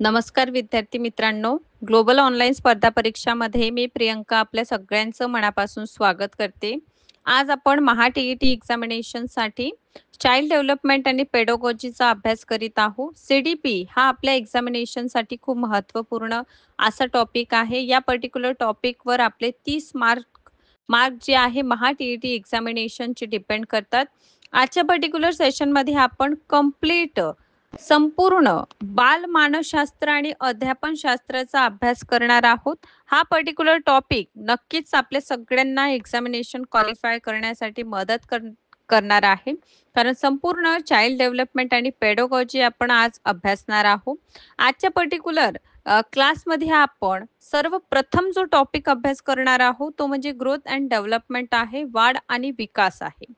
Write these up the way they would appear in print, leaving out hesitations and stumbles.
नमस्कार विद्यार्थी मित्रांनो. ग्लोबल ऑनलाईन स्पर्धा परीक्षामध्ये मी प्रियंका आपल्या सगळ्यांचं मनापासून स्वागत करते. आज आपण महा-टी-ई-टी एक्झामिनेशनसाठी चाइल्ड डेव्हलपमेंट आणि पेडागॉजीचा अभ्यास करीत आहोत. सी-डी-पी हा आपल्या एक्झामिनेशनसाठी खूप महत्त्वपूर्ण असा टॉपिक आहे. या पर्टिक्युलर टॉपिकवर आपले 30 मार्क मार्क जे आहे महा-टी-ई-टी एक्झामिनेशनचे डिपेंड करतात. आजच्या पर्टिक्युलर सेशनमध्ये आपण कंप्लीट संपूर्ण बालमानसशास्त्र आणि अध्यापनशास्त्राचा अभ्यास करणार आहोत. हा पर्टिक्युलर टॉपिक नक्कीच आपल्या सगळ्यांना एक्झामिनेशन क्वालिफाय करण्यासाठी मदत करणार आहे. कारण संपूर्ण चाइल्ड डेव्हलपमेंट आणि पेडागॉजी आपण आज अभ्यासणार आहोत. आजच्या पर्टिक्युलर क्लासमध्ये आपण सर्वप्रथम जो टॉपिक अभ्यास करणार आहोत तो म्हणजे ग्रोथ अँड डेव्हलपमेंट आहे, वाढ आणि विकास आहे.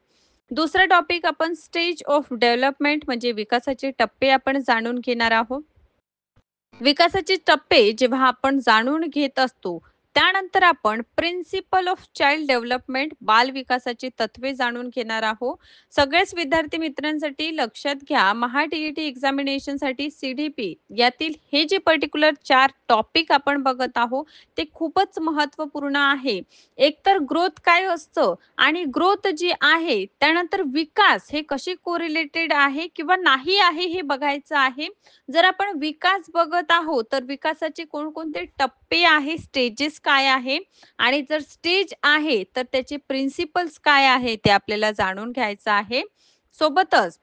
दुसरा टॉपिक आपण स्टेज ऑफ डेव्हलपमेंट म्हणजे विकासाचे टप्पे आपण जाणून घेणार आहोत. विकासाचे टप्पे जेव्हा आपण जाणून घेत असतो त्यानंतर आपण प्रिन्सिपल ऑफ चाइल्ड डेव्हलपमेंट बाल विकासाची तत्वे जाणून घेणार आहोत. सगळ्याच विद्यार्थी मित्रांसाठी लक्षात घ्या, महा-टी-ई-टी एक्झामिनेशनसाठी सी-डी-पी यातील हे जे पर्टिक्युलर 4 टॉपिक आपण बघत आहोत ते खूपच महत्त्वपूर्ण आहे. एकतर ग्रोथ काय असतं आणि ग्रोथ जी आहे त्यानंतर विकास हे कशी कोरिलेटेड आहे किंवा नाही आहे हे बघायचं आहे. जर आपण विकास बघत आहोत तर विकासाचे कोणकोणते टप्पे आहे, स्टेजेस काय आहे आणि जर स्टेज आहे तर त्याचे प्रिन्सिपल्स काय आहे ते आपल्याला जाणून घ्यायचं आहे. सोबतच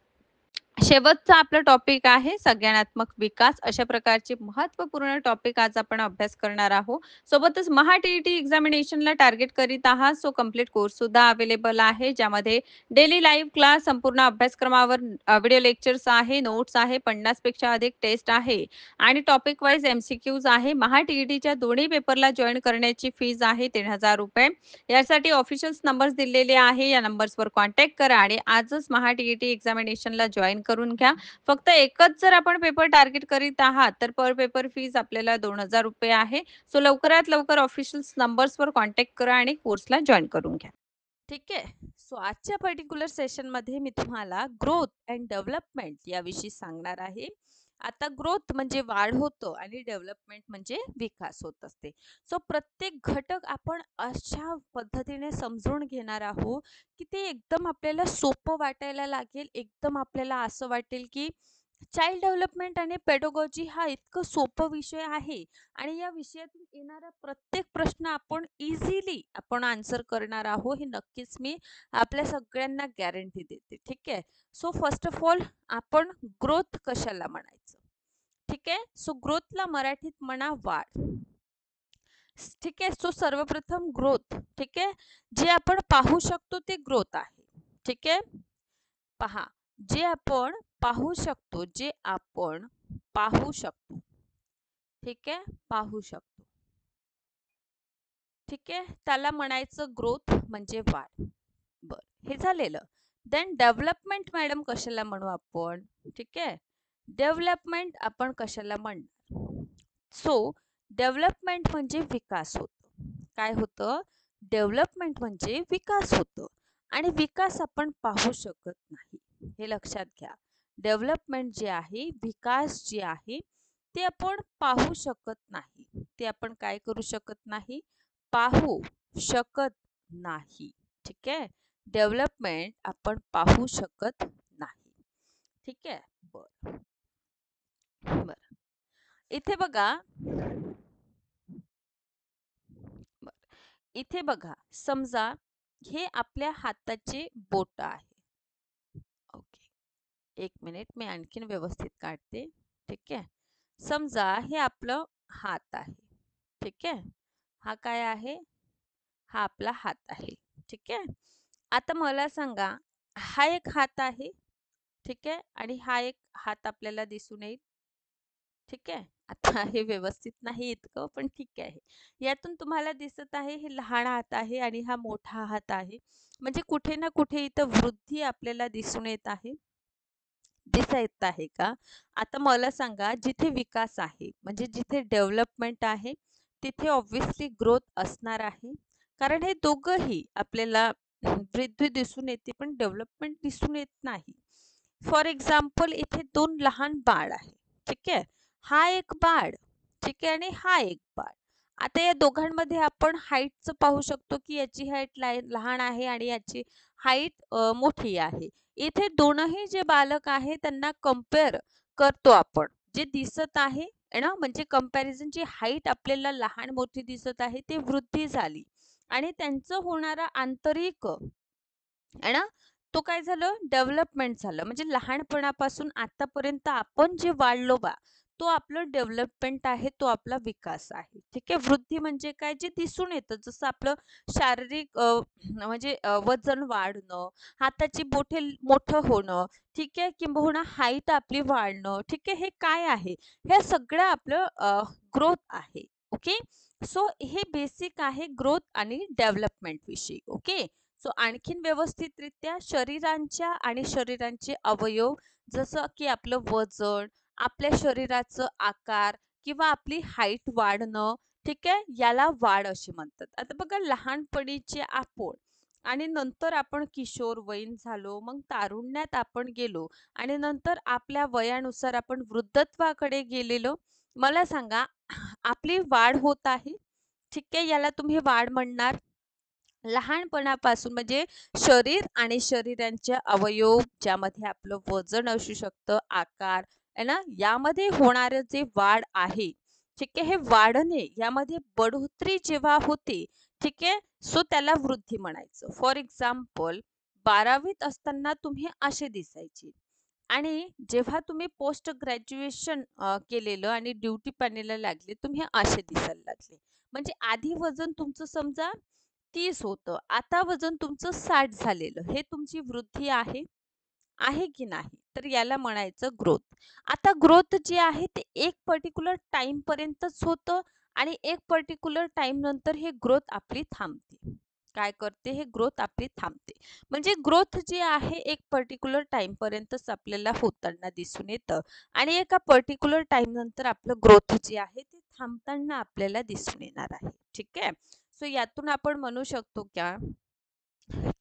शेवटचा आपला टॉपिक आहे संज्ञानात्मक विकास. अशा प्रकारचे महत्त्वपूर्ण टॉपिक आज आपण अभ्यास करणार आहोत. सोबतच महा-टी-ई-टी एक्झामिनेशनला टार्गेट करीत आहात सो कंप्लीट कोर्स सुद्धा अवेलेबल आहे ज्यामध्ये डेली लाईव्ह क्लास संपूर्ण अभ्यासक्रमावर व्हिडिओ लेक्चर्स आहे, नोट्स आहे, 50 पेक्षा अधिक टेस्ट आहे आणि टॉपिक वाईज एमसीक्यूज आहे. महा-टी-ई-टीच्या दोन्ही पेपरला जॉइन करण्याची फीज आहे ₹3000. यासाठी ऑफिशियल नंबर्स दिलेले आहे. या नंबर्सवर कॉन्टॅक्ट करा आणि आजच महा-टी-ई-टी एक्झामिनेशनला जॉइन करून घ्या. फक्त एकच जर आपण पेपर टार्गेट करीत आहात तर पर पेपर फीज आपल्याला ₹2000 आहे. सो लवकरात लवकर ऑफिशियल नंबर्सवर कॉन्टॅक्ट करा आणि कोर्सला जॉइन करून घ्या. ठीक आहे. सो आजच्या पर्टिक्युलर सेशनमध्ये मी तुम्हाला ग्रोथ अँड डेव्हलपमेंट याविषयी सांगणार आहे. आता ग्रोथ म्हणजे वाढ होतो आणि डेव्हलपमेंट म्हणजे विकास होत असते. सो प्रत्येक घटक आपण अशा पद्धतीने समजून घेणार आहोत की ते एकदम आपल्याला सोपं वाटायला लागेल. एकदम आपल्याला असं वाटेल की चाइल्ड डेव्हलपमेंट आणि पेडागॉजी हा इतकं सोपं विषय आहे आणि या विषयातून येणारा प्रत्येक प्रश्न आपण इझिली आपण आन्सर करणार आहोत हे नक्कीच मी आपल्या सगळ्यांना गॅरंटी देते. ठीक आहे. सो फर्स्ट ऑफ ऑल आपण ग्रोथ कशाला म्हणायचं? ठीक आहे. सो ग्रोथला मराठीत म्हणा वाढ. ठीक आहे. सो सर्वप्रथम ग्रोथ. ठीक आहे. जे आपण पाहू शकतो ते ग्रोथ आहे. ठीक आहे. पहा, जे आपण पाहू शकतो, जे आपण पाहू शकतो. ठीक आहे. पाहू शकतो. ठीक आहे. त्याला म्हणायचं ग्रोथ म्हणजे वाढ. बर, हे झालेलं. देन डेव्हलपमेंट मॅडम कशाला म्हणू आपण? ठीक आहे. डेव्हलपमेंट आपण कशाला म्हणणार? सो डेव्हलपमेंट म्हणजे विकास होतो. काय होतं? डेव्हलपमेंट म्हणजे विकास होतो आणि विकास आपण पाहू शकत नाही. हे लक्षात घ्या. डेव्हलपमेंट जे आहे, विकास जे आहे ते आपण पाहू शकत नाही. ते आपण काय करू शकत नाही? पाहू शकत नाही. ठीक आहे. डेव्हलपमेंट आपण पाहू शकत नाही. ठीक आहे. बर बर, इथे बघा. बर, इथे बघा, समजा हे आपल्या हाताचे बोट आहे. ओके, एक मिनिट मी आणखीन व्यवस्थित काढते. ठीक आहे. समजा हे आपलं हात आहे. ठीक आहे. हा काय आहे? हा आपला हात आहे. ठीक आहे. आता मला सांगा, हा एक हात आहे. ठीक आहे. आणि हा एक हात आपल्याला दिसून येईल. ठीक आहे. आता हे व्यवस्थित नाही इतकं, पण ठीक आहे. यातून तुम्हाला दिसत आहे हे लहान हात आहे आणि हा मोठा हात आहे. म्हणजे कुठे ना कुठे इथं वृद्धी आपल्याला दिसून येत आहे. दिसत येत आहे का? आता मला सांगा, जिथे विकास आहे म्हणजे जिथे डेव्हलपमेंट आहे तिथे ऑब्व्हियसली ग्रोथ असणार आहे. कारण हे दोघंही आपल्याला वृद्धी दिसून येते पण डेव्हलपमेंट दिसून येत नाही. फॉर एक्झाम्पल इथे दोन लहान बाळ आहे. ठीक आहे. हा एक बाळ, ठीक आहे, आणि हा एक बाळ. आता या दोघांमध्ये आपण हाईटचं पाहू शकतो, की याची हाईट लहान आहे आणि याची हाईट मोठी आहे. इथे दोनही जे बालक आहे त्यांना कंपेअर करतो आपण. जे दिसत आहे ना, म्हणजे कंपॅरिझनची हाईट आपल्याला लहान मोठी दिसत आहे, ती वृद्धी झाली आणि त्यांचं होणारा आंतरिक आहे ना, तो काय झालं डेव्हलपमेंट झालं. म्हणजे लहानपणापासून आतापर्यंत आपण जे वाढलो बा, तो आपलं डेव्हलपमेंट आहे, तो आपला विकास आहे. ठीक आहे. वृद्धी म्हणजे काय, जे दिसून येतं, जसं आपलं शारीरिक म्हणजे वजन वाढणं, हाताची बोटे मोठं होणं, ठीक आहे, किंबहुना हाईट आपली वाढणं, ठीक आहे, हे काय आहे, हे सगळं आपलं ग्रोथ आहे. ओके. सो हे बेसिक आहे ग्रोथ आणि डेव्हलपमेंट विषयी. ओके. सो आणखीन व्यवस्थितरित्या शरीरांच्या आणि शरीरांचे अवयव, जसं की आपलं वजन, आपल्या शरीराचं आकार किंवा आपली हाईट वाढणं, ठीक आहे, याला वाढ अशी म्हणतात. आता बघा, लहानपणीचे आपण आणि नंतर आपण किशोरवयीन झालो, मग तारुण्यात आपण गेलो आणि नंतर आपल्या वयानुसार आपण वृद्धत्वाकडे गेलेलो. मला सांगा, आपली वाढ होत आहे, ठीक आहे, याला तुम्ही वाढ म्हणणार. लहानपणापासून म्हणजे शरीर आणि शरीरांच्या अवयव, ज्यामध्ये आपलं वजन असू शकतं, आकार आहे ना, यामध्ये होणारं जे वाढ आहे, ठीक आहे, हे वाढणे, यामध्ये बढोतरी जेव्हा होते, ठीक आहे, सो त्याला वृद्धी म्हणायचं. फॉर एक्झाम्पल, 12वीत असताना तुम्ही असे दिसायचे आणि जेव्हा तुम्ही पोस्ट ग्रॅज्युएशन केलेलं आणि ड्युटी पाणीला लागले, तुम्ही असे दिसायला लागले. म्हणजे आधी वजन तुमचं समजा 30 होतं. आता वजन तुमचं 60 झालेलं. हे तुमची वृद्धी आहे, आहे की नाही? तर याला म्हणायचं ग्रोथ. आता ग्रोथ जे आहे ते एक पर्टिक्युलर टाईमपर्यंतच होतं आणि एक पर्टिक्युलर टाईमनंतर हे ग्रोथ आपली थांबते. काय करते? हे ग्रोथ आपली थांबते. म्हणजे ग्रोथ जी आहे एक पर्टिक्युलर टाईमपर्यंतच आपल्याला होताना दिसून येतं आणि एका पर्टिक्युलर टाईमनंतर आपलं ग्रोथ जे आहे ते थांबताना आपल्याला दिसून येणार आहे. ठीक आहे? सो यातून आपण म्हणू शकतो का,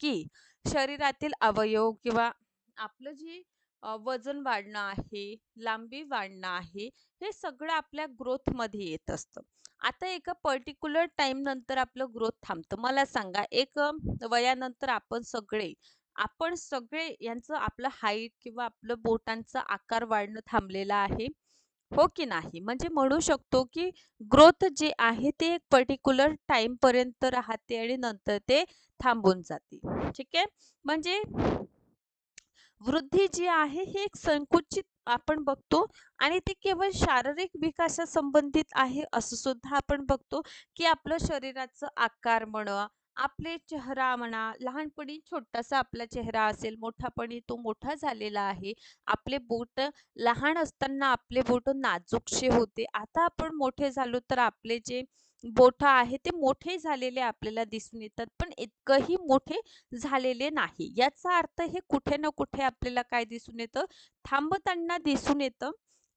की शरीरातील अवयव किंवा आपलं जे वजन वाढणं आहे, लांबी वाढणं आहे, हे सगळं आपल्या ग्रोथमध्ये येत असतं. आता एका पर्टिक्युलर टाइम नंतर आपलं ग्रोथ थांबतं. मला सांगा, एक वयानंतर आपण सगळे यांचं आपलं हाईट किंवा आपलं बोटांचा आकार वाढणं थांबलेला आहे. हो की नाही? म्हणजे म्हणू शकतो, की ग्रोथ जे आहे ते एक पर्टिक्युलर टाईमपर्यंत राहते आणि नंतर ते थांबून जाते. ठीक आहे? म्हणजे वृद्धी जी आहे ही एक संकुचित आपण बघतो आणि ती केवळ शारीरिक विकासासंबंधित आहे असं सुद्धा आपण बघतो, की आपलं शरीराचं आकार म्हणा, आपले चेहरा म्हणा, लहानपणी छोटासा आपला चेहरा असेल, मोठापणी तो मोठा झालेला आहे. आपले बोट लहान असताना आपले बोट नाजूकसे होते. आता आपण मोठे झालो तर आपले जे बोटं आहे ते मोठे झालेले आपल्याला दिसून येतात, पण इतकंही मोठे झालेले नाही. याचा अर्थ हे कुठे ना कुठे आपल्याला काय दिसून येतं, थांबताना दिसून येतं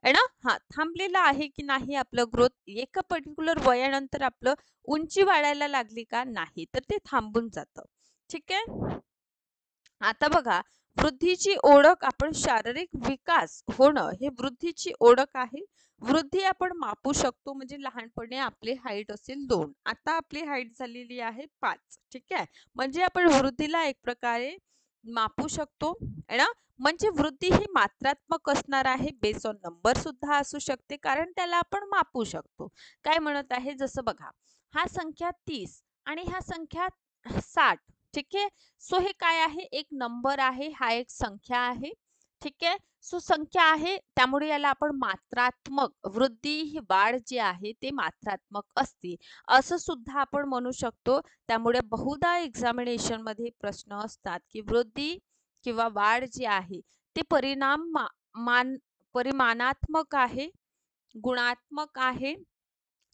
आहे ना. हा, थांबलेलं आहे की नाही आपलं ग्रोथ, एका पर्टिक्युलर वयानंतर आपलं उंची वाढायला लागली का, नाही, तर ते थांबून जातं. ठीक आहे. आता बघा, वृद्धीची ओळख आपण शारीरिक विकास होणं हे वृद्धीची ओळख आहे. वृद्धी आपण मापू शकतो. म्हणजे लहानपणी आपली हाईट असेल 2, आता आपली हाईट झालेली आहे 5. ठीक आहे. म्हणजे आपण वृद्धीला एक प्रकारे मापू शकतो आहे ना. म्हणजे वृद्धी ही मात्रात्मक असणार आहे, बेस ऑन नंबर सुद्धा असू शकते, कारण त्याला आपण मापू शकतो. काय म्हणत आहे, जसं बघा, हा संख्या 30 आणि हा संख्या 60. ठीक आहे. सो हे काय आहे, एक नंबर आहे, हा एक संख्या आहे. ठीक आहे. सो संख्या आहे, त्यामुळे याला आपण मात्रात्मक, वृद्धी ही वाढ जी आहे ते मात्रात्मक असते असं सुद्धा आपण म्हणू शकतो. त्यामुळे बहुधा एक्झामिनेशन मध्ये प्रश्न असतात, की वृद्धी किंवा वाढ जी आहे ते परिमाणात्मक आहे, गुणात्मक आहे,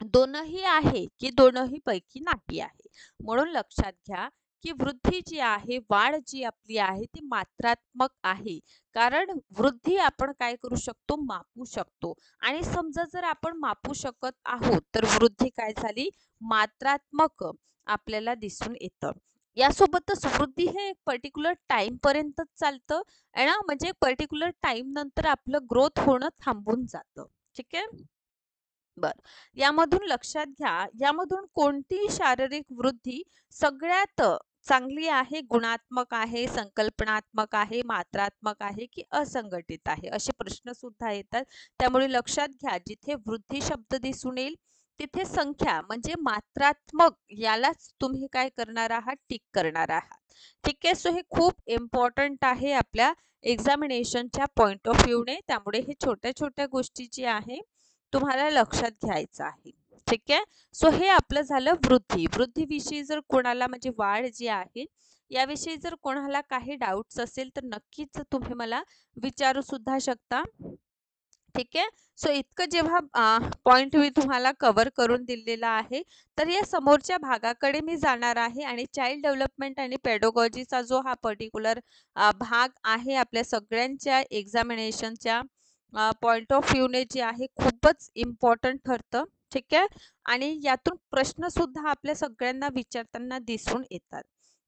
दोनही आहे की दोनही पैकी नाही आहे. म्हणून लक्षात घ्या, की वृद्धी जी आहे, वाढ जी आपली आहे ती मात्रात्मक आहे. कारण वृद्धी आपण काय करू शकतो, मापू शकतो. आणि समजा जर आपण मापू शकत आहोत, तर वृद्धी काय झाली, मात्रात्मक आपल्याला दिसून येतं. यासोबतच वृद्धी हे एक पर्टिक्युलर टाइम पर्यंतच चालतं आहे ना. म्हणजे पर्टिक्युलर टाइम नंतर आपलं ग्रोथ होणं थांबून जातं. ठीक आहे. बर, यामधून लक्षात घ्या, यामधून कोणती शारीरिक वृद्धी सगळ्यात चांगली आहे, गुणात्मक आहे, संकल्पनात्मक आहे, मात्रात्मक आहे की असंघटित आहे, असे प्रश्न सुद्धा येतात. त्यामुळे लक्षात घ्या, जिथे वृद्धी शब्द दिसून येईल तिथे संख्या म्हणजे मात्रात्मक यालाच तुम्ही काय करणार आहात, टिक करणार आहात. ठीक आहे. सो हे खूप इम्पॉर्टंट आहे आपल्या एक्झामिनेशनच्या पॉइंट ऑफ व्ह्यूने. त्यामुळे हे छोट्या छोट्या गोष्टी जी आहे तुम्हाला लक्षात घ्यायचं आहे. ठीक आहे. सो हे आपलं झालं वृद्धी. वृद्धीविषयी जर कोणाला म्हणजे वाढ जी आहे याविषयी जर कोणाला काही डाऊट्स असेल तर नक्कीच तुम्ही मला विचारू सुद्धा शकता. ठीक आहे. सो इतकं जेव्हा पॉइंट मी तुम्हाला कव्हर करून दिलेला आहे, तर या समोरच्या भागाकडे मी जाणार आहे आणि चाइल्ड डेव्हलपमेंट आणि पेडोगॉजीचा जो हा पर्टिक्युलर भाग आहे आपल्या सगळ्यांच्या एक्झामिनेशनच्या पॉइंट ऑफ व्ह्यूने जे आहे खूपच इम्पॉर्टंट ठरतं. ठीक आहे. आणि यातून प्रश्न सुद्धा आपल्या सगळ्यांना विचारताना दिसून येतात.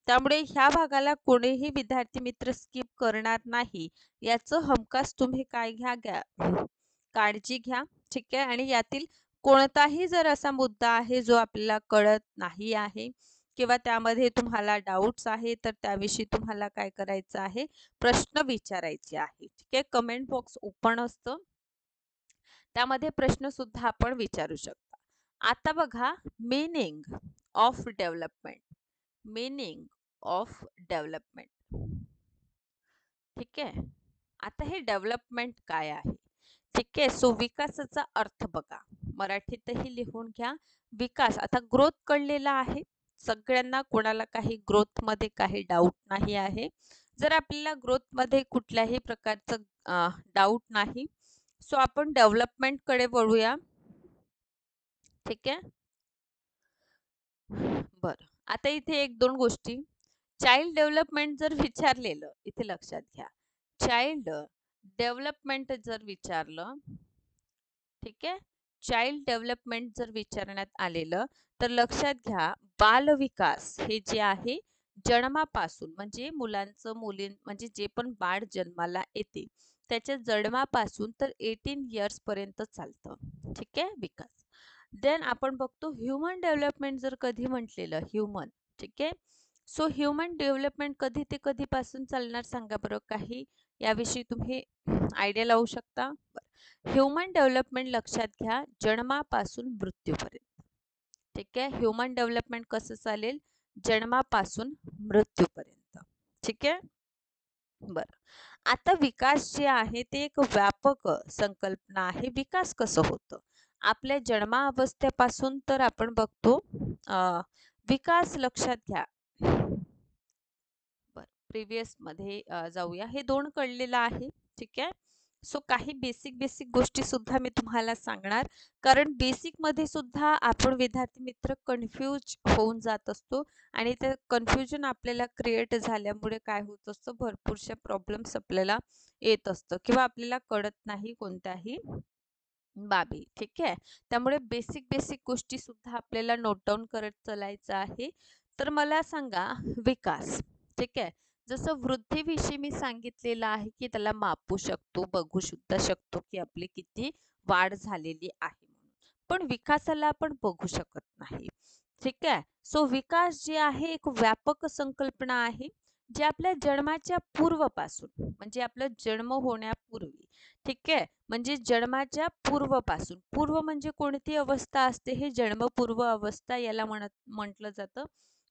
त्यामुळे ह्या भागाला कोणीही विद्यार्थी मित्र स्किप करणार नाही याचं हमखास तुम्ही काय घ्या काळजी घ्या. ठीक आहे. आणि यातील कोणताही जर असा मुद्दा आहे जो आपल्याला कळत नाही आहे किंवा त्यामध्ये तुम्हाला डाऊट्स आहे तर त्याविषयी तुम्हाला काय करायचं आहे, प्रश्न विचारायचे आहे. ठीक आहे. कमेंट बॉक्स ओपन असतं, त्यामध्ये प्रश्न सुद्धा आपण विचारू शकता. आता बघा, meaning of development. Meaning of development. ठीक आहे. आता हे डेव्हलपमेंट काय आहे? ठीक आहे. सो विकासाचा अर्थ बघा, मराठीतही लिहून घ्या. विकास, आता ग्रोथ कळलेला आहे सगळ्यांना, कोणाला काही ग्रोथ मध्ये काही डाऊट नाही आहे. जर आपल्याला ग्रोथ मध्ये कुठल्याही प्रकारचं डाऊट नाही, सो आपण डेव्हलपमेंट कडे वळूया. ठीक आहे. बरं, आता इथे एक दोन गोष्टी, चाइल्ड डेव्हलपमेंट जर विचारलेलं, इथे लक्षात घ्या, चाइल्ड डेव्हलपमेंट जर विचारलं, ठीक आहे, चाइल्ड डेव्हलपमेंट जर विचारण्यात आलेलं तर लक्षात घ्या, बालविकास हे जे आहे जन्मापासून म्हणजे मुलांचं म्हणजे जे पण बाळ जन्माला येते त्याच्या जन्मापासून तर 18 इयर्स पर्यंत चालतं. ठीक आहे, विकास. देन आपण बघतो ह्युमन डेव्हलपमेंट जर कधी म्हटलेलं, ह्युमन. ठीक आहे. सो ह्युमन डेव्हलपमेंट कधी ते कधीपासून चालणार सांगा बरं, काही याविषयी तुम्ही आयडिया लावू शकता. ह्युमन डेव्हलपमेंट लक्षात घ्या, जन्मापासून मृत्यूपर्यंत. ठीक आहे. ह्युमन डेव्हलपमेंट कसं चालेल, जन्मापासून मृत्यूपर्यंत. ठीक आहे. बरं, आता विकास जे आहे ते एक व्यापक संकल्पना आहे. विकास कसं होतं, आपल्या जन्मावस्थेपासून तर आपण बघतो विकास लक्षात घ्या. बरं, प्रिव्हियस मध्ये जाऊया, हे दोन कळलेलं आहे. ठीक आहे. सो काही बेसिक गोष्टी सुद्धा मी तुम्हाला सांगणार, कारण बेसिक मध्ये सुद्धा आपण विद्यार्थी मित्र कन्फ्यूज होऊन जात असतो आणि ते कन्फ्युजन आपल्याला क्रिएट झाल्यामुळे काय होत असतं, भरपूरशा प्रॉब्लेम्स आपल्याला येत असतं किंवा आपल्याला कळत नाही कोणत्याही बाबी. ठीक आहे. त्यामुळे बेसिक गोष्टी सुद्धा आपल्याला नोट डाऊन करत चालायचं आहे. तर मला सांगा, विकास. ठीक आहे. जसं वृद्धीविषयी मी सांगितलेलं आहे की त्याला मापू शकतो, बघू सुद्धा शकतो की आपली किती वाढ झालेली आहे म्हणून. पण विकासाला आपण बघू शकत नाही. ठीक आहे. सो विकास जे आहे एक व्यापक संकल्पना आहे, जी आपल्या जन्माच्या पूर्वपासून म्हणजे आपला जन्म होण्यापूर्वी, ठीक आहे, म्हणजे जन्माच्या पूर्वपासून, पूर्व म्हणजे कोणती अवस्था असते, हे जन्मपूर्व अवस्था याला म्हटलं जातं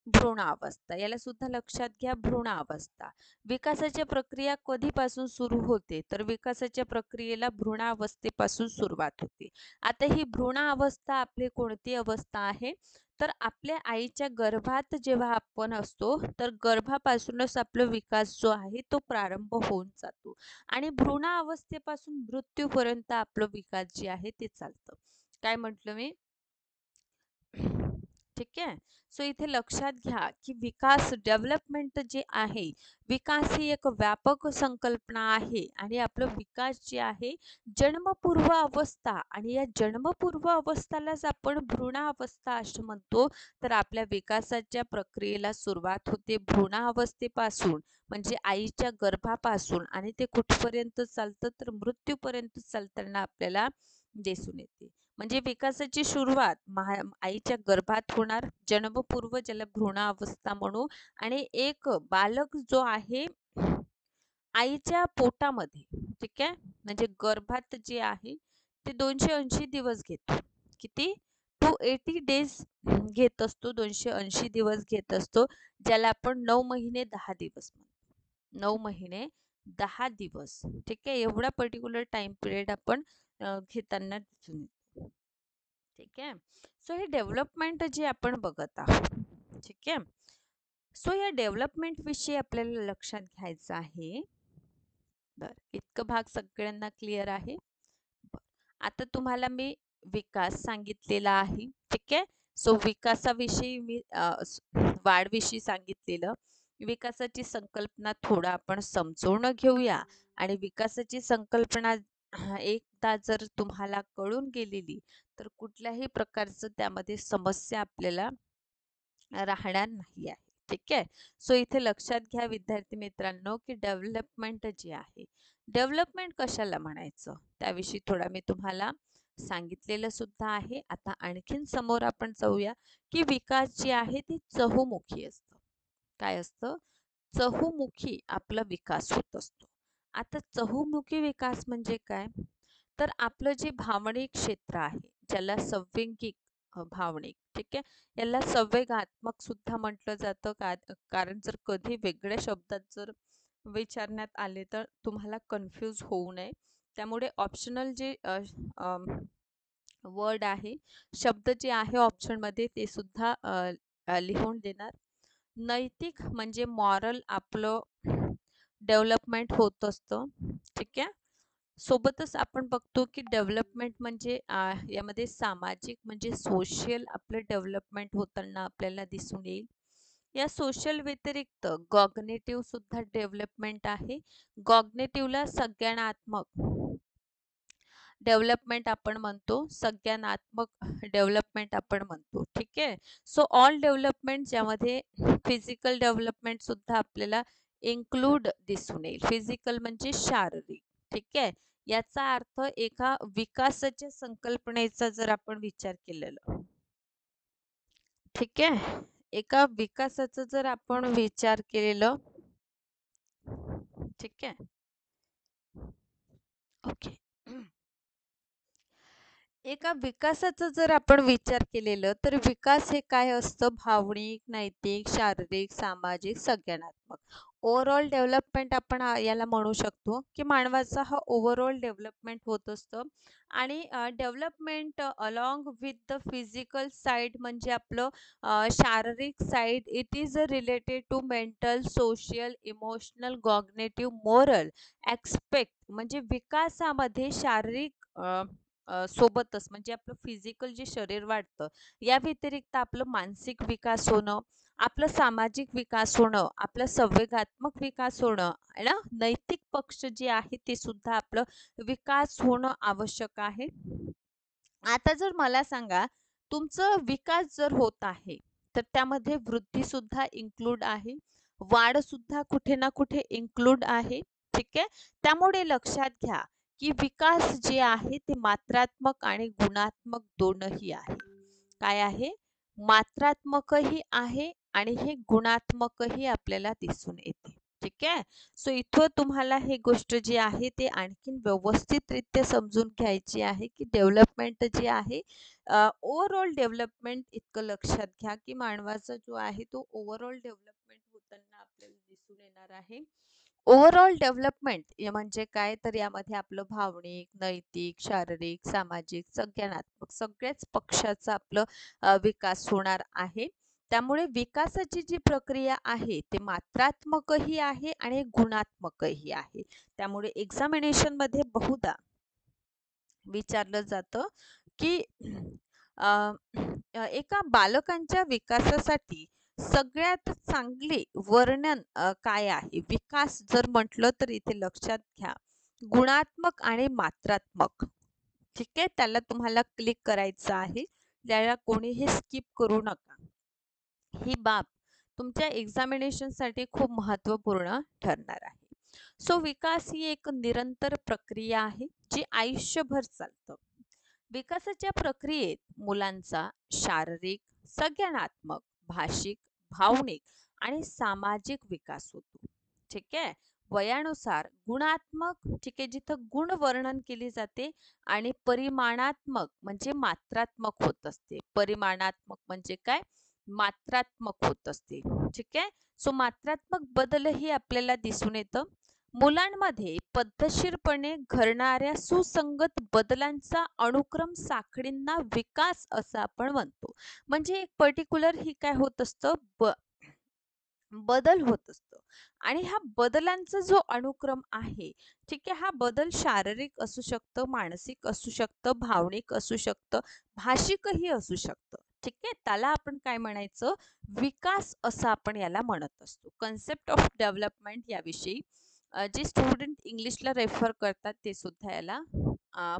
भ्रूणावस्था. याला सुद्धा लक्षात घ्या, भ्रूणावस्था. विकासाची प्रक्रिया कधीपासून सुरू होते, तर विकासाच्या प्रक्रियेला भ्रूणावस्थेपासून सुरुवात होते. आता ही भ्रूणावस्था आपली कोणती अवस्था आहे, तर आपल्या आईच्या गर्भात जेव्हा आपण असतो तर गर्भापासूनच आपला विकास जो आहे तो प्रारंभ होऊन जातो आणि भ्रूणावस्थेपासून मृत्यूपर्यंत आपलं विकास जे आहे ते चालतं. काय म्हटलं मी? ठीक आहे. सो इथे लक्षात घ्या की विकास, डेव्हलपमेंट जे आहे, विकास ही एक व्यापक संकल्पना आहे आणि आपलं विकास जे आहे जन्मपूर्व अवस्था, आणि या जन्मपूर्व अवस्थालाच आपण भ्रूणावस्था असं म्हणतो. तर आपल्या विकासाच्या प्रक्रियेला सुरुवात होते भ्रूणावस्थेपासून म्हणजे आईच्या गर्भापासून आणि ते कुठपर्यंत चालतं तर मृत्यूपर्यंत चालताना आपल्याला दिसून येते. म्हणजे विकासाची सुरुवात आईच्या गर्भात होणार, जन्मपूर्व ज्याला भ्रूणावस्था म्हणू, आणि एक बालक जो आहे आईच्या पोटामध्ये, ठीक आहे, म्हणजे गर्भात जे आहे ते 280 दिवस घेतो. किती? 280 डेज घेत असतो, 280 दिवस घेत असतो, ज्याला आपण 9 महिने 10 दिवस म्हणतो. 9 महिने 10 दिवस, ठीक आहे, एवढा पर्टिक्युलर टाइम पिरियड आपण घेताना दिसून येतो. ठीक आहे. सो हे डेव्हलपमेंट जे आपण बघत आहोत, ठीक आहे. सो या डेव्हलपमेंट विषयी आपल्याला लक्षात घ्यायचं आहे. बरं, इतकं भाग सगळ्यांना क्लिअर आहे? बरं. आता तुम्हाला मी विकास सांगितलेला आहे, ठीक आहे. सो विकासाविषयी मी वाढविषयी सांगितलेलं. विकासाची संकल्पना थोडं आपण समजून घेऊया, आणि विकासाची संकल्पना एकदा जर तुम्हाला कळून गेलेली, तर कुठल्याही प्रकारचं त्यामध्ये समस्या आपल्याला राहणार नाही आहे. ठीक आहे. सो इथे लक्षात घ्या विद्यार्थी मित्रांनो, की डेव्हलपमेंट जी आहे, डेव्हलपमेंट कशाला म्हणायचं त्याविषयी थोडा मी तुम्हाला सांगितलेलं सुद्धा आहे. आता आणखीन समोर आपण जाऊया, की विकास जे आहे ते चहुमुखी असतं. काय असतं? चहुमुखी आपला विकास होत असतो. आता चहुमुखी विकास म्हणजे काय? तर आपलं जे भावनिक क्षेत्र आहे, ज्याला संवेगिक भावनिक, ठीक आहे, याला संवेगात्मक सुद्धा म्हटलं जातं. कारण जर कधी वेगळ्या शब्दात जर विचारण्यात आले तर तुम्हाला कन्फ्यूज होऊ नये, त्यामुळे ऑप्शनल जे वर्ड आहे, शब्द जे आहे ऑप्शनमध्ये ते सुद्धा लिहून देणार. नैतिक म्हणजे मॉरल आपलं डेव्हलपमेंट होत असतं, ठीक आहे. सोबतच आपण बघतो की डेव्हलपमेंट म्हणजे यामध्ये सामाजिक म्हणजे सोशल आपलं डेव्हलपमेंट होताना आपल्याला दिसून येईल. या सोशल व्यतिरिक्त कॉग्निटिव्ह सुद्धा डेव्हलपमेंट आहे. कॉग्निटिव्हला संज्ञानात्मक डेव्हलपमेंट आपण म्हणतो, संज्ञानात्मक डेव्हलपमेंट आपण म्हणतो, ठीक आहे. सो ऑल डेव्हलपमेंट ज्यामध्ये फिजिकल डेव्हलपमेंट सुद्धा आपल्याला इन्क्लूड दिसून येईल. फिजिकल म्हणजे शारीरिक, ठीक आहे. याचा अर्थ एका विकासाच्या संकल्पनेचा जर आपण विचार केलेला, ठीक आहे, एका विकासाचा जर आपण विचार केलेलं, ठीक आहे, ओके. एका विकासाचा जर आपण विचार केलेलं, तर विकास हे काय असतं? भावनिक, नैतिक, शारीरिक, सामाजिक, संज्ञानात्मक. ओव्हरऑल डेव्हलपमेंट आपण याला म्हणू शकतो, की मानवाचा हा ओव्हरऑल डेव्हलपमेंट होत असतं. आणि development along with the physical side म्हणजे आपलं शारीरिक side, it is related to mental, social, emotional, cognitive, moral aspect. म्हणजे विकासामध्ये शारीरिक सोबतच म्हणजे आपलं फिजिकल जे शरीर वाढतं, या व्यतिरिक्त आपलं मानसिक विकास होणं, आपलं सामाजिक विकास होणं, आपलं संवेगात्मक विकास होणं आहे ना, नैतिक पक्ष जे आहे ते सुद्धा आपलं विकास होणं आवश्यक आहे. आता जर मला सांगा, तुमचं विकास जर होत आहे, तर त्यामध्ये वृद्धी सुद्धा इन्क्लूड आहे, वाढ सुद्धा कुठे ना कुठे इन्क्लूड आहे, ठीक आहे. त्यामुळे लक्षात घ्या, की विकास जे आहे ते मात्रात्मक आणि गुणात्मक दोनही आहे. काय आहे? मात्रात्मकही आहे आणि हे गुणात्मकही आपल्याला दिसून येते, ठीक आहे. सो इथं तुम्हाला हे गोष्ट जी आहे ते आणखीन व्यवस्थितरित्या समजून घ्यायची आहे, की डेव्हलपमेंट जी आहे, ओव्हरऑल डेव्हलपमेंट इतकं लक्षात घ्या, की मानवाचा जो आहे तो ओव्हरऑल डेव्हलपमेंट होताना आपल्याला दिसून येणार आहे. ओव्हरऑल डेव्हलपमेंट म्हणजे काय? तर यामध्ये आपलं भावनिक, नैतिक, शारीरिक, सामाजिक, संज्ञानात्मक सगळ्याच पक्षाचा आपलं विकास होणार आहे. त्यामुळे विकासाची जी प्रक्रिया आहे ते मात्रात्मकही आहे आणि गुणात्मकही आहे. त्यामुळे एक्झामिनेशन मध्ये बहुधा विचारलं जातं, की अ, एका बालकांच्या विकासासाठी सगळ्यात चांगले वर्णन काय आहे? विकास जर म्हटलं तर इथे लक्षात घ्या, गुणात्मक आणि मात्रात्मक, ठीक आहे. त्याला तुम्हाला क्लिक करायचं आहे, त्याला कोणीही स्किप करू नका. ही बाब तुमच्या एक्झामिनेशनसाठी खूप महत्त्वपूर्ण ठरणार आहे. सो विकास ही एक निरंतर प्रक्रिया आहे, जी आयुष्यभर चालतं. विकासाच्या प्रक्रियेत मुलांचा शारीरिक, संज्ञानात्मक, भाषिक, भावनिक आणि सामाजिक विकास होतो. ठीक आहे. वयानुसार गुणात्मक, ठीक आहे, जिथं गुण वर्णन केली जाते आणि परिमाणात्मक म्हणजे मात्रात्मक होत असते. परिमाणात्मक म्हणजे काय? मात्रात्मक होत असते. ठीक आहे. सो मात्रात्मक बदलही आपल्याला दिसून येतं. मुलांमध्ये पद्धतशीरपणे घडणाऱ्या सुसंगत बदलांचा अनुक्रम साखळींना विकास असं आपण म्हणतो. म्हणजे एक पर्टिक्युलर ही काय होत असतं, बदल होत असतो. आणि ह्या बदलांचा जो अनुक्रम आहे, ठीक आहे, हा बदल शारीरिक असू शकतं, मानसिक असू शकतं, भावनिक असू शकतं, भाषिकही असू शकतं. ठीक आहे, त्याला आपण काय म्हणायचं, विकास असं आपण याला म्हणत असतो. कन्सेप्ट ऑफ डेव्हलपमेंट याविषयी जे स्टुडंट इंग्लिशला रेफर करतात ते सुद्धा याला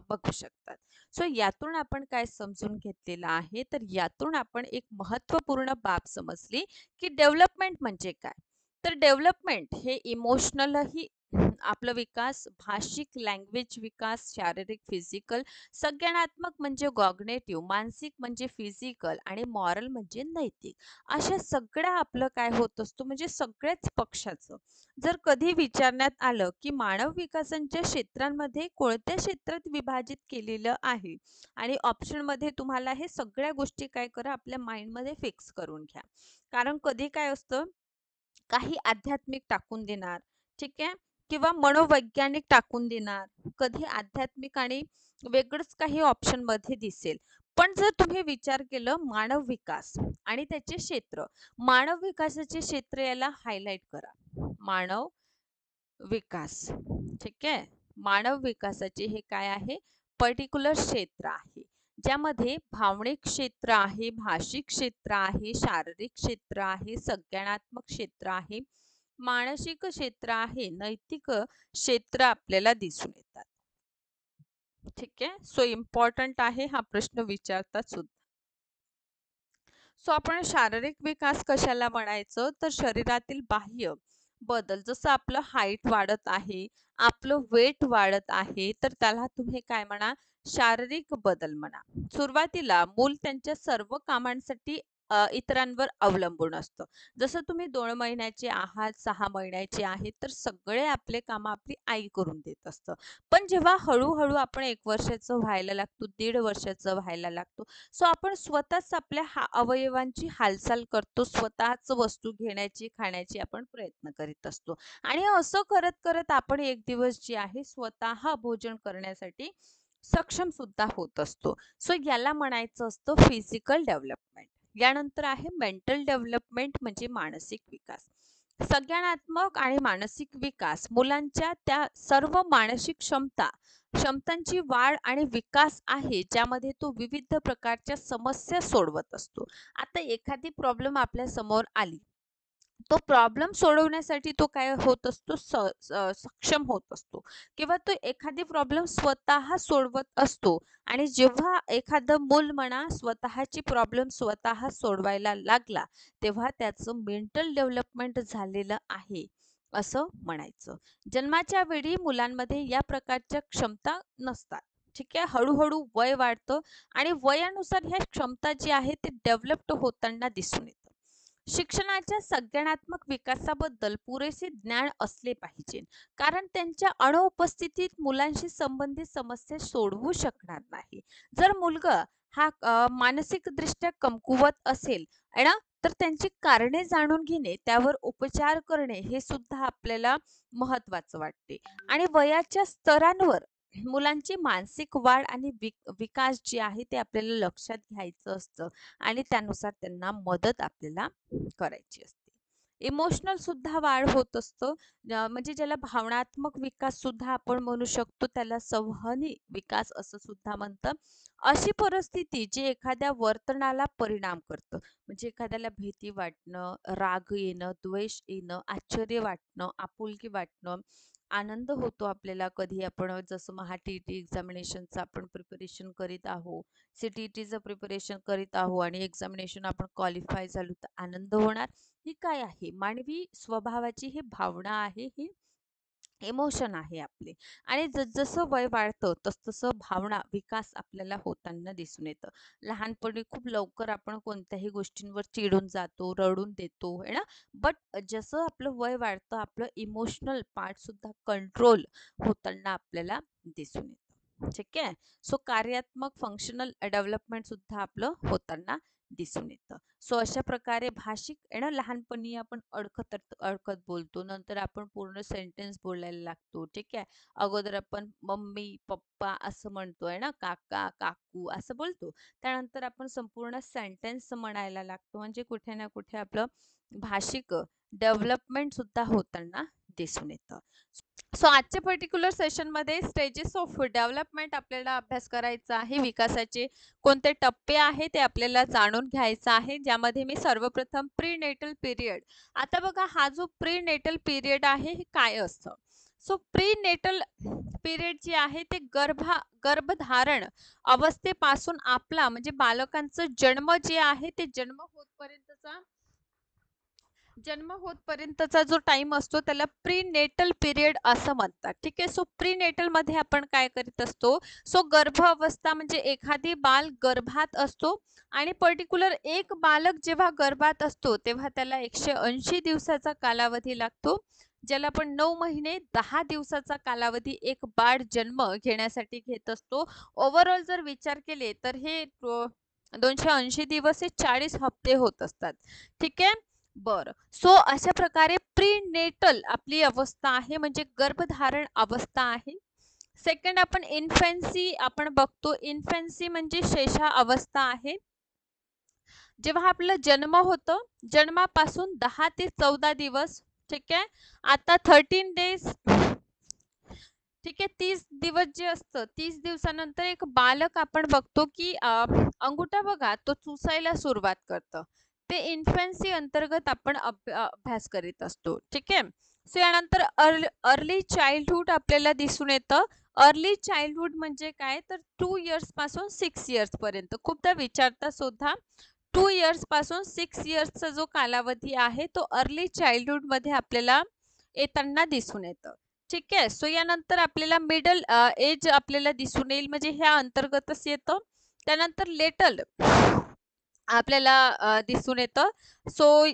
बघू शकतात. सो यातून आपण काय समजून घेतलेलं आहे, तर यातून आपण एक महत्त्वपूर्ण बाब समजली की डेव्हलपमेंट म्हणजे काय. तर डेव्हलपमेंट हे इमोशनलही आपलं विकास, भाषिक लँग्वेज विकास, शारीरिक फिजिकल, संज्ञानात्मक म्हणजे कॉग्नेटिव्ह, मानसिक म्हणजे फिजिकल आणि मॉरल म्हणजे नैतिक. अशा सगळ्या आपलं काय होत असतो, म्हणजे सगळ्याच पक्षाचं जर कधी विचारण्यात आलं की मानव विकासांच्या क्षेत्रांमध्ये कोणत्या क्षेत्रात विभाजित केलेलं आहे आणि ऑप्शनमध्ये तुम्हाला हे सगळ्या गोष्टी काय करा, आपल्या माइंडमध्ये फिक्स करून घ्या. कारण कधी काय असतं, काही आध्यात्मिक टाकून देणार, ठीक आहे, किंवा मनोवैज्ञानिक टाकून देणार, कधी आध्यात्मिक आणि वेगळंच काही ऑप्शन मध्ये दिसेल. पण जर तुम्ही विचार केलं मानव विकास आणि त्याचे क्षेत्र, मानव विकासाचे क्षेत्र याला हायलाइट करा. मानव विकास, ठीक आहे, मानव विकासाचे हे काय आहे, पर्टिक्युलर क्षेत्र आहे ज्यामध्ये भावनिक क्षेत्र आहे, भाषिक क्षेत्र आहे, शारीरिक क्षेत्र आहे, संज्ञानात्मक क्षेत्र आहे, मानसिक क्षेत्र आहे, नैतिक क्षेत्र आपल्याला दिसून येतात. ठीक आहे. सो इम्पॉर्टंट आहे, हा प्रश्न विचारतात सुद्धा. सो आपण शारीरिक विकास कशाला म्हणायचं, तर शरीरातील बाह्य बदल, जसं आपलं हाईट वाढत आहे, आपलं वेट वाढत आहे, तर त्याला तुम्ही काय म्हणा, शारीरिक बदल म्हणा. सुरुवातीला मूल त्यांच्या सर्व कामांसाठी इतरांवर अवलंबून असतं. जसं तुम्ही 2 महिन्याचे आहात, 6 महिन्याचे आहेत, तर सगळे आपले काम आपली आई करून देत असतं. पण जेव्हा हळूहळू आपण 1 वर्षाचं व्हायला लागतो, 1.5 वर्षाचं व्हायला लागतो, सो आपण स्वतःच आपल्या अवयवांची हालचाल करतो, स्वतःच वस्तू घेण्याची, खाण्याची आपण प्रयत्न करीत असतो. आणि असं करत करत आपण एक दिवस जे आहे स्वतः भोजन करण्यासाठी सक्षम सुद्धा होत असतो. सो याला म्हणायचं असतं फिजिकल डेव्हलपमेंट. यानंतर आहे मेंटल डेव्हलपमेंट म्हणजे मानसिक विकास. संज्ञानात्मक आणि मानसिक विकास, मुलांच्या त्या सर्व मानसिक क्षमतांची वाढ आणि विकास आहे ज्यामध्ये तो विविध प्रकारच्या समस्या सोडवत असतो. आता एखादी प्रॉब्लेम आपल्या समोर आली, तो प्रॉब्लेम सोडवण्यासाठी तो काय होत असतो, सक्षम होत असतो, किंवा तो एखादी प्रॉब्लेम स्वतः सोडवत असतो. आणि जेव्हा एखादं मूल म्हणा स्वतःची प्रॉब्लेम स्वतः सोडवायला लागला, तेव्हा त्याचं मेंटल डेव्हलपमेंट झालेलं आहे असं म्हणायचं. जन्माच्या वेळी मुलांमध्ये या प्रकारच्या क्षमता नसतात. ठीक आहे, हळूहळू वय वाढतं आणि वयानुसार ह्या क्षमता जी आहे ते डेव्हलप्ड होताना दिसून येतं. शिक्षणाच्या संज्ञानात्मक विकासाबद्दल पुरेसे ज्ञान असले पाहिजे, कारण त्यांच्या अनुपस्थितीत मुलांशी संबंधित समस्या सोडवू शकणार नाही. जर मुलगा हा मानसिकदृष्ट्या कमकुवत असेल है ना, तर त्यांची कारणे जाणून घेणे, त्यावर उपचार करणे हे सुद्धा आपल्याला महत्त्वाचं वाटते. आणि वयाच्या स्तरांवर मुलांची मानसिक वाढ आणि विकास जे आहे ते आपल्याला लक्षात घ्यायचं असतं आणि त्यानुसार त्यांना मदत आपल्याला करायची असते. इमोशनल सुद्धा वाढ होत असतं, म्हणजे ज्याला भावनात्मक विकास सुद्धा आपण म्हणू शकतो, त्याला संवहनी विकास असं सुद्धा म्हणतं. अशी परिस्थिती जी एखाद्या वर्तनाला परिणाम करतं, म्हणजे एखाद्याला भीती वाटणं, राग येणं, द्वेष येणं, आश्चर्य वाटणं, आपुलकी वाटणं, आनंद होतो आपल्याला कधी आपण जसं टी एक्झामिनेशनचं आपण प्रिपरेशन करीत आहोत, CTETचं प्रिपरेशन करीत आहोत आणि एक्झामिनेशन आपण क्वालिफाय झालो तर आनंद होणार. ही काय आहे, मानवी स्वभावाची ही भावना आहे, ही इमोशन आहे आपले. आणि जसं वय वाढतं तसतसं भावना विकास आपल्याला होताना दिसून येतं. लहानपणी खूप लवकर आपण कोणत्याही गोष्टींवर चिडून जातो, रडून देतो है ना. बट जसं आपलं वय वाढतं आपलं इमोशनल पार्ट सुद्धा कंट्रोल होताना आपल्याला दिसून येतं. ठीक आहे. सो कार्यात्मक फंक्शनल डेव्हलपमेंट सुद्धा आपलं होताना दिसून येतं. सो अशा प्रकारे भाषिक आहे ना, लहानपणी आपण अडकत अडकत बोलतो, नंतर आपण पूर्ण सेंटेन्स बोलायला लागतो. ठीक आहे. अगोदर आपण मम्मी पप्पा असं म्हणतोय ना, काका काकू असं बोलतो. त्यानंतर आपण संपूर्ण सेंटेन्स म्हणायला लागतो. म्हणजे कुठे ना कुठे आपलं भाषिक डेव्हलपमेंट सुद्धा होताना दिसून येतं. सो आजच्या पर्टिक्युलर सेशनमध्ये स्टेजेस ऑफ डेव्हलपमेंट आपल्याला अभ्यास करायचा आहे. विकासाचे कोणते टप्पे आहे ते आपल्याला जाणून घ्यायचं आहे, ज्यामध्ये मी सर्वप्रथम प्रीनेटल पिरियड. आता बघा, हा जो प्रीनेटल पिरियड आहे हे काय असतं. सो प्रीनेटल पिरियड जे आहे ते गर्भधारण अवस्थेपासून आपला म्हणजे बालकांचं जन्म जे आहे ते जन्म होतपर्यंतचा जो टाइम असतो त्याला प्रीनेटल पिरियड असं म्हणतात. ठीक आहे. सो प्रीनेटल मध्ये आपण काय करीत असतो. सो गर्भ अवस्था म्हणजे एखादी बाल गर्भात असतो आणि पर्टिक्युलर एक बालक जेव्हा गर्भात असतो तेव्हा त्याला 180 दिवसाचा कालावधी लागतो, ज्याला आपण 9 महिने 10 दिवसाचा कालावधी एक बाळ जन्म घेण्यासाठी घेत असतो. ओव्हरऑल जर विचार केले तर हे 280 दिवस हे 40 हप्ते होत असतात. ठीक आहे. बरं. सो अशा प्रकारे प्रीनेटल आपली अवस्था आहे, म्हणजे गर्भधारण अवस्था आहे. सेकंड आपण इन्फॅन्सी आपण बघतो. इन्फॅन्सी म्हणजे शैशव अवस्था आहे. जेव्हा आपला जन्म होतो, जन्मापासून 10 ते 14 दिवस. ठीक आहे. आता 13 डेज, ठीक आहे, 30 दिवस जे असतं, 30 दिवसानंतर एक बालक आपण बघतो की अंगुठा बघा तो चुसायला सुरुवात करतं. ते इन्फॅन्सी अंतर्गत आपण अभ्यास करीत असतो. ठीक आहे. सो यानंतर अर्ली चाइल्डहुड आपल्याला दिसून येतं. अर्ली चाइल्डहुड म्हणजे काय, तर 2 इयर्स पासून 6 इयर्स पर्यंत खूपदा विचारता सुद्धा. 2 इयर्स पासून 6 इयर्सचा जो कालावधी आहे तो अर्ली चाइल्डहुड मध्ये आपल्याला येताना दिसून येतं. ठीक आहे. सो यानंतर आपल्याला मिडल एज आपल्याला दिसून येईल, म्हणजे ह्या अंतर्गतच येतं. त्यानंतर लेटल आपल्याला दिसून येतं. सो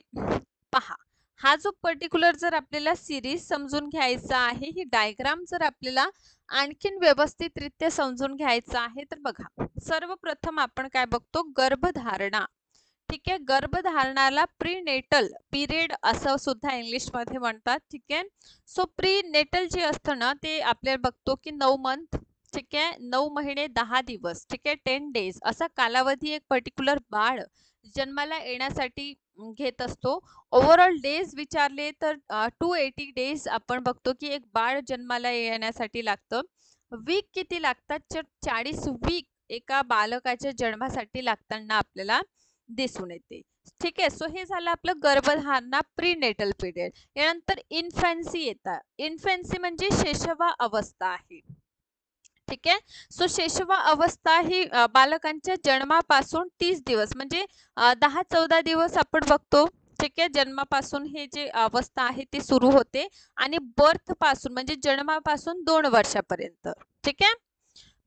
पहा, हा जो पर्टिक्युलर जर आपल्याला सिरीज समजून घ्यायचा आहे, ही डायग्राम जर आपल्याला आणखीन व्यवस्थितरित्या समजून घ्यायचा आहे तर बघा, सर्वप्रथम आपण काय बघतो, गर्भधारणा. ठीक आहे. गर्भधारणाला प्रीनेटल पिरियड असं सुद्धा इंग्लिश मध्ये म्हणतात. ठीक आहे. सो प्रीनेटल जे असतं ना ते आपल्याला बघतो की 9 मंथ. ठीक आहे. 9 महिने 10 दिवस. ठीक आहे. 10 डेज असा कालावधी एक पर्टिक्युलर बाळ जन्माला येण्यासाठी घेत असतो. ओव्हरऑल डेज विचारले तर 280 डेज आपण बघतो की एक बाळ जन्माला येण्यासाठी लागतं. वीक किती लागतात, 40 वीक एका बालकाच्या जन्मासाठी लागताना आपल्याला दिसून येते. ठीक आहे. सो हे झालं आपलं गर्भधारणा प्रीनेटल पिरियड. यानंतर इन्फॅन्सी येतात. इन्फॅन्सी म्हणजे शैशव अवस्था आहे. ठीक आहे. सो शैशव अवस्था ही बालकांच्या जन्मापासून 30 दिवस म्हणजे 10-14 दिवस आपण बघतो. ठीक आहे. जन्मापासून हे जे अवस्था आहे ती सुरू होते आणि बर्थ पासून म्हणजे जन्मापासून 2 वर्षापर्यंत. ठीक आहे.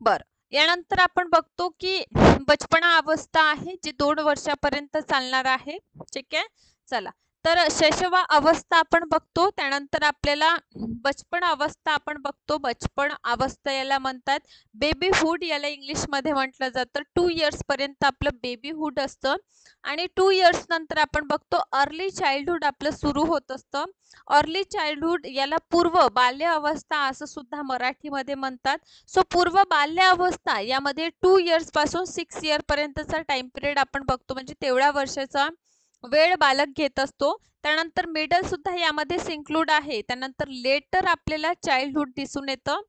बरं. यानंतर आपण बघतो की बचपना अवस्था आहे जी 2 वर्षापर्यंत चालणार आहे. ठीक आहे. चला, तर शैशव अवस्था आपण बघतो. त्यानंतर आपल्याला बचपन अवस्था आपण बघतो. बचपन अवस्था याला म्हणतात बेबीहुड, याला इंग्लिश मध्ये म्हटलं जातं. 2 इयर्स पर्यंत आपलं बेबीहुड असतं आणि 2 इयर्स नंतर आपण बघतो अर्ली चाइल्डहुड आपलं सुरू होत असतं. अर्ली चाइल्डहुड याला पूर्व बाल्य अवस्था असं सुद्धा मराठीमध्ये म्हणतात. सो पूर्व बाल्य अवस्था यामध्ये 2 इयर्स पासून 6 इयर पर्यंतचा टाइम पिरियड आपण बघतो, म्हणजे तेवढ्या वर्षाचा वेळ बालक घेत असतो. त्यानंतर मिडल सुद्धा यामध्येच इन्क्लूड आहे. त्यानंतर लेटर आपल्याला चाइल्डहुड दिसून येतं.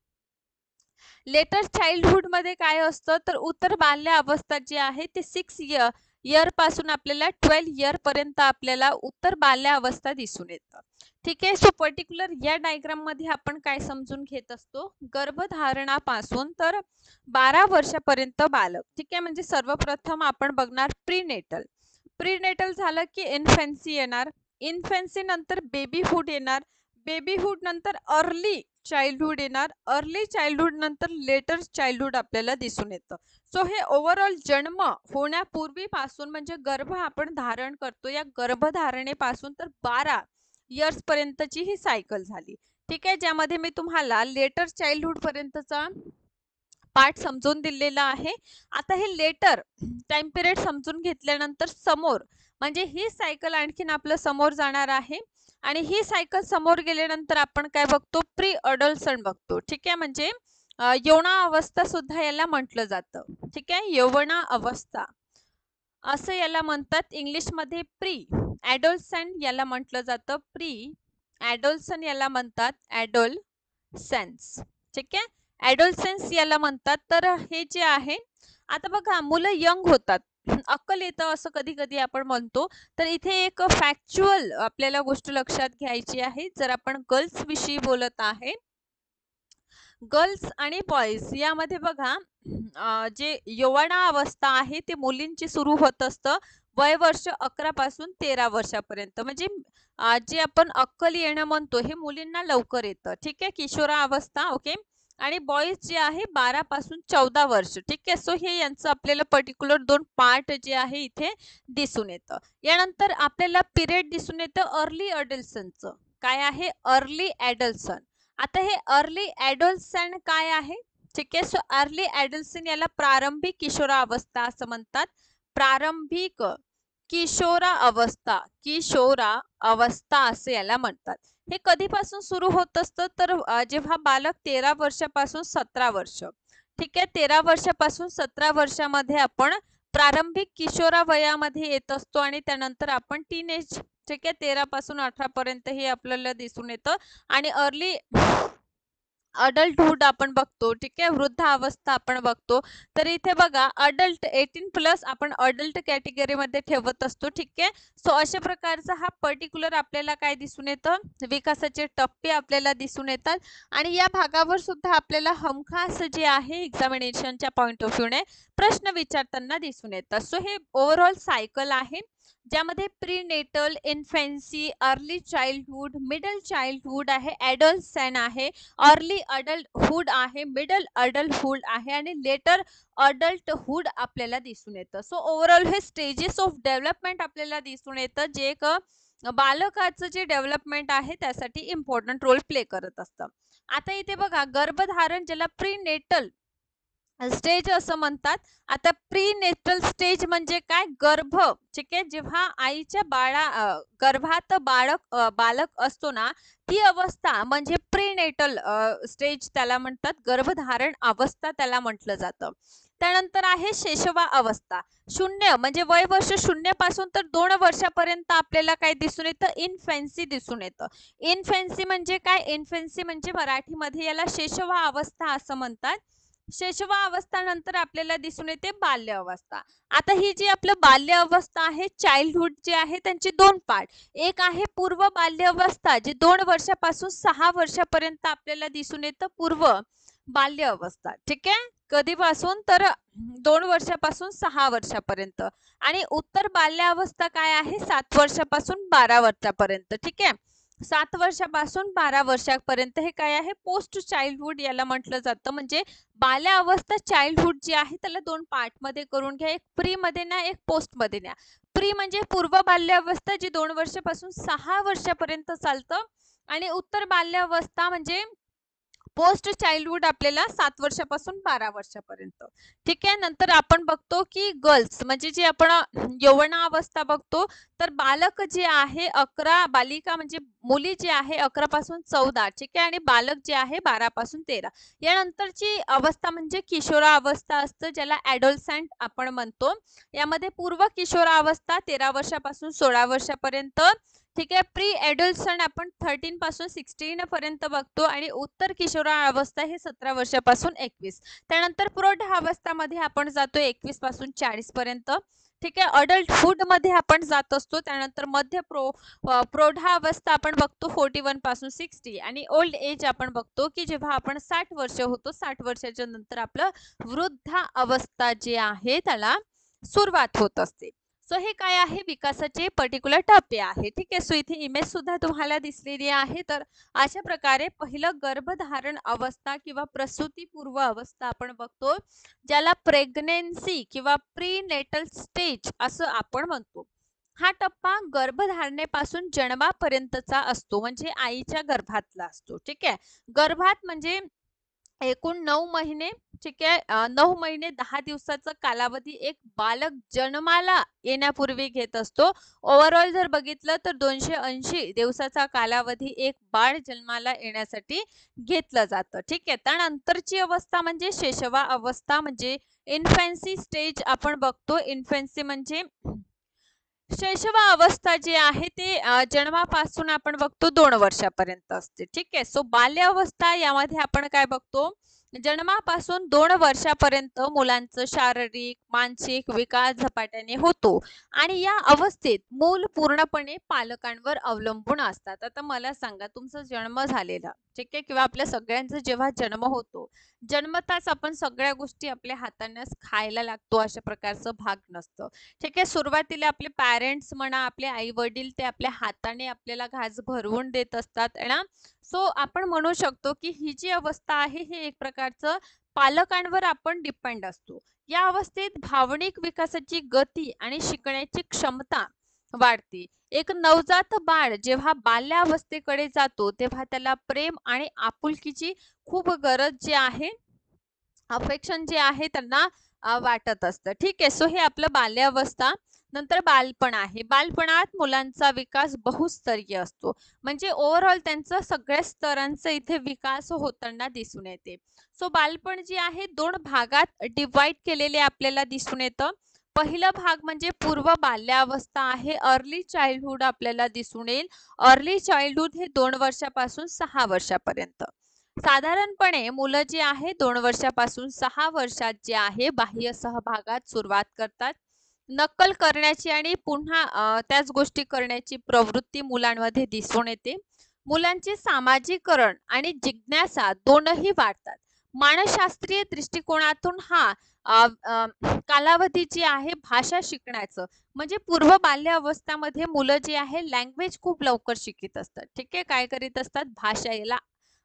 लेटर चाइल्डहुड मध्ये काय असतं, तर उत्तर बाल्य अवस्था जी आहे ते 6 इयर पासून आपल्याला 12 इयर पर्यंत आपल्याला उत्तर बाल्य अवस्था दिसून येतं. ठीक आहे. सो पर्टिक्युलर या डायग्राम मध्ये आपण काय समजून घेत असतो, गर्भधारणापासून तर 12 वर्षापर्यंत बालक. ठीक आहे. म्हणजे सर्वप्रथम आपण बघणार प्रीनेटल. प्रीनेटल झालं की इन्फॅन्सी येणार. इन्फॅन्सी नंतर बेबीहुड येणार. बेबीहुड नंतर अर्ली चाइल्डहुड येणार, अर्ली चाइल्डहुड नंतर लेटर चाइल्डहुड आपल्याला दिसून येतं. सो हे ओव्हरऑल जन्म होण्यापूर्वीपासून म्हणजे गर्भ आपण धारण करतो, या गर्भधारणेपासून तर 12 इयर्स पर्यंतची ही सायकल झाली. ठीक आहे, ज्यामध्ये मी तुम्हाला लेटर चाइल्डहुड पर्यंतचा पार्ट समजून दिलेला आहे. आता हे लेटर टाइम पिरियड समजून घेतल्यानंतर समोर म्हणजे ही सायकल आणखीन आपलं समोर जाणार आहे आणि ही सायकल समोर गेल्यानंतर आपण काय बघतो, प्री अडल्टसन बघतो. ठीक आहे, म्हणजे यौवनावस्था सुद्धा याला म्हटलं जातं. ठीक आहे, यौवनावस्था असं याला म्हणतात. इंग्लिशमध्ये प्री ॲडोलसन याला म्हटलं जातं. प्री ॲडोलसन याला म्हणतात ॲडोलसेन्स. ठीक आहे, ॲडोलसेन्स याला म्हणतात. तर हे जे आहे, आता बघा मुलं यंग होतात, अक्कल येतं असं कधी कधी आपण म्हणतो. तर इथे एक फॅक्च्युअल आपल्याला गोष्ट लक्षात घ्यायची आहे. जर आपण गर्ल्स विषयी बोलत आहे, गर्ल्स आणि बॉईज यामध्ये बघा जे यौवनावस्था आहे ते मुलींची सुरू होत असतं वय वर्ष 11 पासून 13 वर्षापर्यंत. म्हणजे जे आपण अक्कल येणं म्हणतो हे मुलींना लवकर येतं. ठीक आहे, किशोरावस्था. ओके, आणि बॉईज जे आहे 12 पासून 14 वर्ष. ठीक आहे, सो हे यांचं आपल्याला पर्टिक्युलर 2 पार्ट जे आहे इथे दिसून येतं. यानंतर आपल्याला पिरियड दिसून येतं अर्ली अडल्सनचं. काय आहे, अर्ली ॲडल्सन. आता हे अर्ली ॲडल्सन काय आहे? ठीक आहे, सो अर्ली ॲडल्सन याला प्रारंभिक किशोरावस्था असं म्हणतात. प्रारंभिक किशोरावस्था, किशोरावस्था असे याला म्हणतात. हे कधीपासून सुरू होत असतं, तर जेव्हा बालक 13 वर्षापासून 17 वर्ष. ठीक आहे, 13 वर्षापासून 17 वर्षामध्ये आपण प्रारंभिक किशोरावयामध्ये येत असतो आणि त्यानंतर आपण टीनेज. ठीक आहे, 13 पासून 18 पर्यंत हे आपल्याला दिसून येतं आणि अर्ली अडल्टहुड आपण बघतो. ठीक आहे, वृद्धावस्था आपण बघतो. तर इथे बघा अडल्ट 18+ आपण अडल्ट कॅटेगरीमध्ये ठेवत असतो. ठीक आहे, सो अशा प्रकारचा हा पर्टिक्युलर आपल्याला काय दिसून येतं, विकासाचे टप्पे आपल्याला दिसून येतात. आणि या भागावर सुद्धा आपल्याला हमखास जे आहे एक्झामिनेशनच्या पॉइंट ऑफ व्ह्यूने प्रश्न विचारताना दिसून येतात. सो हे ओव्हरऑल सायकल आहे, ज्यामध्ये prenatal, infancy, early childhood, middle childhood आहे, ॲडल्टसन आहे, अर्ली अडल्टहुड आहे, मिडल अडल्टहुड आहे आणि लेटर अडल्टहुड आपल्याला दिसून येतं. सो ओव्हरऑल हे स्टेजेस ऑफ डेव्हलपमेंट आपल्याला दिसून येतं, जे एक बालकाचं जे डेव्हलपमेंट आहे त्यासाठी इम्पॉर्टंट रोल प्ले करत असतं. आता इथे बघा गर्भधारण, ज्याला प्रीनेटल स्टेज असं म्हणतात. आता प्रीनेटल स्टेज म्हणजे काय, गर्भ. ठीक आहे, जेव्हा आईच्या गर्भात बालक असतो ना, ती अवस्था म्हणजे प्रीनेटल स्टेज त्याला म्हणतात, गर्भधारण अवस्था त्याला म्हटलं जातं. त्यानंतर आहे शैशवा अवस्था. 0 म्हणजे वय वर्ष 0 पासून तर 2 वर्षापर्यंत आपल्याला काय दिसून येतं, इन्फॅन्सी दिसून येतं. इन्फॅन्सी म्हणजे काय, इन्फॅन्सी म्हणजे मराठीमध्ये याला शैशवा अवस्था असं म्हणतात. शैशवा अवस्था नंतर आपल्याला दिसून येते बाल्य अवस्था. आता ही जी आपलं बाल्य अवस्था आहे, चाइल्डहुड जे आहे त्यांचे 2 पार्ट. एक आहे पूर्व बाल्य अवस्था, जे 2 वर्षापासून 6 वर्षापर्यंत आपल्याला दिसून येतं पूर्व बाल्य अवस्था. ठीक आहे, कधीपासून तर 2 वर्षापासून 6 वर्षापर्यंत. आणि उत्तर बाल्य अवस्था काय आहे, 7 वर्षापासून 12 वर्षापर्यंत. ठीक आहे, 7 वर्षापासून 12 वर्षापर्यंत हे काय आहे, पोस्ट चाइल्डहुड याला म्हटलं जातं. म्हणजे बाल्य अवस्था चाइल्डहुड जी आहे त्याला 2 पार्ट मध्ये करून घ्या, एक प्री मध्ये न्या, एक पोस्ट मध्ये न्या. प्री म्हणजे पूर्व बाल्य अवस्था, जी 2 वर्षापासून 6 वर्षापर्यंत चालतं आणि उत्तर बाल्य अवस्था म्हणजे पोस्ट चाइल्डहुड आपल्याला 7 वर्षापासून 12 वर्षापर्यंत. ठीक आहे, नंतर आपण बघतो की गर्ल्स म्हणजे जे आपण यौवनावस्था बघतो, तर बालक जे आहे 11, बालिका म्हणजे मुली जे आहे 11 पासून 14. ठीक आहे, आणि बालक जे आहे 12 पासून 13. यानंतरची अवस्था म्हणजे किशोरावस्था असतं, ज्याला ॲडोलसंट आपण म्हणतो. यामध्ये पूर्व किशोरावस्था 13 वर्षापासून 16 वर्षापर्यंत. ठीक आहे, प्री ॲडोलसंट आपण 13 पासून 16 पर्यंत बघतो आणि उत्तर किशोरावस्था हे 17 वर्षापासून 21. त्यानंतर प्रौढावस्थामध्ये आपण जातो 21 पासून 40 पर्यंत. ठीक आहे, अडल्टहुड मध्ये आपण जात असतो. त्यानंतर मध्य प्रौढावस्था आपण बघतो 41 पासून 60 आणि ओल्ड एज आपण बघतो की जेव्हा आपण 60 वर्ष होतो, 60 वर्षाच्या नंतर आपलं वृद्धावस्था जे आहे त्याला सुरुवात होत असते. सो हे काय आहे, विकासाचे पर्टिक्युलर टप्पे आहे. ठीक आहे. सो इथे इमेज सुद्धा तुम्हाला दिसलेली आहे. तर अशा प्रकारे पहिलं गर्भधारण अवस्था किंवा प्रसूतीपूर्व अवस्था आपण बघतो, ज्याला प्रेग्नेन्सी किंवा प्रीनेटल स्टेज असं आपण म्हणतो. हा टप्पा गर्भधारणेपासून जन्मापर्यंतचा असतो, म्हणजे आईच्या गर्भातला असतो. ठीक आहे. गर्भात म्हणजे एकूण 9 महिने. ठीक आहे. 9 महिने 10 दिवसाचा कालावधी एक बालक जन्माला येण्यापूर्वी घेत असतो. ओव्हरऑल जर बघितलं तर 280 दिवसाचा कालावधी एक बाळ जन्माला येण्यासाठी घेतलं जातं. ठीक आहे. त्यानंतरची अवस्था म्हणजे शैशवा अवस्था, म्हणजे इन्फॅन्सी स्टेज आपण बघतो. इन्फॅन्सी म्हणजे शैशव अवस्था जी आहे ते जन्मापासून आपण बघतो 2 वर्षापर्यंत असते. ठीक आहे. सो बाल्य अवस्था यामध्ये आपण काय बघतो, जन्मापासून 2 वर्षापर्यंत मुलांचं शारीरिक मानसिक विकास झपाट्याने होतो आणि या अवस्थेत मूल पूर्णपणे पालकांवर अवलंबून असतात. आता मला सांगा, तुमचा जन्म झालेला, ठीक आहे, किंवा आपल्या सगळ्यांचा जेव्हा जन्म होतो, जन्मताच आपण सगळ्या गोष्टी आपल्या हातानेच खायला लागतो अशा प्रकारचं भाग नसतं. ठीक आहे. सुरुवातीला आपले पॅरेंट्स म्हणा, आपले आई वडील ते आपल्या हाताने आपल्याला घास भरवून देत असतात है ना. सो आपण म्हणू शकतो की ही जी अवस्था आहे हे एक प्रकारचं पालकांवर आपण डिपेंड असतो. या अवस्थेत भावनिक विकासाची गती आणि शिकण्याची क्षमता वाढते. एक नवजात बाळ जेव्हा बाल्यावस्थेकडे जातो तेव्हा त्याला प्रेम आणि आपुलकीची खूप गरज जी आहे, अफेक्शन जे आहे त्यांना वाटत असतं. ठीक आहे. सो हे आपलं बाल्यावस्था. नंतर बालपण आहे. बालपणात मुलांचा विकास बहुस्तरीय असतो. म्हणजे ओव्हरऑल त्यांचा सगळ्या स्तरांचा इथे विकास होताना दिसून येते. सो बालपण जे आहे 2 भागात डिवाइड केलेले आपल्याला दिसून येतं. पहिला भाग म्हणजे पूर्व बाल्यावस्था आहे. अर्ली चाइल्डहुड आपल्याला दिसून येईल. अर्ली चाइल्डहुड हे 2 वर्षापासून 6 वर्षापर्यंत. साधारणपणे मुलं जी आहे 2 वर्षापासून 6 वर्षात जे आहे बाह्य सहभागात सुरुवात करतात. नक्कल करण्याची आणि पुन्हा त्याच गोष्टी करण्याची प्रवृत्ती मुलांमध्ये दिसून येते. मुलांचे सामाजिकरण आणि जिज्ञासा दोनही वाढतात. मानसशास्त्रीय दृष्टिकोनातून हा अ, अ, कालावधी जी आहे भाषा शिकण्याचं, म्हणजे पूर्व बाल्य अवस्थामध्ये मुलं जी आहे लँग्वेज खूप लवकर शिकत असतात. ठीक आहे. काय करीत असतात, भाषा, याला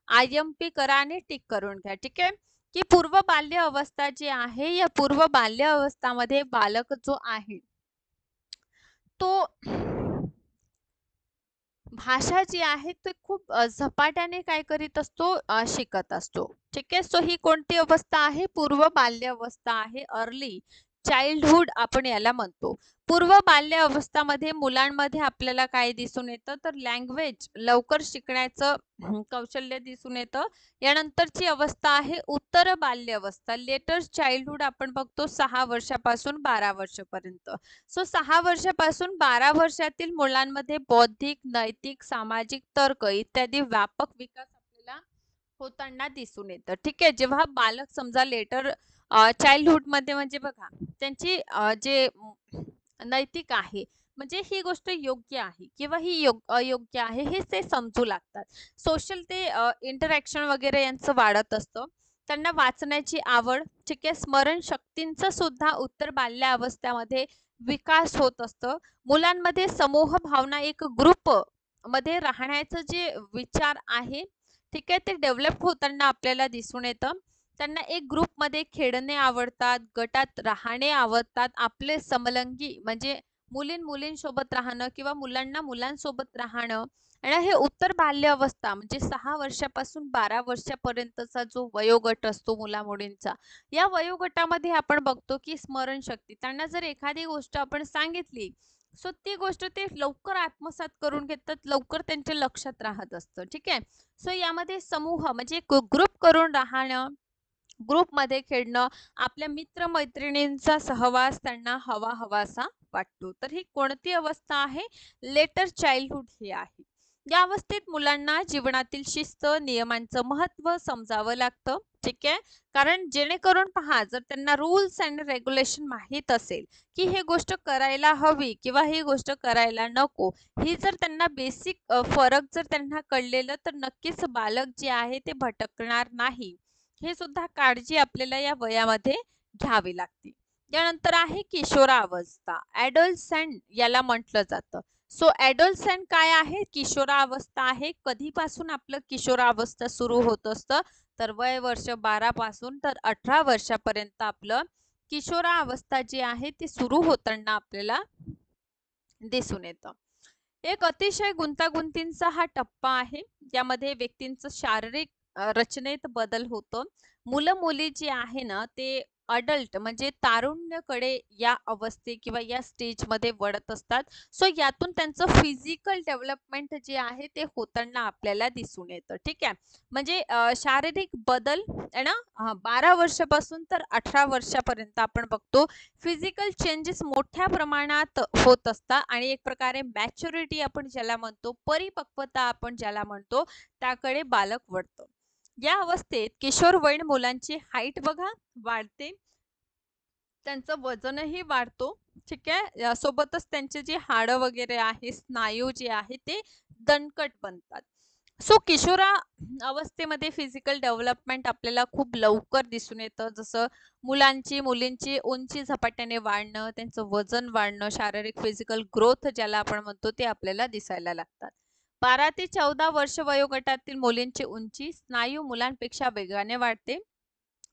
IMP करा आणि टिक करून घ्या. ठीक आहे. की पूर्व बाल्य अवस्था जी आहे, या पूर्व बाल्य अवस्थामध्ये बालक जो आहे तो भाषा जी आहे ते खूप झपाट्याने काय करीत असतो, शिकत असतो. ठीक आहे. सो ही कोणती अवस्था आहे, पूर्व बाल्य अवस्था आहे. अर्ली चाइल्डहुड आपण याला म्हणतो. पूर्व बाल्य अवस्थामध्ये मुलांमध्ये आपल्याला काय दिसून येतं, तर लँग्वेज लवकर शिकण्याचं कौशल्य दिसून येतं. यानंतरची अवस्था आहे उत्तर बाल्य अवस्था. लेटर चाइल्डहुड आपण बघतो 6 वर्षापासून 12 वर्षापर्यंत. सो 6 वर्षापासून 12 वर्षातील मुलांमध्ये बौद्धिक, नैतिक, सामाजिक, तर्क इत्यादी व्यापक विकास आपल्याला होताना दिसून येतं. ठीक आहे. जेव्हा बालक समजा लेटर चाइल्डहुड मध्ये, म्हणजे बघा त्यांची जे नैतिक आहे, म्हणजे ही गोष्ट योग्य आहे किंवा ही अयोग्य आहे हे ते समजू लागतात. सोशल ते इंटरॅक्शन वगैरे यांचं वाढत असतं. त्यांना वाचण्याची आवड, ठीक आहे, स्मरण शक्तींचं सुद्धा उत्तर बाल्य अवस्थेमध्ये विकास होत असतं. मुलांमध्ये समूह भावना, एक ग्रुप मध्ये राहण्याचं जे विचार आहे, ठीक आहे, ते डेव्हलप होताना आपल्याला दिसून येतं. त्यांना एक ग्रुपमध्ये खेळणे आवडतात, गटात राहणे आवडतात, आपले समलंगी म्हणजे मुलींसोबत राहणं किंवा मुलांना मुलांसोबत राहणं. आणि हे उत्तर बाल्य अवस्था म्हणजे 6 वर्षापासून 12 वर्षापर्यंतचा जो वयोगट असतो मुला मुलींचा, या वयोगटामध्ये आपण बघतो की स्मरणशक्ती, त्यांना जर एखादी गोष्ट आपण सांगितली, सो ती गोष्ट ते लवकर आत्मसात करून घेतात, लवकर त्यांच्या लक्षात राहत असतं. ठीक आहे. सो यामध्ये समूह म्हणजे ग्रुप करून राहणं, ग्रुपमध्ये खेळणं, आपल्या मित्र-मैत्रिणींचा सहवास त्यांना हवासा वाटतो. तर ही कोणती अवस्था आहे, लेटर चाइल्डहुड ही आहे. या अवस्थेत मुलांना जीवनातील शिस्त, नियमांचं महत्त्व समजावं लागतं. ठीक आहे. कारण जेणेकरून पहा, जर त्यांना रूल्स अँड रेग्युलेशन माहीत असेल की ही गोष्ट करायला हवी किंवा ही गोष्ट करायला नको, ही जर त्यांना बेसिक फरक जर त्यांना कळलेलं, तर नक्कीच बालक जे आहे ते भटकणार नाही. हे सुद्धा काळजी आपल्याला या वयामध्ये घ्यावी लागते. यानंतर आहे किशोरावस्था, ॲडोलसेंट याला म्हटलं जातं. सो ॲडोलसेंट काय आहे? किशोरावस्था आहे. कधीपासून आपलं किशोरावस्था सुरू होत असतं? तर वय वर्ष 12 पासून तर 18 वर्षापर्यंत आपलं किशोरावस्था जी आहे ती सुरू होताना आपल्याला दिसून येतं. एक अतिशय गुंतागुंतींचा हा टप्पा आहे. यामध्ये व्यक्तींचं शारीरिक रचनेत बदल होतो. मुलं-मुली जी आहे ना, ते अडल्ट म्हणजे तारुण्याकडे या अवस्थे किंवा या स्टेजमध्ये वळत असतात. सो यातून त्यांचं फिजिकल डेव्हलपमेंट जे आहे ते होताना आपल्याला दिसून येतं. ठीक आहे. म्हणजे शारीरिक बदल आहे ना 12 वर्षापासून तर 18 वर्षापर्यंत आपण बघतो फिजिकल चेंजेस मोठ्या प्रमाणात होत असतात आणि एक प्रकारे मॅच्युरिटी आपण ज्याला म्हणतो, परिपक्वता आपण ज्याला म्हणतो, त्याकडे बालक वळतो. या अवस्थेत किशोरवयीन मुलांची हाईट बघा वाढते, त्यांचं वजनही वाढतो. ठीक आहे. सोबतच त्यांचे जे हाडं वगैरे आहे, स्नायू जे आहे ते दणकट बनतात. सो किशोरा अवस्थेमध्ये फिजिकल डेव्हलपमेंट आपल्याला खूप लवकर दिसून येतं. जसं मुलांची, मुलींची उंची झपाट्याने वाढणं, त्यांचं वजन वाढणं, शारीरिक फिजिकल ग्रोथ ज्याला आपण म्हणतो ते आपल्याला दिसायला लागतात. 12 ते 14 वर्ष वयोगटातील मुलींची उंची स्नायू मुलांपेक्षा वेगाने वाढते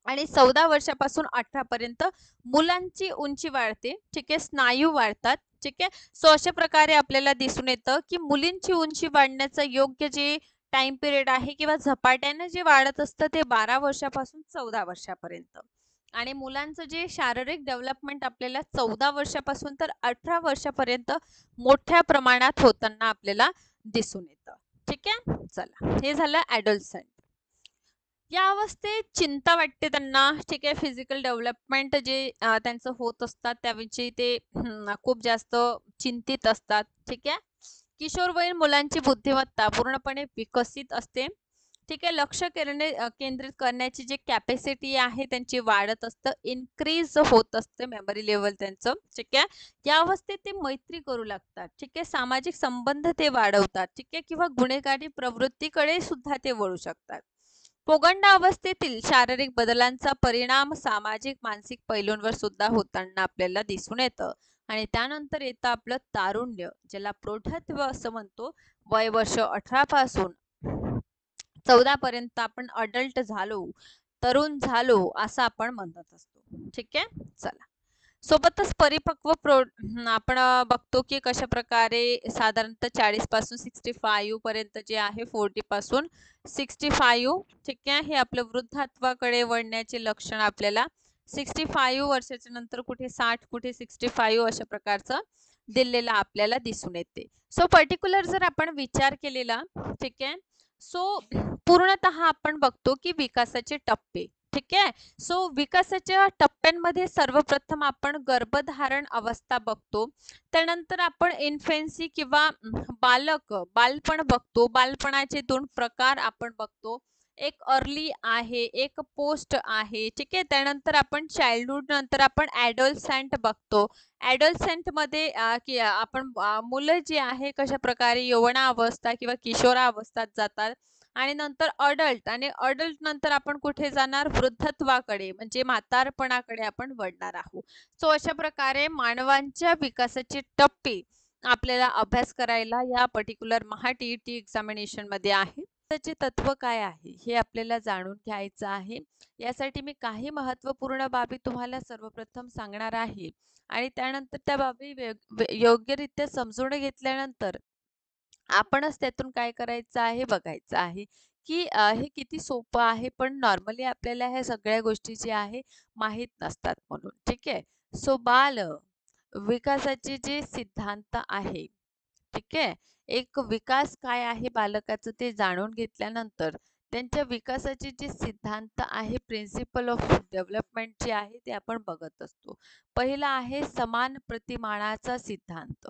आणि 14 वर्षापासून 18 पर्यंत मुलांची उंची वाढते. ठीक आहे. स्नायू वाढतात. ठीक आहे. सो अशा प्रकारे आपल्याला दिसून येतं, की मुलींची उंची वाढण्याचं योग्य जे टाइम पिरियड आहे किंवा झपाट्याने जे वाढत असतं ते 12 वर्षापासून 14 वर्षापर्यंत. आणि मुलांचं जे शारीरिक डेव्हलपमेंट आपल्याला 14 वर्षापासून तर 18 वर्षापर्यंत मोठ्या प्रमाणात होताना आपल्याला दिसून येतं. ठीक आहे. चला हे झालं ॲडोलसंट. या अवस्थेत चिंता वाटते त्यांना. ठीक आहे. फिजिकल डेव्हलपमेंट जे त्यांचं होत असतात त्याविषयी ते खूप जास्त चिंतित असतात. ठीक आहे. किशोरवयीन मुलांची बुद्धिमत्ता पूर्णपणे विकसित असते. ठीक आहे. लक्ष केंद्रित करण्याची जी कॅपॅसिटी आहे त्यांची वाढत असतं. इन्क्रीज होत असते मेमरी लेवल त्यांचं. ठीक आहे. या अवस्थेत ते मैत्री करू लागतात. ठीक आहे. सामाजिक संबंध ते वाढवतात. ठीक आहे. किंवा गुन्हेगारी प्रवृत्तीकडे सुद्धा ते वळू शकतात. पोगंडा अवस्थेतील शारीरिक बदलांचा परिणाम सामाजिक मानसिक पैलूंवर सुद्धा होताना आपल्याला दिसून येतं. आणि त्यानंतर येतं आपलं तारुण्य, ज्याला प्रौढत्व असं म्हणतो. वय वर्ष 18 पासून 14 पर्यंत आपण अडल्ट झालो, तरुण झालो असं आपण म्हणत असतो. ठीक आहे. चला सोबतच परिपक्व आपण बघतो की कशा प्रकारे साधारणतः 40 पासून 65 पर्यंत जे आहे 40 पासून 65. ठीक आहे. हे आपलं वृद्धात्वाकडे वळण्याचे लक्षण आपल्याला 65 वर्षाच्या नंतर कुठे 60 कुठे 65 अशा प्रकारचं दिलेलं आपल्याला दिसून येते. सो पर्टिक्युलर जर आपण विचार केलेला ठीक आहे. सो पूर्णतः आपण बघतो की विकासाचे टप्पे. ठीक आहे. सो विकासाच्या टप्प्यांमध्ये सर्वप्रथम आपण गर्भधारण अवस्था बघतो. त्यानंतर आपण इन्फेन्सी किंवा बालपण बघतो. बालपणाचे 2 प्रकार आपण बघतो. एक अर्ली आहे, एक पोस्ट आहे. ठीक आहे. त्यानंतर आपण चाइल्डहूड नंतर आपण ॲडोलसेंट बघतो. ॲडोलसेंटमध्ये आपण मुलं जी आहे कशाप्रकारे यौवनावस्था किंवा किशोरावस्थेत जातात. आणि नंतर अडल्ट आणि अडल्ट नंतर आपण कुठे जाणार वृद्धत्वाकडे म्हणजे म्हातारपणाकडे आपण वळणार आहोत. सो अशा प्रकारे मानवांच्या विकासाचे टप्पे आपल्याला अभ्यास करायला या पर्टिक्युलर महा-टी-ई-टी एक्झामिनेशन मध्ये आहे. त्याचे तत्व काय आहे हे आपल्याला जाणून घ्यायचं आहे. यासाठी मी काही महत्त्वपूर्ण बाबी तुम्हाला सर्वप्रथम सांगणार आहे आणि त्यानंतर त्या बाबी योग्यरित्या समजून घेतल्यानंतर आपणच त्यातून काय करायचं आहे बघायचं आहे, की हे किती सोपं आहे. पण नॉर्मली आपल्याला ह्या सगळ्या गोष्टी ज्या आहे माहीत नसतात म्हणून. ठीक आहे. सो विकासाचे जे सिद्धांत आहे, ठीक आहे. एक विकास काय आहे बालकाचं ते जाणून घेतल्यानंतर त्यांच्या विकासाचे जे सिद्धांत आहे, प्रिन्सिपल ऑफ डेव्हलपमेंट जे आहे ते आपण बघत असतो. पहिला आहे समान प्रतिमानाचा सिद्धांत.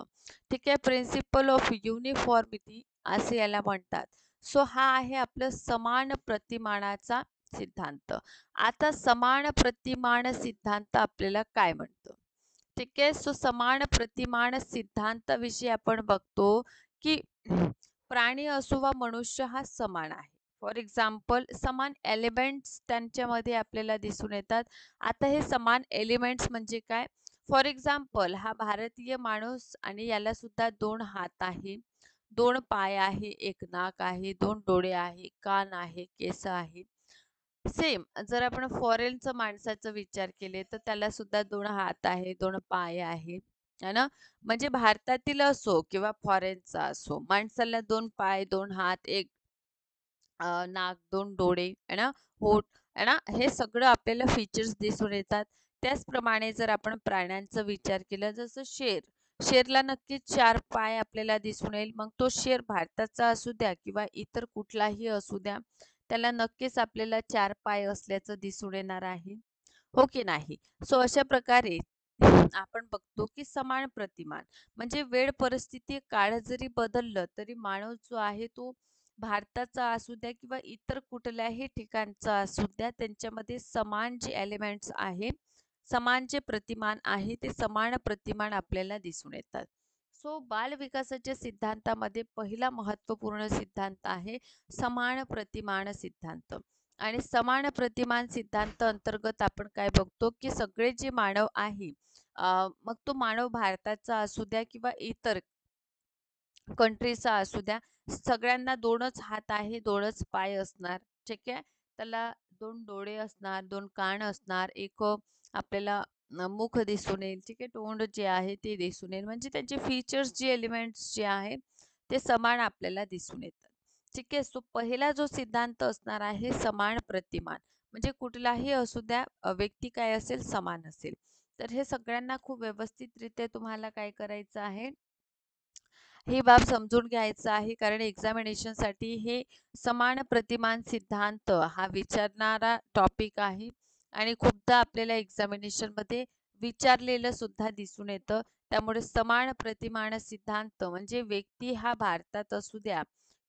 ठीक आहे. प्रिन्सिपल ऑफ युनिफॉर्मिटी असे याला म्हणतात. सो हा आहे आपलं समान प्रतिमानाचा सिद्धांत. आता समान प्रतिमान सिद्धांत आपल्याला काय म्हणतो? ठीक आहे. सो समान प्रतिमान सिद्धांताविषयी आपण बघतो की प्राणी असो वा मनुष्य हा समान आहे. फॉर एक्झाम्पल समान एलिमेंट्स त्यांच्यामध्ये आपल्याला दिसून येतात. आता हे समान एलिमेंट्स म्हणजे काय? फॉर एक्झाम्पल हा भारतीय माणूस आणि याला सुद्धा 2 हात आहे, 2 पाय आहे, 1 नाक आहे, 2 डोळे आहे, कान आहे, केस आहे. सेम जर आपण फॉरेनचं माणसाचा विचार केले तर त्याला सुद्धा 2 हात आहे, 2 पाय आहे, है ना? म्हणजे भारतातील असो किंवा फॉरेनचा असो, माणसाला 2 पाय, 2 हात, 1 नाक, 2 डोळे आहे ना, होठ आहे ना, हे सगळं आपल्याला फीचर्स दिसून येतात. त्याचप्रमाणे जर आपण प्राण्यांचा विचार केला जसं शेर, शेरला नक्कीच 4 पाय आपल्याला दिसून येईल. मग तो शेर भारताचा असू द्या किंवा इतर कुठलाही असू द्या, त्याला नक्कीच आपल्याला 4 पाय असल्याचं दिसून येणार आहे. हो की नाही? सो अशा प्रकारे आपण बघतो की समान प्रतिमान म्हणजे वेळ, परिस्थिती, काळ जरी बदललं तरी माणूस जो आहे तो भारताचा असू द्या किंवा इतर कुठल्याही ठिकाणचा असू द्या, त्यांच्यामध्ये समान जे एलिमेंट्स आहे, समान जे प्रतिमान आहे, ते समान प्रतिमान आपल्याला दिसून येतात. सो बाल विकासाच्या सिद्धांतामध्ये पहिला महत्त्वपूर्ण सिद्धांत आहे समान प्रतिमान सिद्धांत. आणि समान प्रतिमान सिद्धांत अंतर्गत आपण काय बघतो की सगळे जे मानव आहे, मग तो मानव भारताचा असू द्या किंवा इतर कंट्रीचा असू द्या, सगळ्यांना 2च हात आहे, 2च पाय असणार. ठीक आहे. त्याला 2 डोळे असणार, 2 कान असणार, एक आपल्याला मुख दिसून येईल. ठीक आहे. तोंड जे आहे ते दिसून येईल. म्हणजे त्यांचे फीचर्स जे एलिमेंट्स जे आहे ते समान आपल्याला दिसून येतात. ठीक आहे. सो पहिला जो सिद्धांत असणार आहे समान प्रतिमान. म्हणजे कुठलाही असू द्या, व्यक्ती काय असेल समान असेल. तर हे सगळ्यांना खूप व्यवस्थितरित्या तुम्हाला काय करायचं आहे, ही बाब समजून घ्यायचं आहे. कारण एक्झामिनेशनसाठी हे समान प्रतिमान सिद्धांत हा विचारणारा टॉपिक आहे आणि खूपदा आपल्याला एक्झामिनेशनमध्ये विचारलेलं सुद्धा दिसून येतं. त्यामुळे समान प्रतिमान सिद्धांत म्हणजे व्यक्ती हा भारतात असू द्या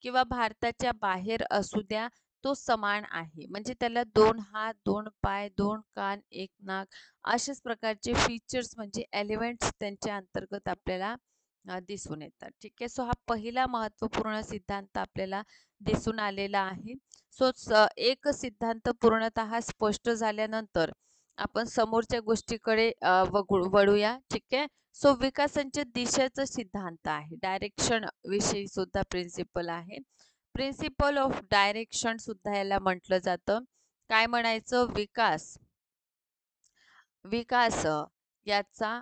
किंवा भारताच्या बाहेर असू द्या, तो समान आहे. म्हणजे त्याला 2 हात, 2 पाय, 2 कान, 1 नाक अशाच प्रकारचे फीचर्स म्हणजे एलिमेंट्स त्यांच्या अंतर्गत आपल्याला दिसून येतात. ठीक आहे. सो हा पहिला महत्त्वपूर्ण सिद्धांत आपल्याला दिसून आलेला आहे. सो एक सिद्धांत पूर्णतः स्पष्ट झाल्यानंतर आपण समोरच्या गोष्टीकडे वळूया. ठीक आहे. सो विकासाच्या दिशेचा सिद्धांत आहे. डायरेक्शन विषयी सुद्धा प्रिन्सिपल आहे. प्रिन्सिपल ऑफ डायरेक्शन सुद्धा याला म्हटलं जातं. काय म्हणायचं? विकास विकास याचा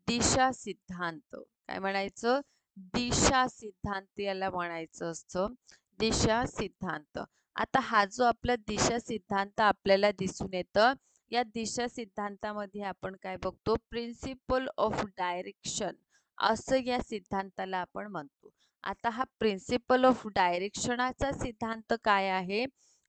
दिशा सिद्धांत. काय म्हणायचं? दिशा सिद्धांत याला म्हणायचं असतं. दिशा सिद्धांत. आता हा जो आपला दिशा सिद्धांत आपल्याला दिसून येतं, या दिशा सिद्धांतामध्ये आपण काय बघतो? प्रिन्सिपल ऑफ डायरेक्शन असं या सिद्धांताला आपण म्हणतो. आता हा प्रिन्सिपल ऑफ डायरेक्शनाचा सिद्धांत काय आहे?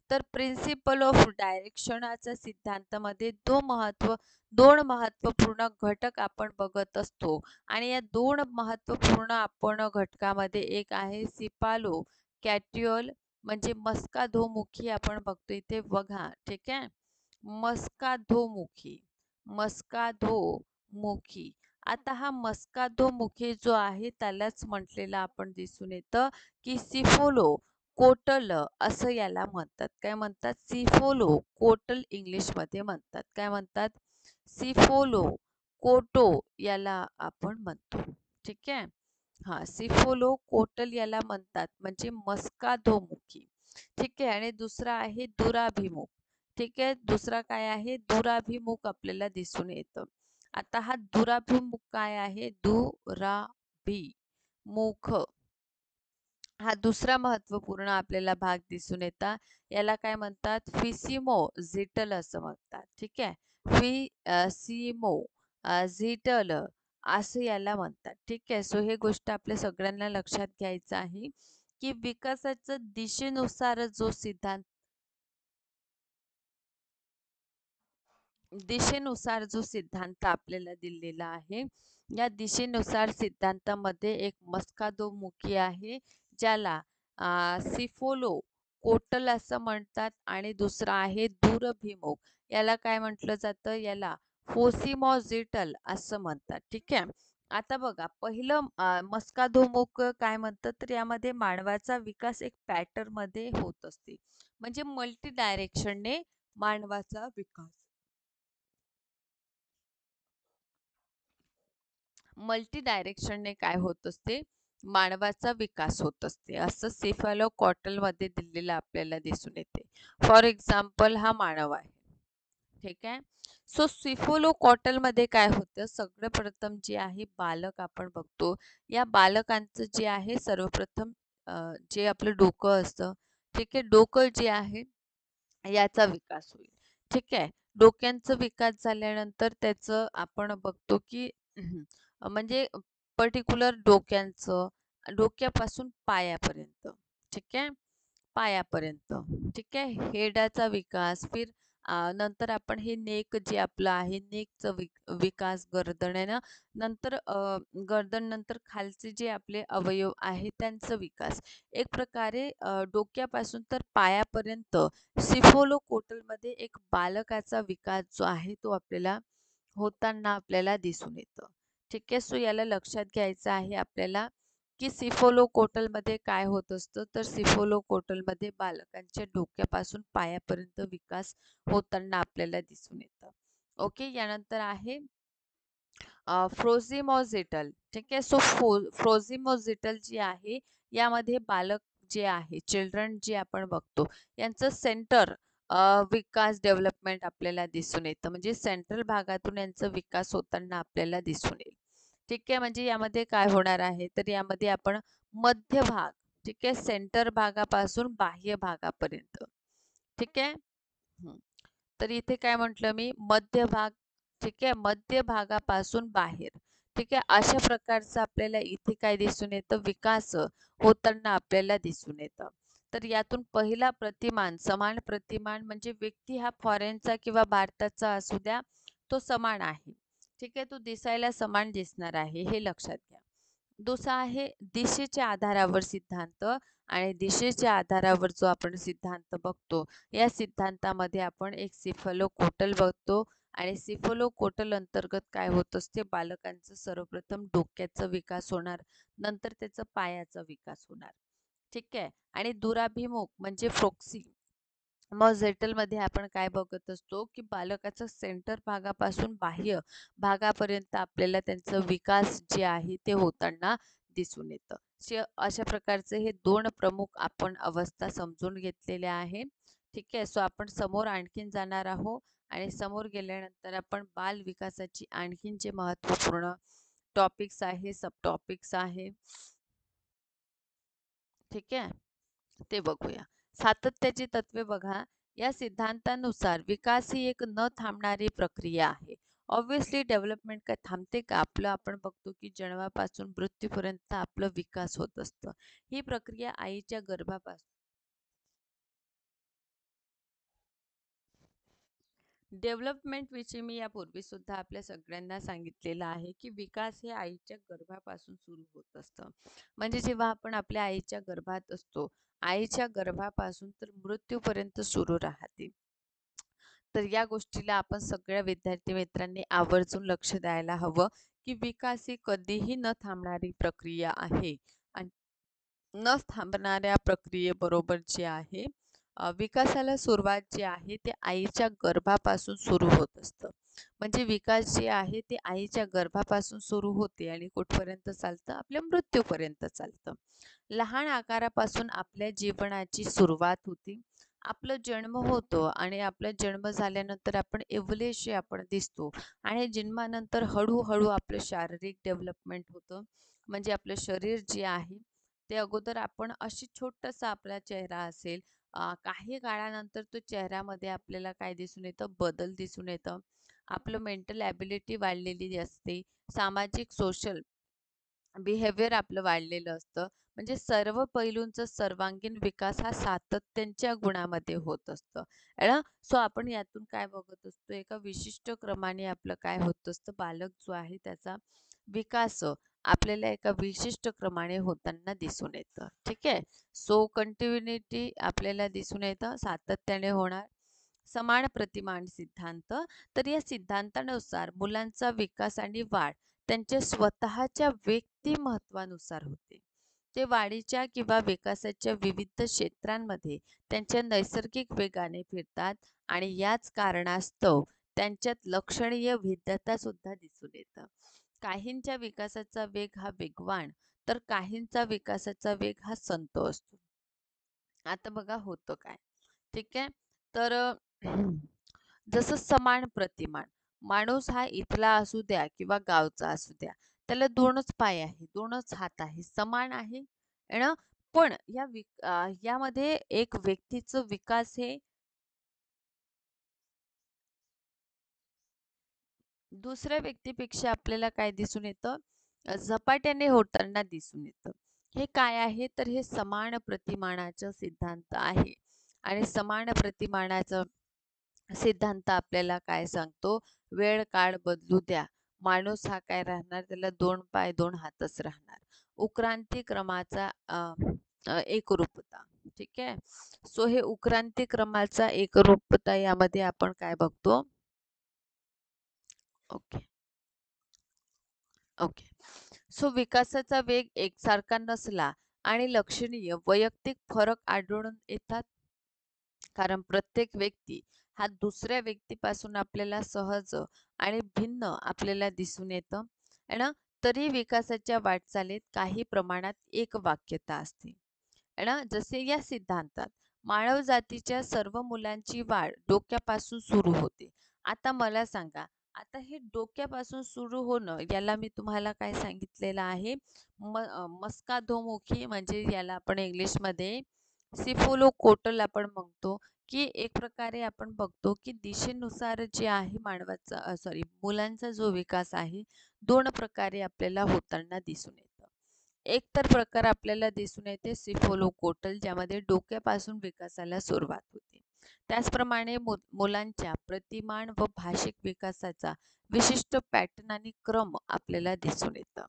तर प्रिन्सिपल ऑफ डायरेक्शनाच्या सिद्धांतामध्ये 2 महत्त्वपूर्ण घटक आपण बघत असतो आणि या 2 महत्त्वपूर्ण आपण घटकामध्ये एक आहे सिपालो कॅट्युअल म्हणजे मस्काधोमुखी आपण बघतो इथे बघा. ठीक आहे. मस्काधोमुखी मस्काधोमुखी. आता हा मस्काधोमुखी जो आहे त्यालाच म्हटलेलं आपण दिसून येतं की सिफोलो कोटल असं याला म्हणतात. काय म्हणतात? सिफोलो कोटल इंग्लिशमध्ये म्हणतात. काय म्हणतात? सिफोलो कोटो याला आपण म्हणतो. ठीक आहे. हा सिफोलो कोटल याला म्हणतात म्हणजे मस्काधोमुखी. ठीक आहे. आणि दुसरा आहे दुराभिमुख. ठीक आहे. दुसरा काय आहे? दुराभिमुख आपल्याला दिसून येतं. आता हा दुराभिमुख काय आहे? दुराभिमुख हा दुसरा महत्त्वपूर्ण आपल्याला भाग दिसून येतात. याला काय म्हणतात? फिसिमोझिटल असं म्हणतात. ठीक आहे. फिसिमोझिटल असं याला म्हणतात. ठीक आहे. सो हे गोष्ट आपल्या सगळ्यांना लक्षात घ्यायचं आहे की विकासाच्या दिशेनुसार जो सिद्धांत दिशेनुसार जो सिद्धांत आपल्याला दिलेला आहे, या दिशेनुसार सिद्धांतामध्ये एक मस्कादोमुखी आहे, ज्याला सिफोलो कोटल असं म्हणतात आणि दुसरा आहे दूरभिमुख. याला काय म्हटलं जातं? याला फोसिमॉझिटल असं म्हणतात. ठीक आहे. आता बघा पहिलं मस्काधोमुख काय म्हणतात तर यामध्ये मानवाचा विकास एक पॅटर्न मध्ये होत असते. म्हणजे मल्टी डायरेक्शनने मानवाचा विकास मल्टी डायरेक्शनने काय होत असते मानवाचा विकास होत असते असं सेफालोकॉटल मध्ये दिलेलं आपल्याला दिसून येते. फॉर एक्झाम्पल हा मानव आहे. ठीक आहे. सो सिफोलोकॉटल मध्ये काय होतं सगळं प्रथम जे आहे बालक आपण बघतो या बालकांचं जे आहे सर्वप्रथम जे आपलं डोकं असतं ठीक आहे डोकं जे आहे याचा विकास होईल. ठीक आहे. डोक्यांचा विकास झाल्यानंतर त्याचं आपण बघतो की म्हणजे पर्टिक्युलर डोक्यांचं डोक्यापासून पायापर्यंत ठीक आहे पायापर्यंत ठीक आहे हेडाचा विकास फिर नंतर आपण हे नेक जे आपलं आहे नेकचं विकास गर्दन आहे ना नंतर गर्दन नंतर खालचे जे आपले अवयव आहे त्यांचा विकास एक प्रकारे डोक्यापासून तर पायापर्यंत सिफोलोकोटलमध्ये एक बालकाचा विकास जो आहे तो आपल्याला होताना आपल्याला दिसून येतं. ठीक आहे. सो याला लक्षात घ्यायचं आहे आपल्याला की सिफोलोकोटलमध्ये काय होत असतं तर सिफोलोकोटलमध्ये बालकांच्या डोक्यापासून पायापर्यंत विकास होताना आपल्याला दिसून येतं. ओके यानंतर आहे फ्रोझिमॉझेटल ठीक आहे सो फ्रोझिमॉझेटल जी आहे यामध्ये बालक जे आहे चिल्ड्रन जे आपण बघतो यांचं सेंटर विकास डेव्हलपमेंट आपल्याला दिसून येतं म्हणजे सेंट्रल भागातून यांचा विकास होताना आपल्याला दिसून येईल. ठीक आहे म्हणजे यामध्ये काय होणार आहे तर यामध्ये आपण मध्य भाग ठीक आहे सेंटर भागापासून बाह्य भागापर्यंत ठीक आहे. हं. तर इथे काय म्हटलं मी मध्य भाग ठीक आहे मध्य भागापासून बाहेर ठीक आहे अशा प्रकारचं आपल्याला इथे काय दिसून येतं विकास होताना आपल्याला दिसून येतं. तर यातून पहिला प्रतिमान समान प्रतिमान म्हणजे व्यक्ती हा फॉरेनचा किंवा भारताचा असू द्या तो समान आहे. ठीक आहे तो दिसायला समान दिसणार आहे हे लक्षात घ्या. दुसरा आहे दिशेच्या आधारावर सिद्धांत आणि दिशेच्या आधारावर जो आपण सिद्धांत बघतो या सिद्धांतामध्ये आपण एक सिफलोकोटल बघतो आणि सिफलोकोटल अंतर्गत काय होत असते बालकांचं सर्वप्रथम डोक्याचा विकास होणार नंतर त्याचा पायाचा विकास होणार. ठीक आहे आणि दुराभिमुख म्हणजे फ्रोक्सी मग झेटलमध्ये आपण काय बघत असतो की बालकाचं सेंटर भागापासून बाह्य भागापर्यंत आपल्याला त्यांचा विकास जे आहे ते होताना दिसून येतं. अशा प्रकारचे हे दोन प्रमुख आपण अवस्था समजून घेतलेल्या आहे. ठीक आहे सो आपण समोर आणखीन जाणार आहोत आणि समोर गेल्यानंतर आपण बाल विकासाची आणखीन जे महत्त्वपूर्ण टॉपिक्स आहे सब टॉपिक्स आहे ठीक आहे ते बघूया. सातत्याची तत्वे बघा. या सिद्धांतानुसार विकास ही एक न थांबणारी प्रक्रिया आहे. ऑब्व्हियसली डेव्हलपमेंट काय थांबते का? आपलं आपण बघतो की जन्मापासून मृत्यूपर्यंत आपलं विकास होत असतं. ही प्रक्रिया आईच्या गर्भापासून डेव्हलपमेंट विषयी मी यापूर्वी सुद्धा आपल्या सगळ्यांना सांगितलेलं आहे की विकास हे आईच्या गर्भापासून सुरू होत असतं. म्हणजे जेव्हा आपण आपल्या आईच्या गर्भात असतो आईच्या गर्भापासून तर मृत्यूपर्यंत सुरू राहते. तर या गोष्टीला आपण सगळ्या विद्यार्थी मित्रांनी आवर्जून लक्ष द्यायला हवं की विकास ही कधीही न थांबणारी प्रक्रिया आहे आणि न थांबणाऱ्या प्रक्रियेबरोबर जे आहे विकासाला सुरुवात जी आहे ते आईच्या गर्भापासून सुरू होत असतं. म्हणजे विकास जे आहे ते आईच्या गर्भापासून सुरू होते आणि कुठपर्यंत चालतं आपल्या मृत्यूपर्यंत चालतं. लहान आकारापासून आपल्या जीवनाची सुरुवात होती. आपला जन्म होतो आणि आपला जन्म झाल्यानंतर आपण एवढेशे आपण दिसतो आणि जन्मानंतर हळूहळू आपलं शारीरिक डेव्हलपमेंट होतं. म्हणजे आपलं शरीर जे आहे ते अगोदर आपण अशी छोटासा आपला चेहरा असेल काही काळानंतर तो चेहऱ्यामध्ये आपल्याला काय दिसून येतं बदल दिसून येतं. आपलं मेंटल ॲबिलिटी वाढलेली असते. सामाजिक सोशल बिहेवियर आपलं वाढलेलं असतं. म्हणजे सर्व पैलूंचा सर्वांगीण विकास हा सातत्यांच्या गुणामध्ये होत असतं. आहे ना? सो आपण यातून काय बघत असतो एका विशिष्ट क्रमाने आपलं काय होत असतं बालक जो आहे त्याचा विकास आपल्याला एका विशिष्ट क्रमाने होताना दिसून येतं. ठीक आहे. सो कंटिन्युटी आपल्याला दिसून येतं सातत्याने होणार. समान प्रतिमान सिद्धांत तर या सिद्धांतानुसार मुलांचा विकास आणि वाढ त्यांच्या स्वतःच्या व्यक्तिमत्त्वानुसार होते. ते वाढीच्या किंवा विकासाच्या विविध क्षेत्रांमध्ये त्यांच्या नैसर्गिक वेगाने फिरतात आणि याच कारणास्तव त्यांच्यात लक्षणीय भिन्नता सुद्धा दिसून येतं. काहींच्या विकासाचा वेग हा वेगवान, तर काहींचा विकासाचा वेग हा संथ असतो. आता बघा होतं काय, ठीक आहे? तर जसं समान प्रतिमान. माणूस हा इथला असू द्या किंवा गावचा असू द्या, त्याला 2च पाय आहे, 2च हात आहे, समान आहे, आहे ना? पण यामध्ये एक व्यक्तीचं विकास हे दुसऱ्या व्यक्तीपेक्षा आपल्याला काय दिसून येतं? झपाट्याने होताना दिसून येतं. हे काय आहे? तर हे समान प्रतिमानाचं सिद्धांत आहे आणि समान प्रतिमानाचं सिद्धांत आपल्याला काय सांगतो? वेळ काळ बदलू द्या. माणूस हा काय राहणार? त्याला 2 पाय, 2 हातच राहणार. उत्क्रांती क्रमाचा एकरूपता. ठीक आहे. सो हे उत्क्रांती क्रमाचा एकरूपता यामध्ये आपण काय बघतो? ओके. ओके. सो विकासाचा वेग एकसारखा नसला आणि लक्षणीय वैयक्तिक फरक आढळून येतात. कारण प्रत्येक व्यक्ती हा दुसऱ्या व्यक्तीपासून आपल्याला सहज आणि भिन्न आपल्याला दिसून येतं आहे ना. तरी विकासाच्या वाटचालीत काही प्रमाणात एकवाक्यता असते आहे ना. जसे या सिद्धांतात मानव जातीच्या सर्व मुलांची वाढ डोक्यापासून सुरू होते. आता मला सांगा, आता हे डोक्यापासून सुरू होणं याला मी तुम्हाला काय सांगितलेलं आहे? मस्काधोमुखी, म्हणजे याला आपण इंग्लिशमध्ये सिफोलोकोटल आपण म्हणतो, की एक प्रकारे आपण बघतो की दिशेनुसार जे आहे मानवाचा मुलांचा जो विकास आहे 2 प्रकारे आपल्याला होताना दिसून येतं. एक तर प्रकार आपल्याला दिसून येते सिफोलोकोटल, ज्यामध्ये डोक्यापासून विकासाला सुरुवात होते. त्याचप्रमाणे मुलांच्या प्रतिमान व भाषिक विकासाचा विशिष्ट पॅटर्न आणि क्रम आपल्याला दिसून येतं.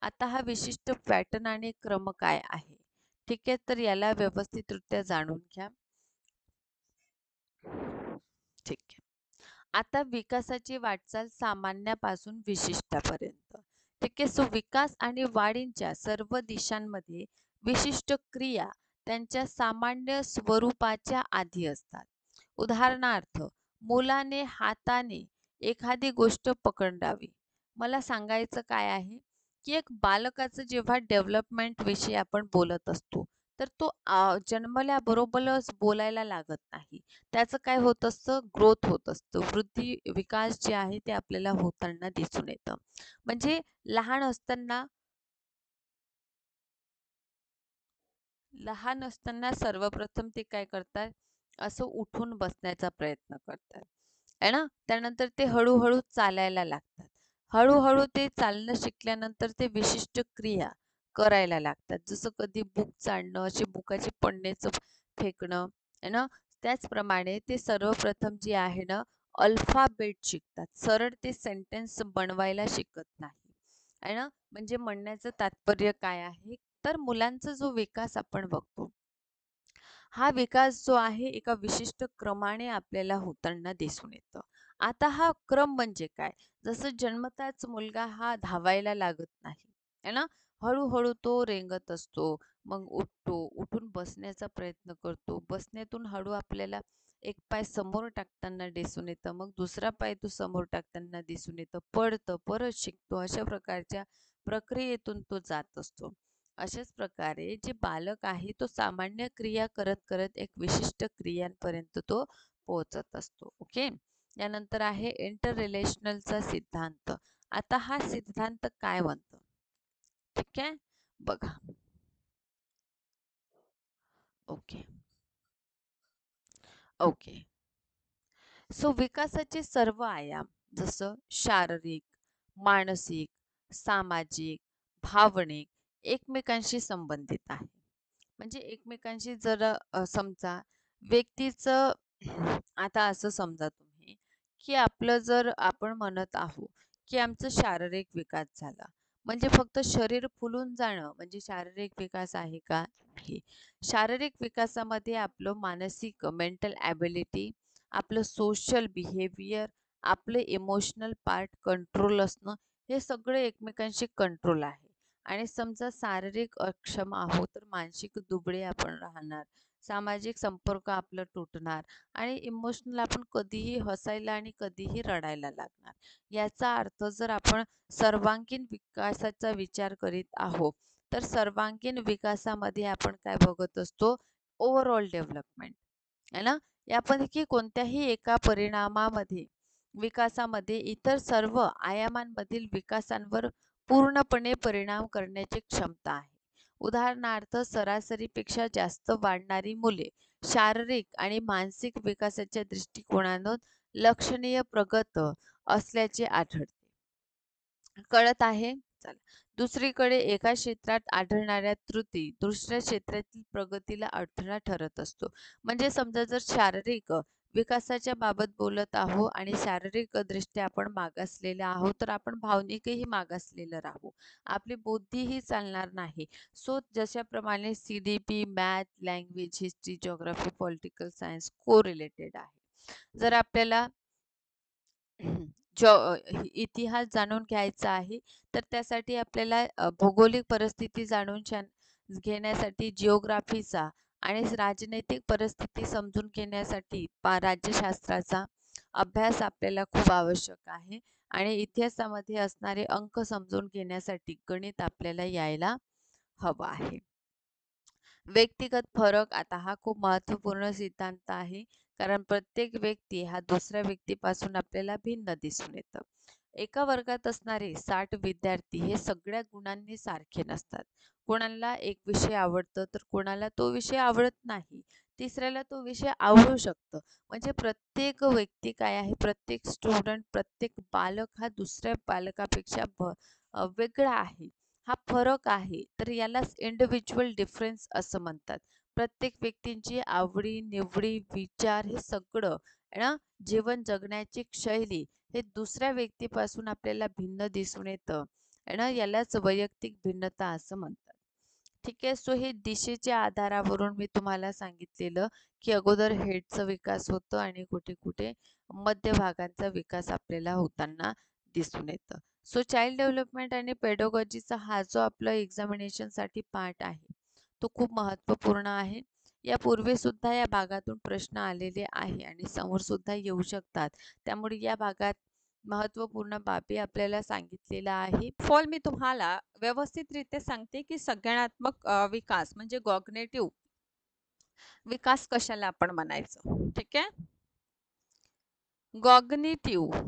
आता हा विशिष्ट पॅटर्न आणि क्रम काय आहे? ठीक आहे, तर याला व्यवस्थितरित्या जाणून घ्या. ठीक आहे. आता विकासाची वाटचाल सामान्यापासून विशिष्टापर्यंत. ठीक आहे. सो विकास आणि वाढींच्या सर्व दिशांमध्ये विशिष्ट क्रिया त्यांच्या सामान्य स्वरूपाच्या आधी असतात. उदाहरणार्थ, मुलाने हाताने एखादी गोष्ट पकडावी. मला सांगायचं काय आहे, की एक बालकाचं जेव्हा डेव्हलपमेंट विषयी आपण बोलत असतो, तर तो जन्मल्याबरोबरच बोलायला लागत नाही. त्याचं काय होत असतं? ग्रोथ होत असतं. वृद्धी विकास जे आहे ते आपल्याला होताना दिसून येतं. म्हणजे लहान असताना लहान असताना सर्वप्रथम ते काय करतात? असं उठून बसण्याचा प्रयत्न करतात. आहे ना? त्यानंतर ते हळू-हळू चालायला लागतात. हळू-हळू ते चालणं शिकल्यानंतर ते विशिष्ट क्रिया करायला लागतात. जसं कधी बुक चालणं, असे बुकाचे पन्नेचं फेकणं, आहे ना? त्याचप्रमाणे ते सर्वप्रथम जे आहे ना, अल्फाबेट शिकतात. सरळ ते सेंटेन्स बनवायला शिकत नाही. आहे ना? म्हणजे म्हणण्याचं तात्पर्य काय आहे? तर मुलांचा जो विकास आपण बघतो, हा विकास जो आहे एका विशिष्ट क्रमाने आपल्याला होताना दिसून येतं. आता हा क्रम म्हणजे काय? जसं जन्मताच मुलगा हा धावायला लागत नाही, आहे ना? हळू तो रेंगत असतो, मग उठतो, उठून बसण्याचा प्रयत्न करतो. बसण्यातून हळू आपल्याला एक पाय समोर टाकताना दिसून येतं, मग दुसरा पाय तो समोर टाकताना दिसून येतं, पडतं, परत शिकतो. अशा प्रकारच्या प्रक्रियेतून तो जात असतो. अशाच प्रकारे जे बालक आहे तो सामान्य क्रिया करत करत एक विशिष्ट क्रियांपर्यंत तो पोहोचत असतो. ओके. यानंतर आहे इंटर रिलेशनलचा सिद्धांत. आता हा सिद्धांत काय म्हणतो? ठीक आहे, बघा. ओके. ओके. सो विकासाचे सर्व आयाम, जसं शारीरिक, मानसिक, सामाजिक, भावनिक एकमेकांशी संबंधित आहे. म्हणजे एकमेकांशी जर समजा व्यक्तीचं आता असं समजा तुम्ही, की आपलं जर आपण म्हणत आहोत, की आमचं शारीरिक विकास झाला. म्हणजे फक्त शरीर फुलून जाणं म्हणजे शारीरिक विकास आहे का? नाही. शारीरिक विकासामध्ये आपलं मानसिक मेंटल ॲबिलिटी, आपलं सोशल बिहेवियर, आपलं इमोशनल पार्ट कंट्रोल असणं, हे सगळे एकमेकांशी कंट्रोल आहे. आणि समजा शारीरिक अक्षम आहोत तर मानसिक दुबळे आपण राहणार. सामाजिक संपर्क आपलं तुटणार आणि इमोशनल आपण कधीही हसायला आणि कधीही रडायला लागणार. याचा अर्थ जर आपण सर्वांगीण विकासाचा विचार करीत आहोत, तर सर्वांगीण विकासामध्ये आपण काय बघत असतो? Overall development. आहे ना? यापैकी कोणत्याही एका परिणामामध्ये विकासामध्ये इतर सर्व आयामांमधील विकासांवर पूर्णपणे परिणाम करण्याची क्षमता आहे. उदाहरणार्थ सरासरीपेक्षा जास्त वाढणारी मुले शारीरिक आणि मानसिक विकासाच्या दृष्टिकोनातून लक्षणीय प्रगत असल्याचे आढळते. कळत आहे? चला. दुसरीकडे एका क्षेत्रात आढळणाऱ्या त्रुटी दुसऱ्या क्षेत्रातील प्रगतीला अडथळा ठरत असतो. म्हणजे समजा जर शारीरिक विकासाच्या बाबत बोलत आहो आणि शारीरिक दृष्ट्या आपण मागासलेले आहोत, तर आपण भावनिकही मागासलेलं राहू. आपली बुद्धीही चालणार नाही. सो जशाप्रमाणे CDP, math, language, history, geography, political science correlated आहे. जर आपल्याला इतिहास जाणून घ्यायचा आहे, तर त्यासाठी आपल्याला भौगोलिक परिस्थिती जाणून घेण्यासाठी जिओग्राफीचा आणि राजनैतिक परिस्थिती समजून घेण्यासाठी राज्यशास्त्राचा अभ्यास आपल्याला खूप आवश्यक आहे. आणि इतिहासामध्ये असणारे अंक समजून घेण्यासाठी गणित आपल्याला यायला हवं आहे. व्यक्तिगत फरक आता हा खूप महत्त्वपूर्ण सिद्धांत आहे. कारण प्रत्येक व्यक्ती हा दुसऱ्या व्यक्तीपासून आपल्याला भिन्न दिसून येतं. एका वर्गात असणारे 60 विद्यार्थी हे सगळ्या गुणांनी सारखे नसतात. कोणाला एक विषय आवडतं तर कोणाला तो विषय आवडत नाही. तिसऱ्याला तो विषय आवडू शकतो. म्हणजे प्रत्येक व्यक्ती काय आहे, प्रत्येक स्टुडंट, प्रत्येक बालक हा दुसऱ्या बालकापेक्षा वेगळा आहे. हा फरक आहे. तर यालाच इंडिव्हिज्युअल डिफरन्स असं म्हणतात. प्रत्येक व्यक्तींची आवडी, निवडी, विचार हे सगळं आहे ना, जीवन जगण्याची शैली हे दुसऱ्या व्यक्तीपासून आपल्याला भिन्न दिसून येतं. आहे ना, यालाच वैयक्तिक भिन्नता असं म्हणतात. ठीक आहे. सो हे दिशेच्या आधारावरून मी तुम्हाला सांगितलेलं, की अगोदर हेडचा विकास होतो आणि कुठे-कुठे मध्यभागांचा विकास आपल्याला होताना दिसून येतं. सो चाइल्ड डेव्हलपमेंट आणि पेडोगॉजीचा हा जो आपला एक्झामिनेशनसाठी पार्ट आहे, तो खूप महत्त्वपूर्ण आहे. यापूर्वी सुद्धा या भागातून प्रश्न आलेले आहे आणि समोर सुद्धा येऊ शकतात. त्यामुळे या भागात महत्त्वपूर्ण बाबी आपल्याला सांगितलेल्या आहे. फॉल मी तुम्हाला व्यवस्थितरित्या सांगते, की संज्ञानात्मक विकास म्हणजे कॉग्निटिव्ह विकास कशाला आपण म्हणायचं. ठीक आहे. कॉग्निटिव्ह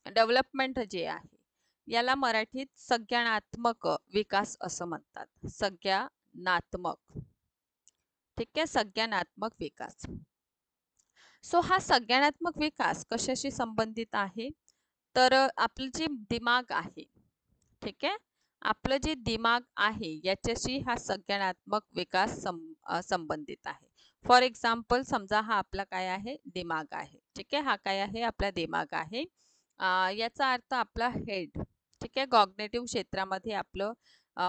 डेव्हलपमेंट जे आहे याला मराठीत संज्ञानात्मक विकास असं म्हणतात. संज्ञानात्मक. ठीक आहे. संज्ञानात्मक विकास. सो हा संज्ञानात्मक विकास कशाशी संबंधित आहे? तर आपलं जे दिमाग आहे, ठीक आहे. आपलं जे दिमाग आहे याच्याशी हा संज्ञानात्मक विकास संबंधित आहे. फॉर एक्झाम्पल समजा हा आपला काय आहे, दिमाग आहे. ठीक आहे. हा काय आहे, आपला दिमाग आहे. याचा अर्थ आपला हेड. ठीक आहे. कॉग्निटिव्ह क्षेत्रामध्ये आपलं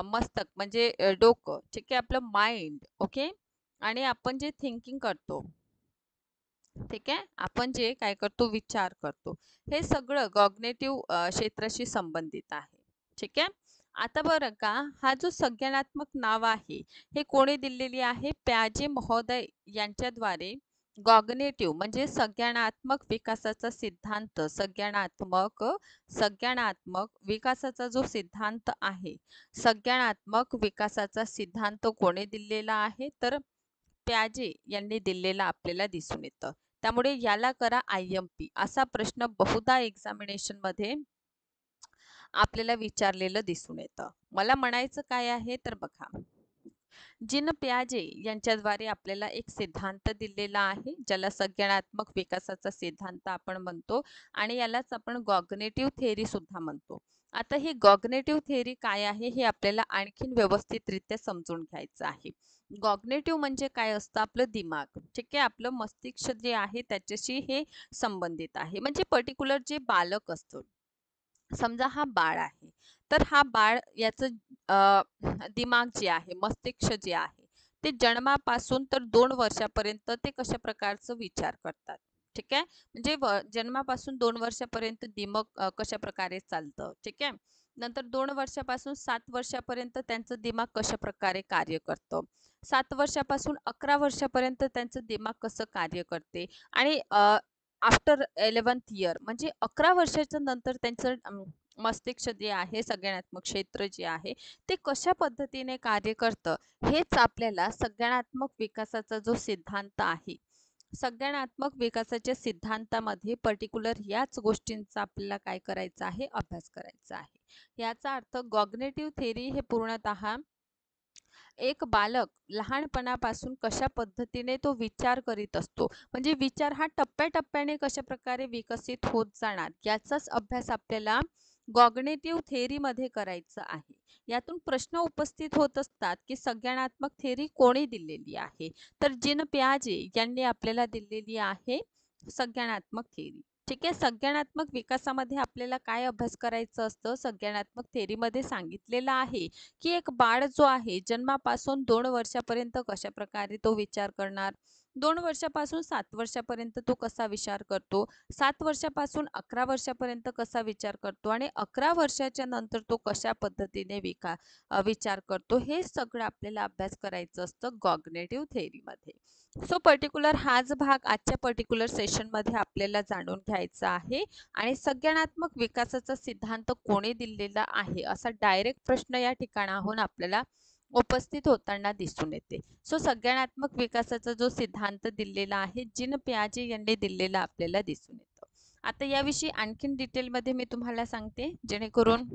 मस्तक म्हणजे डोकं. ठीक आहे. आपलं माइंड. ओके. आणि आपण जे थिंकिंग करतो, ठीक आहे. आपण जे काय करतो, विचार करतो, हे सगळं कॉग्निटिव्ह क्षेत्राशी संबंधित आहे. ठीक आहे. आता बरं का, हा जो संज्ञानात्मक नाव आहे हे कोणी दिलेली आहे? प्याजे महोदय यांच्याद्वारे कॉग्निटिव्ह म्हणजे संज्ञानात्मक विकासाचा सिद्धांत, संज्ञानात्मक विकासाचा जो सिद्धांत आहे, संज्ञानात्मक विकासाचा सिद्धांत कोणी दिलेला आहे? तर प्याजे यांनी दिलेला आपल्याला दिसून येतं. त्यामुळे याला करा IMP असा प्रश्न बहुधा एक्झामिनेशन मध्ये आपल्याला विचारलेलं दिसून येतं. मला म्हणायचं काय आहे तर बघा, जीन प्याजे यांच्याद्वारे आपल्याला एक सिद्धांत दिलेला आहे ज्याला संज्ञानात्मक विकासाचा सिद्धांत आपण म्हणतो आणि यालाच आपण कॉग्निटिव्ह थेअरी सुद्धा म्हणतो. आता ही कॉग्निटिव्ह थेअरी काय आहे हे आपल्याला आणखीन व्यवस्थितरित्या समजून घ्यायचं आहे. कॉग्निटिव्ह म्हणजे काय असतं? आपलं दिमाग. ठीक आहे. आपलं मस्तिष्क जे आहे त्याच्याशी हे संबंधित आहे. म्हणजे पर्टिक्युलर जे बालक असतं, समजा हा बाळ आहे, तर हा बाळ याचं दिमाग जे आहे, मस्तिष्क जे आहे, ते जन्मापासून तर 2 वर्षापर्यंत ते कशा प्रकारचं विचार करतात. ठीक आहे. म्हणजे जन्मापासून 2 वर्षापर्यंत दिमाग कशा प्रकारे चालतं, ठीक आहे. नंतर 2 वर्षापासून 7 वर्षापर्यंत त्यांचं दिमाग कशा प्रकारे कार्य करतं. 7 वर्षापासून 11 वर्षापर्यंत त्यांचं दिमाग कसं कार्य करते आणि आफ्टर 11th इयर म्हणजे 11 वर्षाच्या नंतर त्यांचं मस्तिष्क जे आहे, संज्ञानात्मक क्षेत्र जे आहे, ते कशा पद्धतीने कार्य करतं, हेच आपल्याला संज्ञानात्मक विकासाचा जो सिद्धांत आहे, संज्ञानात्मक विकासाच्या सिद्धांतामध्ये पर्टिक्युलर याच गोष्टींचा आपल्याला काय करायचं आहे, अभ्यास करायचा आहे. याचा अर्थ कॉग्निटिव्ह थेअरी हे पूर्णतः एक बालक लहानपणापासून कशा पद्धतीने तो विचार करीत असतो, म्हणजे विचार हा टप्प्याटप्प्याने कशा प्रकारे विकसित होत जाणार, याचाच अभ्यास आपल्याला कॉग्निटिव्ह थेअरीमध्ये करायचा आहे. यातून प्रश्न उपस्थित होत असतात की संज्ञानात्मक थेअरी कोणी दिलेली आहे, तर जीन पियाजे यांनी आपल्याला दिलेली आहे संज्ञानात्मक थेअरी. ठीक आहे. संज्ञानात्मक विकासामध्ये आपल्याला काय अभ्यास करायचं असतं, संज्ञानात्मक थेअरीमध्ये सांगितलेलं आहे की एक बाळ जो आहे जन्मापासून 2 वर्षापर्यंत कशा प्रकारे तो विचार करणार, 2 वर्षापासून 7 वर्षापर्यंत तो कसा विचार करतो, 7 वर्षापासून 11 वर्षापर्यंत कसा विचार करतो आणि 11 वर्षाच्या नंतर तो कशा पद्धतीने विचार करतो, हे सगळं आपल्याला अभ्यास करायचं असतं कॉग्निटिव्ह थेअरीमध्ये. सो पर्टिक्युलर हाच भाग आजच्या पर्टिक्युलर सेशनमध्ये आपल्याला जाणून घ्यायचा आहे आणि संज्ञानात्मक विकासाचा सिद्धांत कोणी दिलेला आहे, असा डायरेक्ट प्रश्न या ठिकाणाहून आपल्याला उपस्थित होताना दिसून येते. सो संज्ञानात्मक विकासाचा जो सिद्धांत दिलेला आहे, जीन पियाजे यांनी दिलेला आपल्याला दिसून येतो. आता याविषयी आणखीन डिटेलमध्ये मी तुम्हाला सांगते, जेणेकरून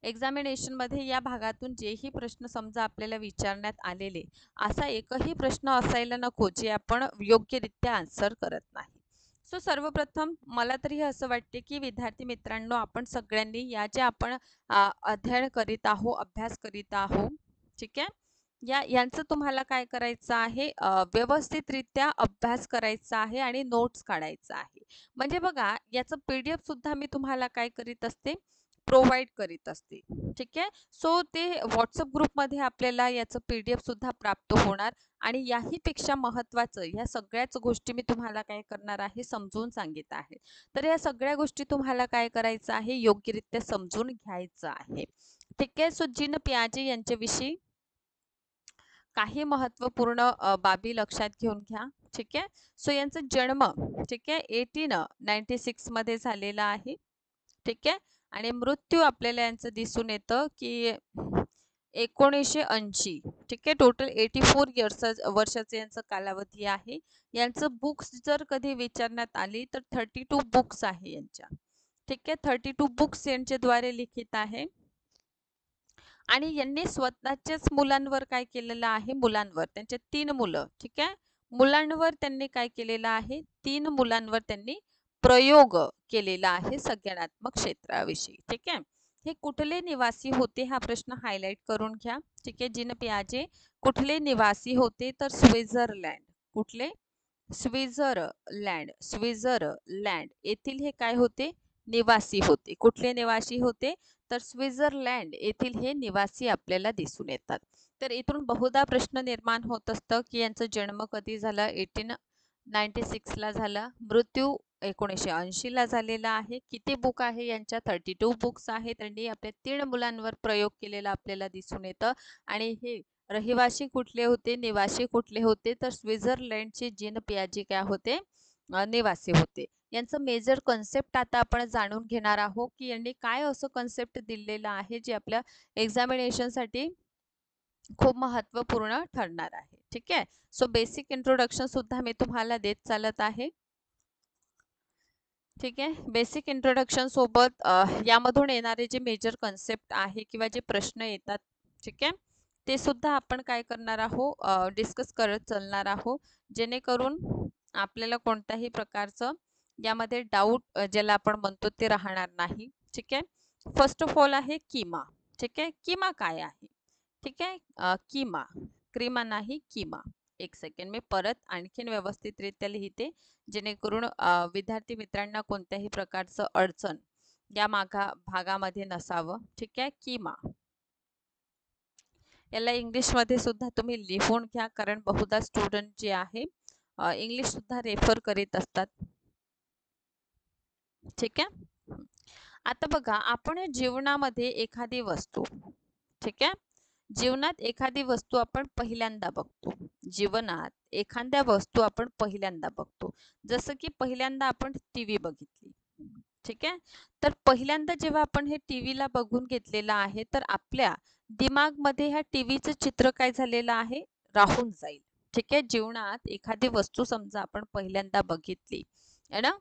एक्झामिनेशनमध्ये या भागातून जेही प्रश्न समजा आपल्याला विचारण्यात आलेले, असा एकही प्रश्न असायला नको जे आपण योग्यरित्या आन्सर करत नाही. सो सर्वप्रथम मला तरी असं वाटते की विद्यार्थी मित्रांनो, आपण सगळ्यांनी या जे आपण अध्ययन करीत आहो, अभ्यास करीत आहो, ठीक आहे, यांचं तुम्हाला काय करायचं आहे, व्यवस्थितरित्या अभ्यास करायचा आहे आणि नोट्स काढायचा आहे. म्हणजे बघा, याचं PDF सुद्धा मी तुम्हाला काय करीत असते, प्रोव्हाइड करीत असते. ठीक आहे. सो ते व्हॉट्सअप ग्रुपमध्ये आपल्याला याचं PDF सुद्धा प्राप्त होणार आणि याहीपेक्षा महत्त्वाचं, ह्या सगळ्याच गोष्टी मी तुम्हाला काय करणार आहे, समजून सांगित आहे. तर या सगळ्या गोष्टी तुम्हाला काय करायचं आहे, योग्यरित्या समजून घ्यायचं आहे. ठीक आहे. सो जीन पियाजे यांच्याविषयी काही महत्त्वपूर्ण बाबी लक्षात घेऊन घ्या. ठीक आहे. सो यांचा जन्म, ठीक आहे, 1896 मध्ये झालेला आहे. ठीक आहे. आणि मृत्यू आपल्याला यांचं दिसून येतं की 1980. ठीक आहे. टोटल 84 वर्षाचे यांचं कालावधी आहे. यांचं बुक्स जर कधी विचारण्यात आली तर 32 बुक्स आहे यांच्या. ठीक आहे. 32 बुक्स यांच्याद्वारे लिखित आहे आणि यांनी स्वतःच्याच मुलांवर काय केलेलं आहे, मुलांवर, त्यांचे 3 मुलं, ठीक आहे, मुलांवर त्यांनी काय केलेलं आहे, 3 मुलांवर त्यांनी प्रयोग केलेला आहे संज्ञानात्मक क्षेत्राविषयी. ठीक आहे. हे कुठले निवासी होते, हा प्रश्न हायलाइट करून घ्या. ठीक आहे. जीन पियाजे कुठले निवासी होते, तर स्वित्झर्लंड. कुठले? स्वित्झर्लंड येथील हे काय होते, निवासी होते. कुठले निवासी होते, तर स्वित्झर्लंड येथील हे निवासी आपल्याला दिसून येतात. तर इथून बहुधा प्रश्न निर्माण होत असतं की यांचा जन्म कधी झाला, 1896 ला झाला, मृत्यू 1980 ला झालेला आहे. किती बुक आहे यांच्या, 32 बुक्स आहे. त्यांनी आपल्या 3 मुलांवर प्रयोग केलेला आपल्याला दिसून येतं आणि हे रहिवासी कुठले होते, निवासी कुठले होते, तर स्वित्झर्लंडचे जीन पियाजे काय होते, निवासी होते. यांचं मेजर कन्सेप्ट आता आपण जाणून घेणार आहोत की यांनी काय असं कन्सेप्ट दिलेलं आहे जे आपल्या एक्झामिनेशनसाठी खूप महत्त्वपूर्ण ठरणार आहे. ठीक आहे. सो बेसिक इंट्रोडक्शन सुद्धा मी तुम्हाला देत चालत आहे. ठीक आहे. बेसिक इंट्रोडक्शन सोबत यामधून येणारे जे मेजर कन्सेप्ट आहे किंवा जे प्रश्न येतात, ठीक आहे, ते सुद्धा आपण काय करणार आहोत, डिस्कस करत चालणार आहोत, जेणेकरून आपल्याला कोणत्याही प्रकारचं यामध्ये डाऊट ज्याला आपण म्हणतो ते राहणार नाही. ठीक आहे. फर्स्ट ऑफ ऑल आहे किमा. ठीक आहे. किमा काय आहे? ठीक आहे. किमा, क्रिमा नाही, किमा. एक सेकंड, मी परत आणखीन व्यवस्थितरित्या लिहिते, जेणेकरून विद्यार्थी मित्रांना कोणत्याही प्रकारचं अडचण या भागामध्ये नसावं. ठीक आहे. किमा याला इंग्लिशमध्ये सुद्धा तुम्ही लिहून घ्या, कारण बहुधा स्टुडंट जे आहे इंग्लिश सुद्धा रेफर करीत असतात. ठीक आहे. आता बघा, आपण जीवनामध्ये एखादी वस्तू, ठीक आहे, जीवनात एखादी वस्तू आपण पहिल्यांदा बघतो. जीवनात एखाद्या वस्तू आपण पहिल्यांदा बघतो. जसं की पहिल्यांदा आपण टीव्ही बघितली. ठीक आहे. तर पहिल्यांदा जेव्हा आपण हे टीव्हीला बघून घेतलेलं आहे, तर आपल्या दिमागमध्ये ह्या टीव्हीचं चित्र काय झालेलं आहे, राहून जाईल. ठीक आहे. जीवनात एखादी वस्तू समजा आपण पहिल्यांदा बघितली आहे ना.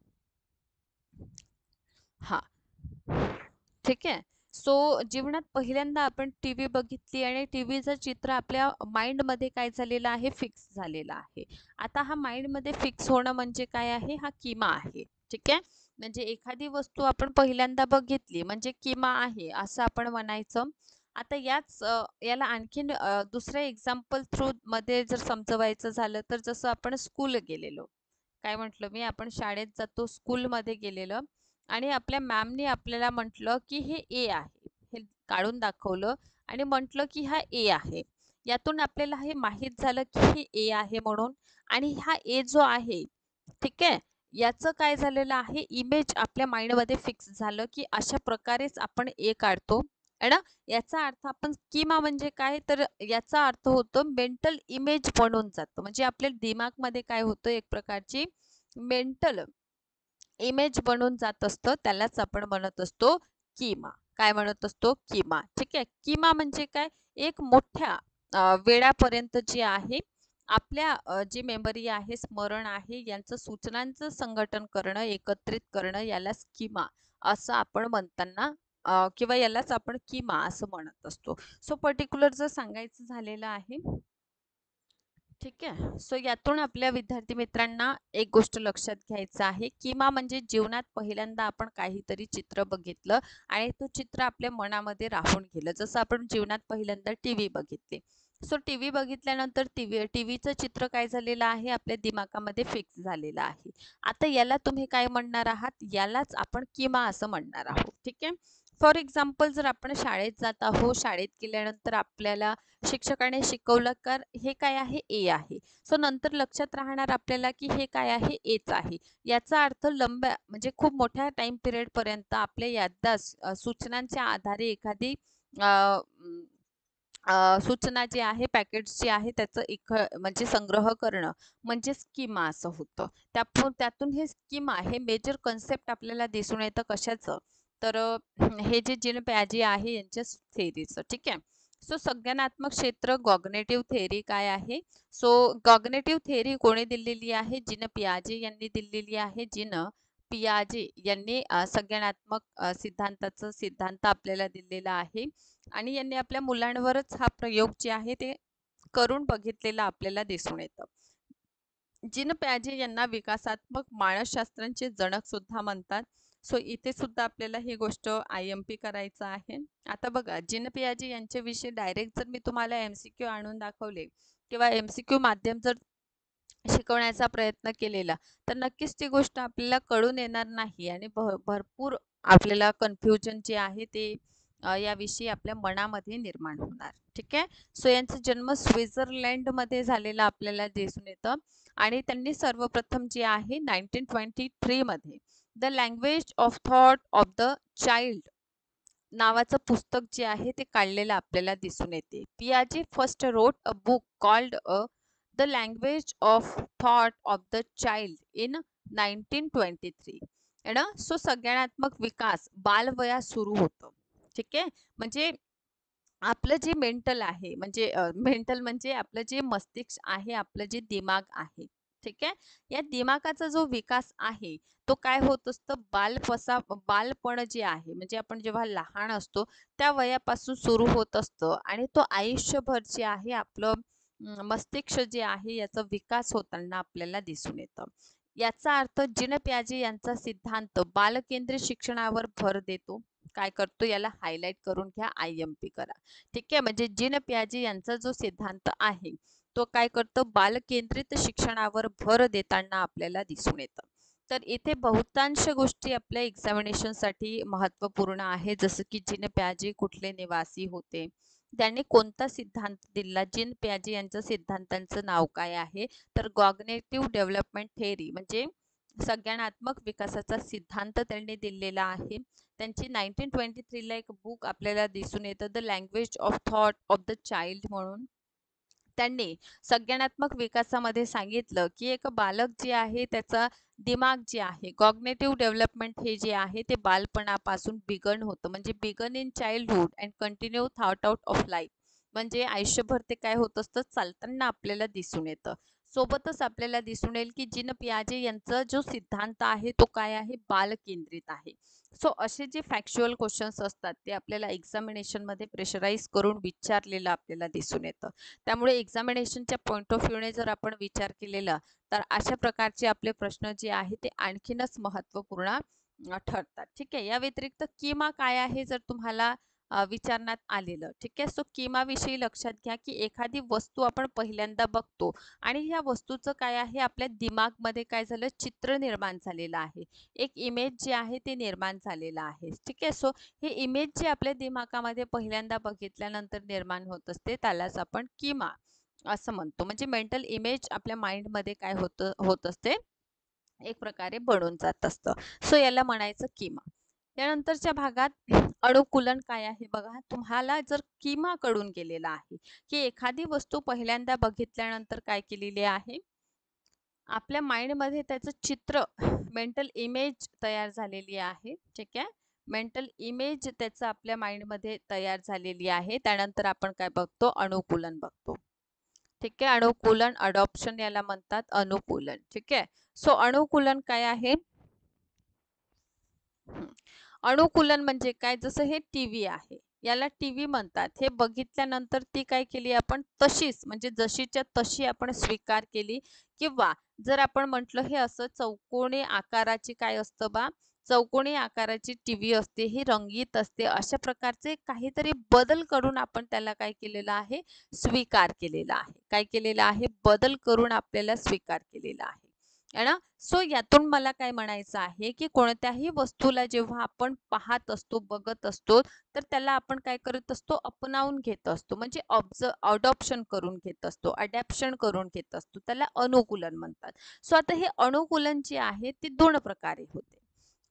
हा, ठीक आहे. सो जीवनात पहिल्यांदा आपण टीव्ही बघितली आणि टीव्हीचं चित्र आपल्या माइंडमध्ये काय झालेलं आहे, फिक्स झालेलं आहे. आता हा माइंडमध्ये फिक्स होणं म्हणजे काय आहे, हा किमा आहे. ठीक आहे. म्हणजे एखादी वस्तू आपण पहिल्यांदा बघितली म्हणजे किमा आहे असं आपण म्हणायचं. आता याला आणखीन दुसऱ्या एक्झाम्पल थ्रू मध्ये जर समजवायचं झालं तर जसं आपण स्कूल गेलेलो, काय म्हटलं मी, आपण शाळेत जातो, स्कूलमध्ये गेलेलं आणि आपल्या मॅमने आपल्याला म्हटलं की हे ए आहे, हे काढून दाखवलं आणि म्हटलं की हा ए आहे. यातून आपल्याला हे माहीत झालं की हे ए आहे म्हणून. आणि हा ए जो आहे, ठीक आहे, याचं काय झालेलं आहे, इमेज आपल्या माइंडमध्ये फिक्स झालं की अशा प्रकारेच आपण ए काढतो आहे ना. याचा अर्थ आपण स्कीमा म्हणजे काय, तर याचा अर्थ होतो मेंटल इमेज बनून जातं. म्हणजे आपल्या दिमागमध्ये काय होतं, एक प्रकारची मेंटल इमेज बनून जात असतं, त्यालाच आपण म्हणत असतो किमा. काय म्हणत असतो, किमा. ठीक आहे. किमा म्हणजे काय, एक मोठ्या वेळापर्यंत जे आहे आपल्या जी मेमरी आहे, स्मरण आहे, यांचं सूचनांचं संघटन करणं, एकत्रित करणं, याला किमा असं आपण म्हणताना किंवा यालाच आपण किमा असं म्हणत असतो. सो पर्टिक्युलर जर सांगायचं झालेलं आहे, ठीक आहे. सो यातून आपल्या विद्यार्थी मित्रांना एक गोष्ट लक्षात घ्यायचं आहे, किमा म्हणजे जीवनात पहिल्यांदा आपण काहीतरी चित्र बघितलं आणि तो चित्र आपल्या मनामध्ये राहून गेलं. जसं आपण जीवनात पहिल्यांदा टीव्ही बघितले. सो टीव्ही बघितल्यानंतर टीव्हीचं चित्र काय झालेलं आहे, आपल्या दिमागामध्ये फिक्स झालेलं आहे. आता याला तुम्ही काय म्हणणार आहात, यालाच आपण किमा असं म्हणणार आहोत. ठीक आहे. फॉर एक्झाम्पल, जर आपण शाळेत जात आहोत, शाळेत गेल्यानंतर आपल्याला शिक्षकाने शिकवलं का हे काय आहे, ए आहे. सो नंतर लक्षात राहणार आपल्याला की हे काय आहे, एच आहे. याचा अर्थ म्हणजे खूप मोठ्या टाइम पिरियड पर्यंत आपल्या याददास्त सूचनांच्या आधारे एखादी अ, सूचना जी आहे, पॅकेट्स जे आहे त्याचं म्हणजे संग्रह करणं म्हणजे स्कीमा असं होतं. त्यातून हे स्कीमा, हे मेजर कन्सेप्ट आपल्याला दिसून येतं कशाचं, तर हे जे जीन पॅजी आहे यांच्या थेअरीचं. ठीक आहे. सो संज्ञानात्मक क्षेत्र कॉग्निटिव्ह थेअरी काय आहे, सो कॉग्निटिव्ह थेअरी कोणी दिलेली आहे, जीन पियाजे यांनी दिलेली आहे. जीन पियाजे यांनी संज्ञानात्मक सिद्धांताचं सिद्धांत आपल्याला दिलेला आहे आणि यांनी आपल्या मुलांवरच हा प्रयोग जे आहे ते करून बघितलेला आपल्याला दिसून येतं. जीन पॅजे यांना विकासात्मक मानसशास्त्रांचे जनक सुद्धा म्हणतात. सो इथे सुद्धा आपल्याला ही गोष्ट IMP करायचं आहे. आता बघा, जीन पियाजे यांच्याविषयी डायरेक्ट जर मी तुम्हाला MCQ आणून दाखवले किंवा MCQ माध्यम जर शिकवण्याचा प्रयत्न केलेला, तर नक्कीच ती गोष्ट आपल्याला कळून येणार नाही आणि भरपूर आपल्याला कन्फ्युजन जे आहे ते याविषयी आपल्या मनामध्ये निर्माण होणार. ठीक आहे. सो यांचा जन्म स्वित्झर्लंडमध्ये झालेला आपल्याला दिसून येतं आणि त्यांनी सर्वप्रथम जे आहे 1923 मध्ये the language of thought of the child नावाचं पुस्तक जे आहे ते काढलेलं आपल्याला दिसून येते. पियाजे first wrote a book called the language of thought of the child in 1923. है ना. सो संज्ञानात्मक विकास बालवयात सुरू होतं. ठीक आहे. म्हणजे आपलं जे मेंटल आहे, म्हणजे मेंटल म्हणजे आपलं जे मस्तिष्क आहे, आपलं जे दिमाग आहे, ठीक आहे, या दिमागाचा जो विकास आहे तो काय होत असतं, बालपण जे आहे, म्हणजे आपण जेव्हा लहान असतो त्या वयापासून सुरू होत असतं आणि तो आयुष्यभर जे आहे आपलं मस्तिष्क जे आहे याचा विकास होताना आपल्याला दिसून येतं. याचा अर्थ जीन प्याजे यांचा सिद्धांत बालकेंद्रित शिक्षणावर भर देतो. काय करतो, याला हायलाइट करून घ्या, IMP करा. ठीक आहे. म्हणजे जीन प्याजे यांचा जो सिद्धांत आहे तो काय करतो, बालकेंद्रित शिक्षणावर भर देताना आपल्याला दिसून येतं. तर इथे बहुतांश गोष्टी आपल्या एक्झामिनेशनसाठी महत्त्वपूर्ण आहे, जसं की जीन प्याजे कुठले निवासी होते, त्यांनी कोणता सिद्धांत दिला? जीन पियाजे यांच्या सिद्धांतांचं नाव काय आहे? तर कॉग्निटिव्ह डेव्हलपमेंट थेअरी म्हणजे संज्ञानात्मक विकासाचा सिद्धांत त्यांनी दिलेला आहे. त्यांची 1923 ला एक बुक आपल्याला दिसून येतं, the language of thought of the child म्हणून. त्यांनी संज्ञानात्मक विकासामध्ये सांगितलं की एक बालक जे आहे त्याचा दिमाग जे आहे, कॉग्निटिव्ह डेव्हलपमेंट हे जे आहे ते बालपणापासून बिगन होतं, म्हणजे begin in childhood and continue थॉट आउट ऑफ लाईफ. म्हणजे आयुष्यभर ते काय होत असतं, चालताना आपल्याला दिसून येतं. सोबतच आपल्याला दिसून येईल की जीन पियाजे यांचा जो सिद्धांत आहे तो काय आहे, बालकेंद्रित आहे. सो असे जे फॅक्च्युअल क्वेश्चन्स असतात ते आपल्याला एक्झामिनेशनमध्ये प्रेशराईज करून विचारलेलं आपल्याला दिसून येतं. त्यामुळे एक्झामिनेशनच्या पॉईंट ऑफ व्ह्यूने जर आपण विचार केलेला तर अशा प्रकारचे आपले प्रश्न जे आहे ते आणखीनच महत्त्वपूर्ण ठरतात. ठीक आहे. या व्यतिरिक्त किमा काय आहे जर तुम्हाला विचारण्यात आलेलं. ठीक आहे. सो किमाविषयी लक्षात घ्या की एखादी वस्तू आपण पहिल्यांदा बघतो आणि ह्या वस्तूचं काय आहे, आपल्या दिमागमध्ये काय झालं, चित्र निर्माण झालेलं आहे. एक इमेज जे आहे ते निर्माण झालेलं आहे. ठीक आहे. सो हे इमेज जे आपल्या दिमागामध्ये पहिल्यांदा बघितल्यानंतर निर्माण होत असते त्यालाच आपण किमा असं म्हणतो. म्हणजे मेंटल इमेज आपल्या माइंडमध्ये काय होत असते, एक प्रकारे बनून जात असतं. सो याला म्हणायचं किमा. त्यानंतरच्या भागात अनुकूलन काय आहे बघा. तुम्हाला जर किमा कडून गेलेला आहे की एखादी वस्तू पहिल्यांदा बघितल्यानंतर काय केलेली आहे, आपल्या माइंडमध्ये त्याचं चित्र, मेंटल इमेज तयार झालेली आहे. ठीक आहे. मेंटल इमेज त्याचं आपल्या माइंडमध्ये तयार झालेली आहे. त्यानंतर आपण काय बघतो, अनुकूलन बघतो. ठीक आहे. अनुकूलन, अडॉप्शन याला म्हणतात अनुकूलन. ठीक आहे. सो अनुकूलन काय आहे, अनुकूलन म्हणजे काय, जसं हे टीव्ही आहे, याला टीव्ही म्हणतात. हे बघितल्यानंतर ती काय केली आपण, तशीच म्हणजे जशीच्या तशी आपण स्वीकार केली. किंवा जर आपण म्हटलं हे असं चौकोनी आकाराची काय असतं बा, चौकोनी आकाराची टीव्ही असते, ही रंगीत असते, अशा प्रकारचे काहीतरी बदल करून आपण त्याला काय केलेलं आहे, स्वीकार केलेला आहे. काय केलेला आहे, बदल करून आपल्याला स्वीकार केलेला आहे. है ना. सो यातून मला काय म्हणायचं आहे की कोणत्याही वस्तूला जेव्हा आपण पाहत असतो, बघत असतो, तर त्याला आपण काय करत असतो, अपनावून घेत असतो, म्हणजे अडॉप्शन करून घेत असतो, अडॅप्शन करून घेत असतो, त्याला अनुकूलन म्हणतात. सो आता हे अनुकूलन जे आहे ते दोन प्रकारे होते.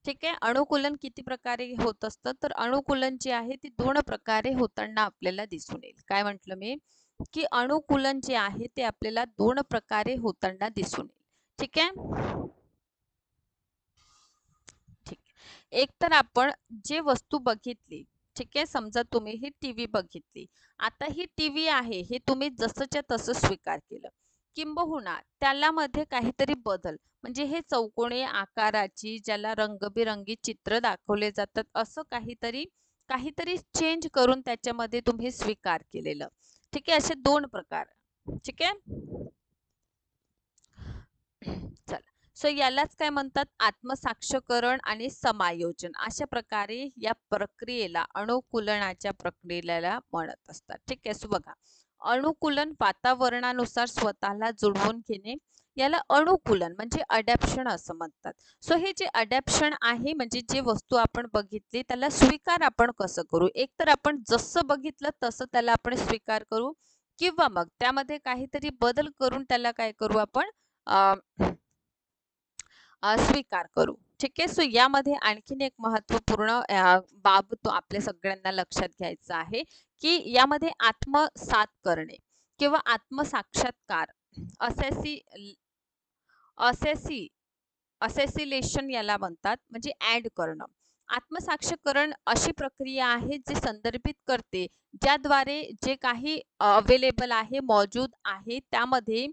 ठीक आहे. अनुकूलन किती प्रकारे होत असतं, तर अनुकूलन जे आहे ते दोन प्रकारे होताना आपल्याला दिसून येईल. काय म्हटलं मी, की अनुकूलन जे आहे ते आपल्याला दोन प्रकारे होताना दिसून येईल. ठीक आहे. ठीक. एक तर आपण जे वस्तू बघितली, ठीक आहे, समजा तुम्ही ही टीव्ही बघितली. आता ही टीव्ही आहे हे तुम्ही जसंच्या तसं स्वीकार केलं, किंबहुना त्याला मध्ये काहीतरी बदल, म्हणजे हे चौकोनी आकाराची ज्याला रंगबिरंगी चित्र दाखवले जातात, असं काहीतरी काहीतरी चेंज करून त्याच्यामध्ये तुम्ही स्वीकार केलेलं. ठीक आहे. असे दोन प्रकार. ठीक आहे. चला. सो यालाच काय म्हणतात, आत्मसाक्षकरण आणि समायोजन. अशा प्रकारे या प्रक्रियेला, अनुकूलनाच्या प्रक्रियेला म्हणत असतात. ठीक आहे. सो बघा, अनुकूलन वातावरणानुसार स्वतःला जुळवून घेणे, याला अनुकूलन म्हणजे अडॅप्शन असं म्हणतात. सो हे जे अडॅप्शन आहे, म्हणजे जे वस्तू आपण बघितली त्याला स्वीकार आपण कसं करू, एक तर आपण जसं बघितलं तसं त्याला आपण स्वीकार करू, किंवा मग त्यामध्ये काहीतरी बदल करून त्याला काय करू आपण, स्वीकार करू. ठीक आहे. सो यामध्ये आणखीन एक महत्त्वपूर्ण बाब तो आपल्या सगळ्यांना लक्षात घ्यायचा आहे की यामध्ये आत्मसात करणे किंवा आत्मसाक्षात्कार, असेसी असेसी असेसिलेशन याला म्हणतात, म्हणजे ऍड करणं. आत्मसाक्षीकरण अशी प्रक्रिया आहे जी संदर्भित करते, ज्याद्वारे जे काही अवेलेबल आहे, मौजूद आहे, त्यामध्ये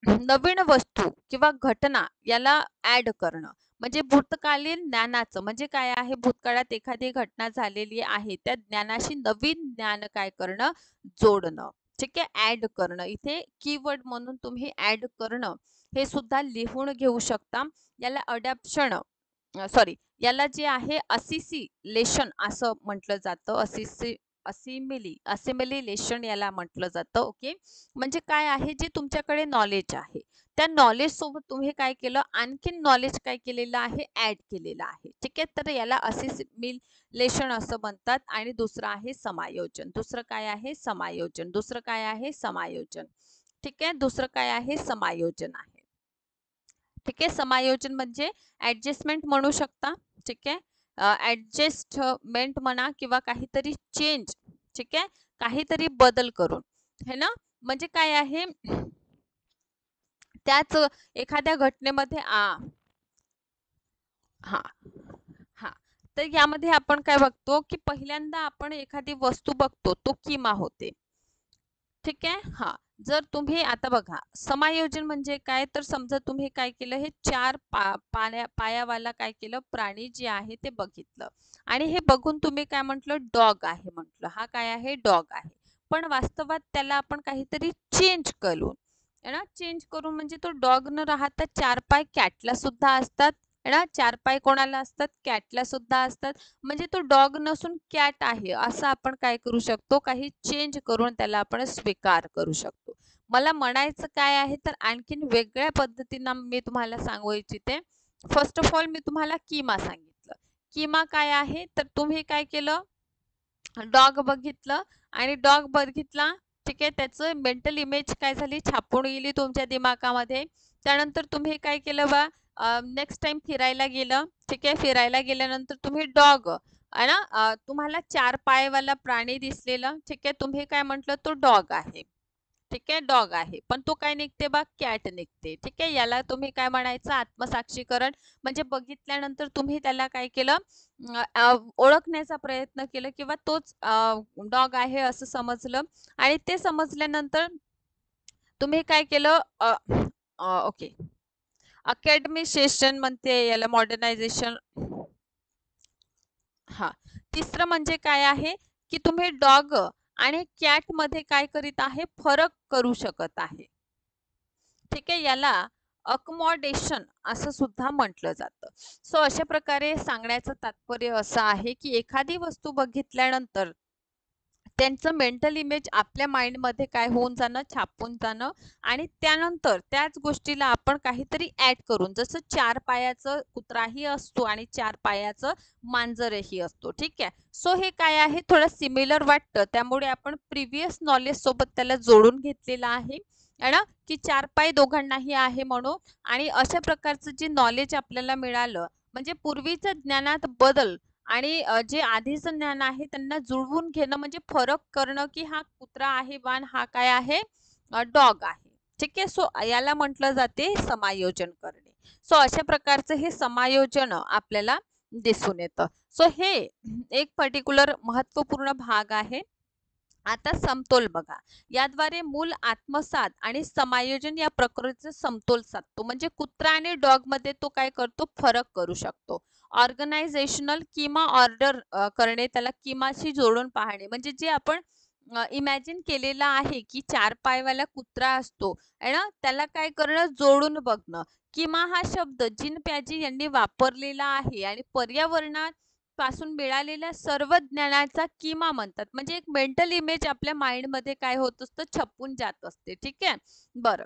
नवीन वस्तू किंवा घटना याला ऍड करणं. म्हणजे भूतकालीन ज्ञानाचं, म्हणजे काय आहे, भूतकाळात एखादी घटना झालेली आहे त्या ज्ञानाशी नवीन ज्ञान काय करणं, जोडणं. ठीक आहे. ऍड करणं, इथे कीवर्ड म्हणून तुम्ही ऍड करणं हे सुद्धा लिहून घेऊ शकता. याला अडॅप्शन, सॉरी, याला जे आहे असिसिलेशन असं म्हटलं जातं. असिमिलेशन याला म्हटलं जातं. ओके, म्हणजे काय आहे, जे तुमच्याकडे नॉलेज आहे त्या नॉलेज सोबत तुम्ही काय केलं, आणखीन नॉलेज काय केलेलं आहे, ऍड केलेलं आहे. ठीक आहे, तर याला असिमिलेशन असं म्हणतात. आणि दुसरं आहे समायोजन. दुसरं काय आहे, समायोजन. दुसरं काय आहे, समायोजन. ठीक आहे, दुसरं काय आहे, समायोजन आहे. ठीक आहे, समायोजन म्हणजे ऍडजस्टमेंट म्हणू शकता. ठीक आहे, ऍडजस्टमेंट म्हणा किंवा काहीतरी चेंज. ठीक आहे, काहीतरी बदल करून, है ना. म्हणजे काय आहे, त्याच एखाद्या घटनेमध्ये हा हा तर यामध्ये आपण काय बघतो, की पहिल्यांदा आपण एखादी वस्तू बघतो, तो किमा होते. ठीक आहे, हा. जर तुम्ही आता बघा, समायोजन म्हणजे काय, तर समजा तुम्ही काय केलं, हे चार पायावाला काय केलं, प्राणी जे आहे ते बघितलं. आणि हे बघून तुम्ही काय म्हटलं, डॉग आहे म्हटलं. हा काय आहे, डॉग आहे. पण वास्तवात त्याला आपण काहीतरी चेंज करून, है ना, चेंज करून म्हणजे तो डॉग न राहता चार पाय कॅटला सुद्धा असतात. है ना, चार पाय कोणाला असतात, कॅटला सुद्धा असतात. म्हणजे तो डॉग नसून कॅट आहे असं आपण काय करू शकतो, काही चेंज करून त्याला आपण स्वीकार करू शकतो. मला म्हणायचं काय आहे, तर आणखीन वेगळ्या पद्धतीनं मी तुम्हाला सांगू इच्छिते. फर्स्ट ऑफ ऑल मी तुम्हाला किमा सांगितलं. किमा काय आहे, तर तुम्ही काय केलं, डॉग बघितलं आणि डॉग बघितला. ठीक आहे, त्याचं मेंटल इमेज काय झाली, छापून गेली तुमच्या दिमागामध्ये. त्यानंतर तुम्ही काय केलं बा, नेक्स्ट टाइम फिरायला गेलं. ठीक आहे, फिरायला गेल्यानंतर तुम्ही डॉग आहे ना, तुम्हाला चार पायवाला प्राणी दिसलेला. ठीक आहे, तुम्ही काय म्हटलं, तो डॉग आहे. ठीक आहे, डॉग आहे, पण तो काय निघते बा, कॅट निघते. ठीक आहे, याला तुम्ही काय म्हणायचं, आत्मसाक्षीकरण. म्हणजे बघितल्यानंतर तुम्ही त्याला काय केलं, ओळखण्याचा प्रयत्न केला किंवा तोच डॉग आहे असं समजलं. आणि ते समजल्यानंतर तुम्ही काय केलं, ओके, अकॅडमिसेशन म्हणते याला, मॉडर्नायझेशन. हा, तिसरं म्हणजे काय आहे, की तुम्ही डॉग आणि कॅट मध्ये काय करीत आहे, फरक करू शकत आहे. ठीक आहे, याला अकमॉडेशन असं सुद्धा म्हटलं जातं. सो अशा प्रकारे सांगण्याचं तात्पर्य असं आहे, की एखादी वस्तू बघितल्यानंतर त्यांचं मेंटल इमेज आपल्या माइंडमध्ये काय होऊन जाणं, छापून जाणं. आणि त्यानंतर त्याच गोष्टीला आपण काहीतरी ऍड करून, जसं चार पायाचं कुत्राही असतो आणि चार पायाचं मांजरही असतो. ठीक आहे, सो हे काय आहे, थोडं सिमिलर वाटतं, त्यामुळे आपण प्रिव्हियस नॉलेज सोबत त्याला जोडून घेतलेलं आहे. है ना, की चार पाय दोघांनाही आहे म्हणून. आणि अशा प्रकारचं जे नॉलेज आपल्याला मिळालं, म्हणजे पूर्वीच्या ज्ञानात बदल आणि जे आधीचं ज्ञान आहे त्यांना जुळवून घेणं, म्हणजे फरक करणं, की हा कुत्रा आहे बाण, हा काय आहे, डॉग आहे. ठीक आहे, सो याला म्हटलं जाते समायोजन करणे. सो अशा प्रकारचं हे समायोजन आपल्याला दिसून येतं. सो हे एक पर्टिक्युलर महत्वपूर्ण भाग आहे. आता समतोल बघा, याद्वारे मूल आत्मसात आणि समायोजन या प्रकृतीचा समतोल साधतो. म्हणजे कुत्रा आणि डॉग मध्ये तो काय करतो, फरक करू शकतो. ऑर्गनायझेशनल किमा ऑर्डर करणे, त्याला किमाशी जोडून पाहणे. म्हणजे जे आपण इमॅजिन केलेलं आहे, की चार पायवाला कुत्रा असतो आहे ना, त्याला काय करणं, जोडून बघणं. किमा हा शब्द जीन प्याजी यांनी वापरलेला आहे आणि पर्यावरणात पासून मिळालेल्या सर्व ज्ञानाचा किमा म्हणतात. म्हणजे एक मेंटल इमेज आपल्या माइंड मध्ये काय होत असतं, छपून जात असते. ठीक आहे, बरं.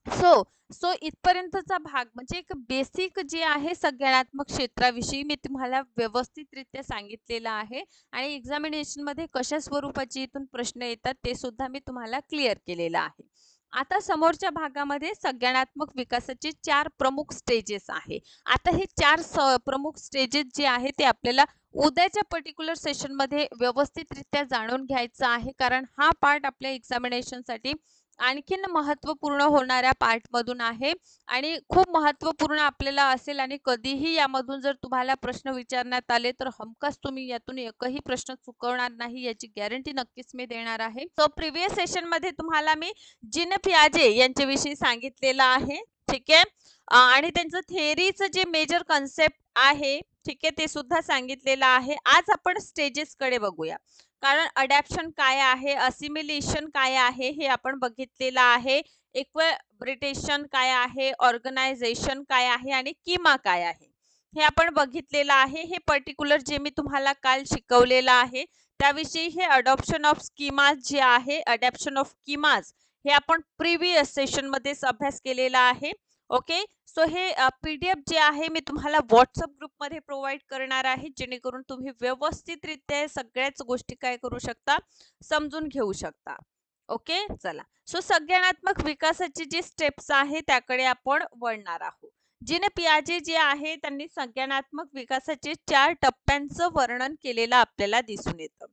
सो सो इथपर्यंतचा भाग म्हणजे एक बेसिक जे आहे संज्ञानात्मक क्षेत्राविषयी मी तुम्हाला व्यवस्थितरित्या सांगितलेलं आहे. आणि एक्झामिनेशन मध्ये कशा स्वरूपाचे इथून प्रश्न येतात ते सुद्धा मी तुम्हाला क्लिअर केलेलं आहे. आता समोरच्या भागामध्ये संज्ञानात्मक विकासाचे चार प्रमुख स्टेजेस आहे. आता हे चार प्रमुख स्टेजेस जे आहे ते आपल्याला उद्याच्या पर्टिक्युलर सेशन मध्ये व्यवस्थितरित्या जाणून घ्यायचं आहे, कारण हा पार्ट आपल्या एक्झामिनेशन साठी आणखीन महत्त्वपूर्ण होणाऱ्या पार्टमधून आहे. आणि खूप महत्त्वपूर्ण आपल्याला असेल. आणि कधीही यामधून जर तुम्हाला प्रश्न विचारण्यात आले तर हमखास तुम्ही यातून एकही प्रश्न चुकवणार नाही याची गॅरंटी नक्कीच मी देणार आहे. सो प्रिव्हियस सेशन मध्ये तुम्हाला मी जीन पियाजे यांच्याविषयी सांगितलेलं आहे. ठीक आहे, आणि त्यांचं थेअरीचं जे मेजर कन्सेप्ट आहे, ठीक आहे, ते सुद्धा सांगितलेलं आहे. आज आपण स्टेजेस कडे बघूया, कारण अडॅप्शन काय आहे, असिमिलेशन काय आहे हे आपण बघितलेलं आहे. इक्वेब्रिटेशन काय आहे, ऑर्गनायझेशन काय आहे आणि किमा काय आहे हे आपण बघितलेलं आहे. हे पर्टिक्युलर जे मी तुम्हाला काल शिकवलेलं आहे त्याविषयी हे अडॉप्शन ऑफ स्कीमाज जे आहे, अडॅप्शन ऑफ स्कीमाज हे आपण प्रिव्हियस सेशन मध्येच अभ्यास केलेला आहे. ओके, सो हे पीडीएफ जे आहे मी तुम्हाला व्हॉट्सअप ग्रुपमध्ये प्रोव्हाइड करणार आहे, जेणेकरून तुम्ही व्यवस्थितरित्या सगळ्याच गोष्टी काय करू शकता, समजून घेऊ शकता. ओके, चला. सो संज्ञानात्मक विकासाची जी स्टेप्स आहे त्याकडे आपण वळणार आहोत. जीन पियाजे जे आहे त्यांनी संज्ञानात्मक विकासाचे 4 टप्प्यांचं वर्णन केलेलं आपल्याला दिसून येतं.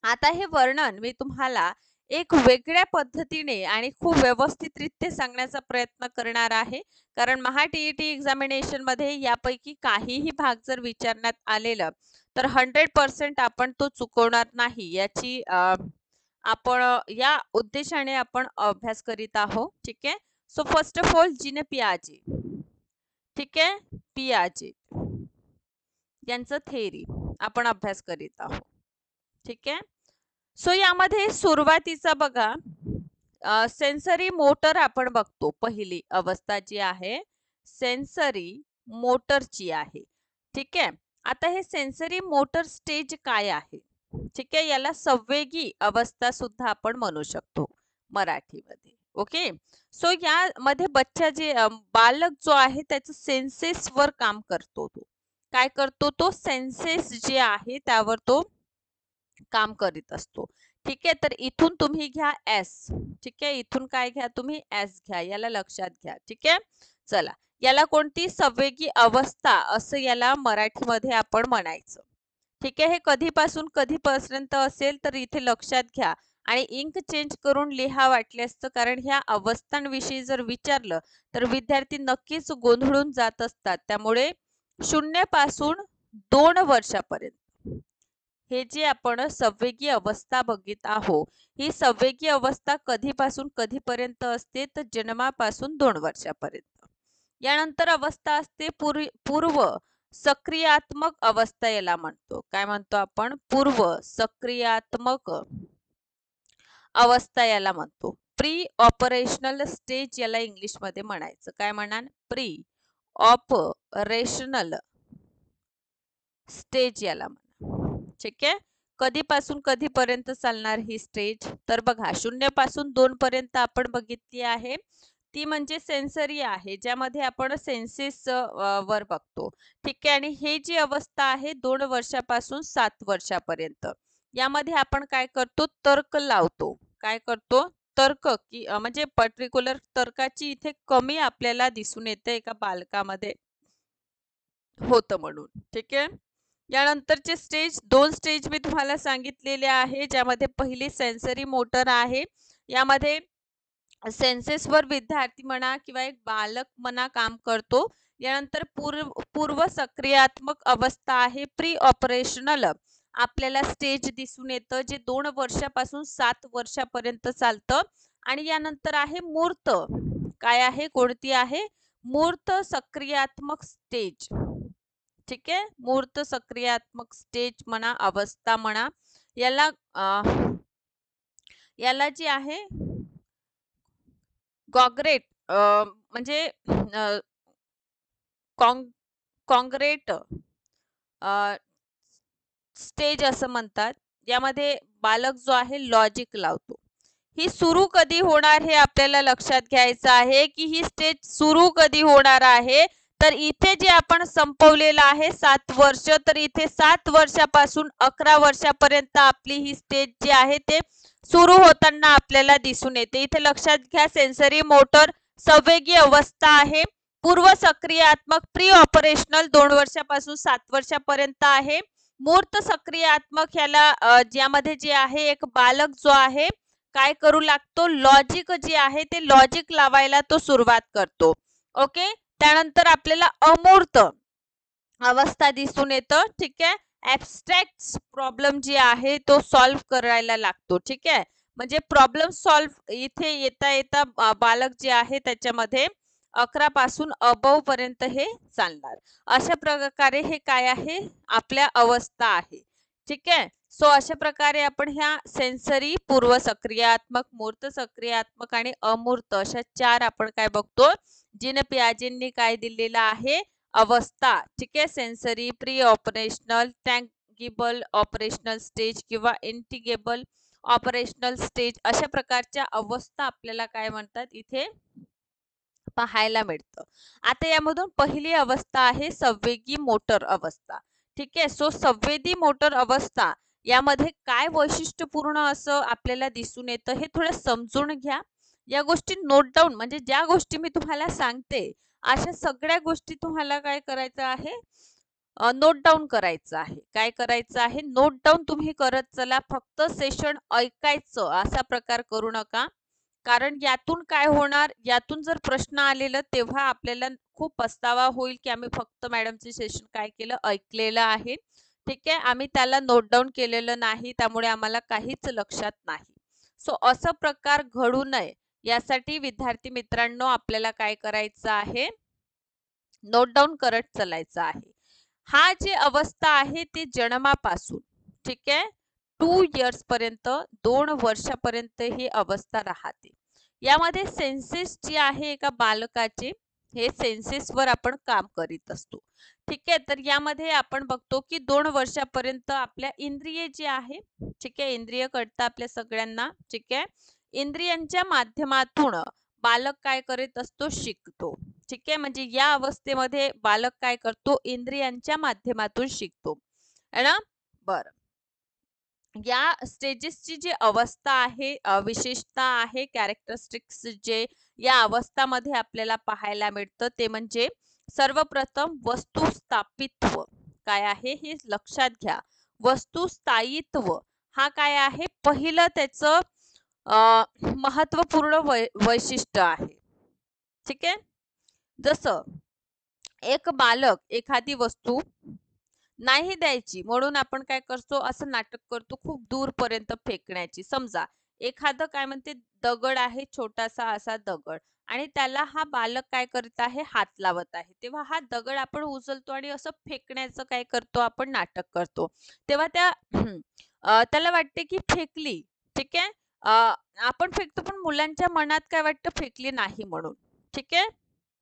आता हे वर्णन मी तुम्हाला एक वेगळ्या पद्धतीने आणि खूप व्यवस्थितरित्या सांगण्याचा प्रयत्न करणार आहे, कारण महा टीईटी एक्झामिनेशन मध्ये यापैकी काहीही भाग जर विचारण्यात आलेलं तर 100% आपण तो चुकवणार नाही, याची आपण या उद्देशाने आपण अभ्यास करीत आहोत. ठीक आहे. So first of all Jean पियाजे, ठीक आहे, पियाजे यांचं थेरी आपण अभ्यास करीत आहोत. ठीक आहे. सो यामध्ये सुरुवातीचा बघा, सेन्सरी मोटर आपण बघतो. पहिली अवस्था जी आहे सेन्सरी मोटरची आहे. ठीक आहे. आता हे सेन्सरी मोटर स्टेज काय आहे, ठीक आहे, याला संवेगी अवस्था सुद्धा आपण म्हणू शकतो मराठीमध्ये. ओके, सो यामध्ये बच्चा जे बालक जो आहे त्याचं सेन्सेस वर काम करतो. तो काय करतो, तो सेन्सेस जे आहे त्यावर तो काम करीत असतो. ठीक आहे. तर इथून तुम्ही घ्या एस. ठीक आहे, इथून काय घ्या तुम्ही, एस घ्या, याला लक्षात घ्या. ठीक आहे. चला, याला कोणती संवेगी अवस्था असं याला मराठीमध्ये आपण म्हणायचं. ठीक आहे. हे कधीपासून कधीपर्यंत असेल तर इथे लक्षात घ्या आणि इंक चेंज करून लिहा वाटल्यास, कारण ह्या अवस्थांविषयी जर विचारलं तर विद्यार्थी नक्कीच गोंधळून जात असतात. त्यामुळे 0 पासून 2 वर्षापर्यंत हे जे आपण संवेगी अवस्था बघित आहोत, ही संवेगी अवस्था कधीपासून कधीपर्यंत असते, तर जन्मापासून 2 वर्षापर्यंत. यानंतर अवस्था असते पूर्व सक्रियात्मक अवस्था, याला म्हणतो. काय म्हणतो आपण, पूर्व सक्रियात्मक अवस्था याला म्हणतो. प्री ऑपरेशनल स्टेज याला इंग्लिश मध्ये म्हणायचं. काय म्हणाल, प्री ऑपरेशनल स्टेज याला म्हणा. ठीक आहे. कधीपासून कधीपर्यंत चालणार ही स्टेज, तर बघा 0 पासून 2 पर्यंत आपण बघितली आहे, ती म्हणजे सेन्सरी आहे, ज्यामध्ये आपण सेन्सेस वर बघतो. ठीक आहे. आणि हे जी अवस्था आहे 2 वर्षापासून 7 वर्षापर्यंत, यामध्ये आपण काय करतो, तर्क लावतो. काय करतो, तर्क, की म्हणजे पर्टिक्युलर तर्काची इथे कमी आपल्याला दिसून येते एका बालकामध्ये होतं म्हणून. ठीक आहे. यानंतरचे स्टेज, 2 स्टेज मी तुम्हाला सांगितलेले आहे, ज्यामध्ये पहिली सेन्सरी मोटर आहे. यामध्ये सेन्सेस वर विद्यार्थी म्हणा किंवा एक बालक म्हणा काम करतो. यानंतर पूर्व सक्रियात्मक अवस्था आहे, प्री ऑपरेशनल आपल्याला स्टेज दिसून येतं, जे 2 वर्षापासून 7 वर्षापर्यंत चालतं. आणि यानंतर आहे मूर्त, काय आहे, कोणती आहे, मूर्त सक्रियात्मक स्टेज. ठीक आहे. मूर्त सक्रियात्मक स्टेज म्हणा, अवस्था म्हणा, याला याला जी आहे गॉग्रेट म्हणजे कॉन्ग्रेट स्टेज असं म्हणतात. यामध्ये बालक जो आहे लॉजिक लावतो. ही सुरू कधी होणार हे आपल्याला लक्षात घ्यायचं आहे, की ही स्टेज सुरू कधी होणार आहे, तर इथे जे आपण संपवलेलं आहे 7 वर्ष, तर इथे 7 वर्षापासून 11 वर्षापर्यंत आपली ही स्टेज जी आहे ते सुरू होताना आपल्याला दिसून येते. इथे लक्षात घ्या, सेन्सरी मोटर संवेगी अवस्था आहे, पूर्व सक्रियात्मक प्री ऑपरेशनल 2 वर्षापासून 7 वर्षापर्यंत आहे. मूर्त सक्रियात्मक ह्याला ज्यामध्ये जे आहे एक बालक जो आहे काय करू लागतो, लॉजिक जे आहे ते लॉजिक लावायला तो सुरुवात करतो. ओके. त्यानंतर आपल्याला अमूर्त अवस्था दिसून येतं. ठीक आहे. ऍबस्ट्रॅक्ट प्रॉब्लेम जे आहे तो सॉल्व्ह करायला लागतो. ठीक आहे. म्हणजे प्रॉब्लेम सॉल्व्ह इथे येता येता बालक जे आहे त्याच्यामध्ये 11 पासून अबव पर्यंत हे चालणार. अशा प्रकारे हे काय आहे, आपल्या अवस्था आहे. ठीक आहे. सो अशा प्रकारे आपण ह्या सेन्सरी, पूर्व सक्रियात्मक, मूर्त सक्रियात्मक आणि अमूर्त अशा 4 आपण काय बघतो, जीन पियाजेंनी काय दिलेलं आहे, अवस्था. ठीक आहे. सेन्सरी, प्री ऑपरेशनल, इंटिगेबल ऑपरेशनल स्टेज किंवा इंटिगेबल ऑपरेशनल स्टेज अशा प्रकारच्या अवस्था आपल्याला काय म्हणतात इथे पाहायला मिळतं. आता यामधून पहिली अवस्था आहे संवेगी मोटर अवस्था. ठीक आहे. सो संवेदी मोटर अवस्था यामध्ये काय वैशिष्ट्यपूर्ण असं आपल्याला दिसून येतं हे थोडं समजून घ्या. या गोष्टी नोट डाऊन म्हणजे ज्या गोष्टी मी तुम्हाला सांगते अशा सगळ्या गोष्टी तुम्हाला काय करायचं आहे नोट डाऊन करायचं आहे. काय करायचं आहे नोट डाऊन तुम्ही करत चला. फक्त सेशन ऐकायचं असा प्रकार करू नका. कारण यातून काय होणार यातून जर प्रश्न आलेला तेव्हा आपल्याला खूप पस्तावा होईल की आम्ही फक्त मॅडमचे सेशन काय केलं ऐकलेलं आहे. ठीक आहे आम्ही त्याला नोट डाऊन केलेलं नाही त्यामुळे आम्हाला काहीच लक्षात नाही. सो असं प्रकार घडू नये यासाठी विद्यार्थी मित्रांनो आपल्याला काय करायचं आहे नोट डाऊन करत चालायचं आहे. हा जी अवस्था आहे ती जन्मापासून ठीक आहे 2 इयर्स पर्यंत 2 वर्षापर्यंत ही अवस्था राहते. यामध्ये सेन्सेस जी आहे एका बालकाचे हे सेन्सेस वर आपण काम करीत असतो. ठीक आहे तर यामध्ये आपण बघतो की 2 वर्षापर्यंत आपल्या इंद्रिय जे आहे ठीक आहे इंद्रिय कळतं आपल्या सगळ्यांना ठीक आहे इंद्रियांच्या माध्यमातून बालक काय करीत असतो शिकतो. ठीक आहे म्हणजे या अवस्थेमध्ये बालक काय करतो इंद्रियांच्या माध्यमातून शिकतो है ना. बर या स्टेजेसची जी अवस्था आहे विशेषता आहे कॅरेक्टरिस्टिक्स जे या अवस्थामध्ये आपल्याला पाहायला मिळतं ते म्हणजे सर्वप्रथम वस्तुस्थापित्व काय आहे हे लक्षात घ्या. वस्तुस्थायित्व हा काय आहे पहिलं त्याचं महत्वपूर्ण वैशिष्ट्य आहे. ठीक आहे जसं एक बालक एखादी वस्तू नाही द्यायची म्हणून आपण काय करतो असं नाटक करतो खूप दूरपर्यंत फेकण्याची. समजा एखादं काय म्हणते दगड आहे छोटासा असा दगड आणि त्याला हा बालक काय करत आहे हात लावत आहे तेव्हा हा दगड आपण उचलतो आणि असं फेकण्याचं काय करतो आपण नाटक करतो. तेव्हा त्या त्याला वाटते की फेकली. ठीक आहे आपण फेकतो पण मुलांच्या मनात काय वाटतं फेकली नाही म्हणून. ठीक आहे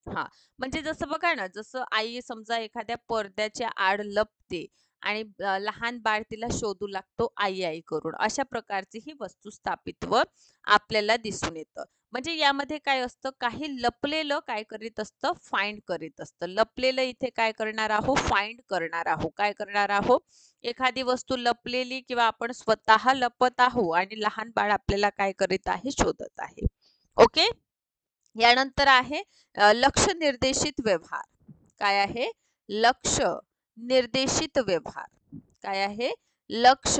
हा म्हणजे जसं बघा ना जसं आई समजा एखाद्या पडद्याच्या आड लपते आणि लहान बाळ तिला शोधू लागतो आई आई करून अशा प्रकारची ही वस्तुस्थापित्व आपल्याला दिसून येतं. म्हणजे यामध्ये काय असतं काही लपलेलं काय करीत असतं फाइंड करीत असतं. लपलेलं इथे काय करणार आहोत फाइंड करणार आहोत. काय करणार आहोत एखादी वस्तू लपलेली किंवा आपण स्वतः लपत आहोत आणि लहान बाळ आपल्याला काय करीत आहे शोधत आहे. ओके यानंतर आहे लक्ष निर्देशित व्यवहार. काय आहे लक्ष निर्देशित व्यवहार. काय आहे लक्ष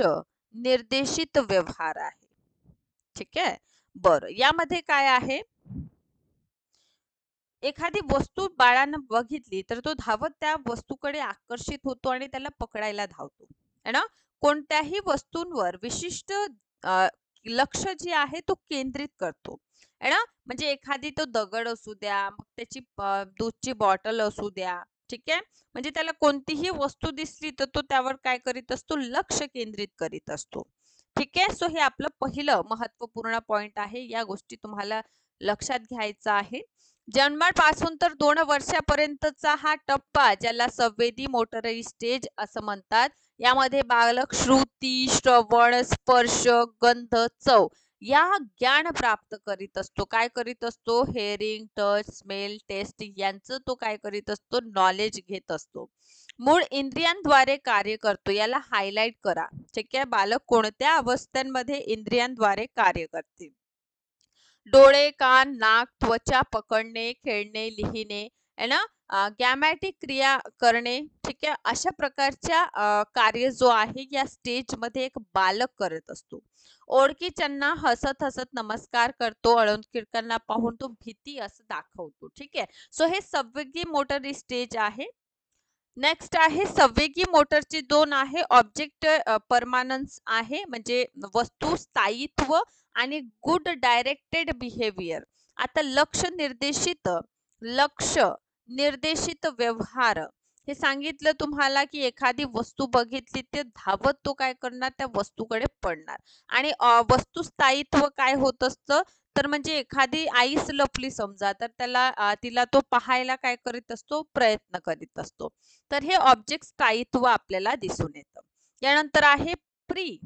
निर्देशित व्यवहार आहे. ठीक आहे बरं यामध्ये काय आहे एखादी वस्तू बाळानं बघितली तर तो धावत त्या वस्तूकडे आकर्षित होतो आणि त्याला पकडायला धावतो है ना. कोणत्याही वस्तूंवर विशिष्ट लक्ष जे आहे तो केंद्रित करतो है ना. म्हणजे एखादी तो दगड असू द्या मग त्याची दूधची बॉटल असू द्या ठीक आहे म्हणजे त्याला कोणतीही वस्तू दिसली तर तो त्यावर काय करीत असतो लक्ष केंद्रित करीत असतो. ठीक आहे सो हे आपलं पहिलं महत्वपूर्ण पॉइंट आहे. या गोष्टी तुम्हाला लक्षात घ्यायचा आहे. जन्मापासून तर 2 वर्षापर्यंतचा हा टप्पा ज्याला संवेदी मोटरी स्टेज असं म्हणतात. यामध्ये बालक श्रुती श्रवण स्पर्श गंध चव या ज्ञान प्राप्त करीत असतो. काय करीत असतो हेअरिंग टच स्मेल टेस्ट यांचं तो काय करीत असतो नॉलेज घेत असतो. मूळ इंद्रियांद्वारे कार्य करतो याला हायलाइट करा. ठीक आहे बालक कोणत्या अवस्थांमध्ये इंद्रियांद्वारे कार्य करते डोळे कान नाक त्वचा पकडणे खेळणे लिहिणे है ना गॅमॅटिक क्रिया करणे ठीक आहे अशा प्रकारच्या कार्य जो आहे या स्टेज मध्ये एक बालक करत असतो. ओळखीच्यांना हसत हसत नमस्कार करतो अळंकिरकांना पाहून तो भीती असं दाखवतो. ठीक आहे सो हे संवेगी मोटर स्टेज आहे. नेक्स्ट आहे संवेगी मोटरची दोन आहे ऑब्जेक्ट परमानन्स आहे म्हणजे वस्तू स्थायित्व आणि गुड डायरेक्टेड बिहेवियर. आता लक्ष निर्देशित व्यवहार हे सांगितलं तुम्हाला की एखादी वस्तू बघितली ते धावत तो काय करणार त्या वस्तूकडे पडणार आणि वस्तू स्थायित्व काय होत असतं तर म्हणजे एखादी आईस लपली समजा तर त्याला तिला तो पाहायला काय करीत असतो प्रयत्न करीत असतो. तर हे ऑब्जेक्ट स्थायित्व आपल्याला दिसून येतं. यानंतर आहे प्री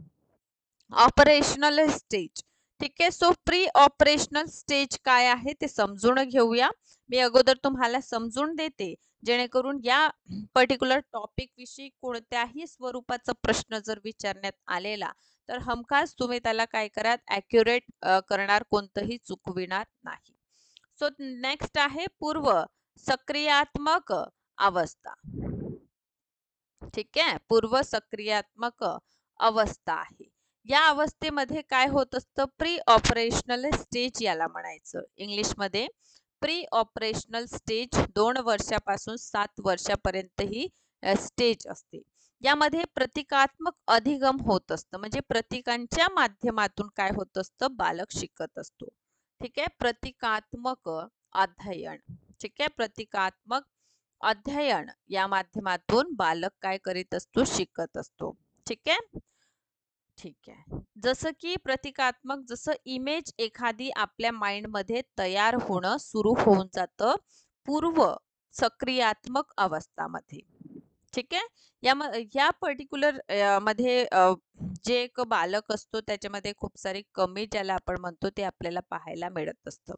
ऑपरेशनल स्टेज. ठीक आहे. सो प्री ऑपरेशनल स्टेज काय आहे ते समजून घेऊया. मी अगोदर तुम्हाला समजून देते, जेणेकरून या पर्टिक्युलर टॉपिक विषयी कोणत्याही स्वरूपाचा प्रश्न जर विचारण्यात आलेला तर हमखास तुम्ही त्याला काय करा, ॲक्युरेट करणार, कोणतंही चुकविणार नाही. सो नेक्स्ट आहे पूर्व सक्रियात्मक अवस्था. ठीक आहे. पूर्व सक्रियात्मक अवस्था आहे. या अवस्थेमध्ये काय होत असतं, प्री ऑपरेशनल स्टेज याला म्हणायचं इंग्लिशमध्ये. प्री ऑपरेशनल स्टेज 2 वर्षापासून 7 वर्षापर्यंत ही स्टेज असते. यामध्ये प्रतिकात्मक अधिगम होत असतं, म्हणजे प्रतिकांच्या माध्यमातून काय होत असतं, बालक शिकत असतो. ठीक आहे. प्रतिकात्मक अध्ययन. ठीक आहे. प्रतिकात्मक अध्ययन या माध्यमातून बालक काय करीत असतो, शिकत असतो. ठीक आहे. ठीक आहे. जसं की प्रतिकात्मक, जसं इमेज एखादी आपल्या माइंड मध्ये तयार होणं सुरू होऊन जातं पूर्व सक्रियात्मक अवस्थामध्ये. ठीक आहे. या पर्टिक्युलर मध्ये जे एक बालक असतो त्याच्यामध्ये खूप सारी कमी ज्याला आपण म्हणतो ते आपल्याला पाहायला मिळत असतं.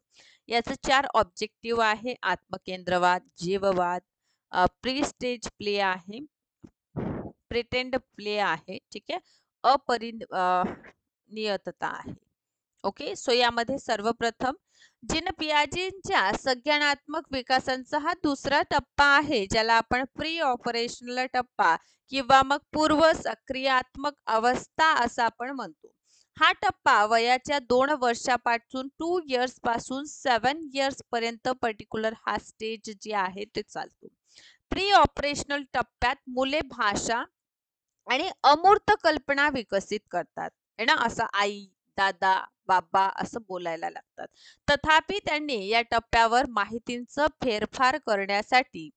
याचं 4 ऑब्जेक्टिव्ह आहे. आत्मकेंद्रवाद, जीववाद, प्री स्टेज प्ले आहे, प्रिटेंड प्ले आहे. ठीक आहे. अपरिनियतता आहे. ओके. सो यामध्ये सर्वप्रथम जीन पियाजेंच्या संज्ञानात्मक विकासाचा हा दुसरा टप्पा आहे, ज्याला आपण प्री ऑपरेशनल टप्पा किंवा मग पूर्व सक्रियात्मक अवस्था असं आपण म्हणतो. हा टप्पा वयाच्या 2 वर्षापासून 2 इयर्स पासून 7 इयर्स पर्यंत पर्टिक्युलर हा स्टेज जे आहे ते चालतो. प्री ऑपरेशनल टप्प्यात मुले भाषा आणि अमूर्त कल्पना विकसित करतात है ना, असं आई, दादा, बाबा असं बोलायला लागतात. तथापि त्यांनी या टप्प्यावर माहितींचं फेरफार करण्यासाठी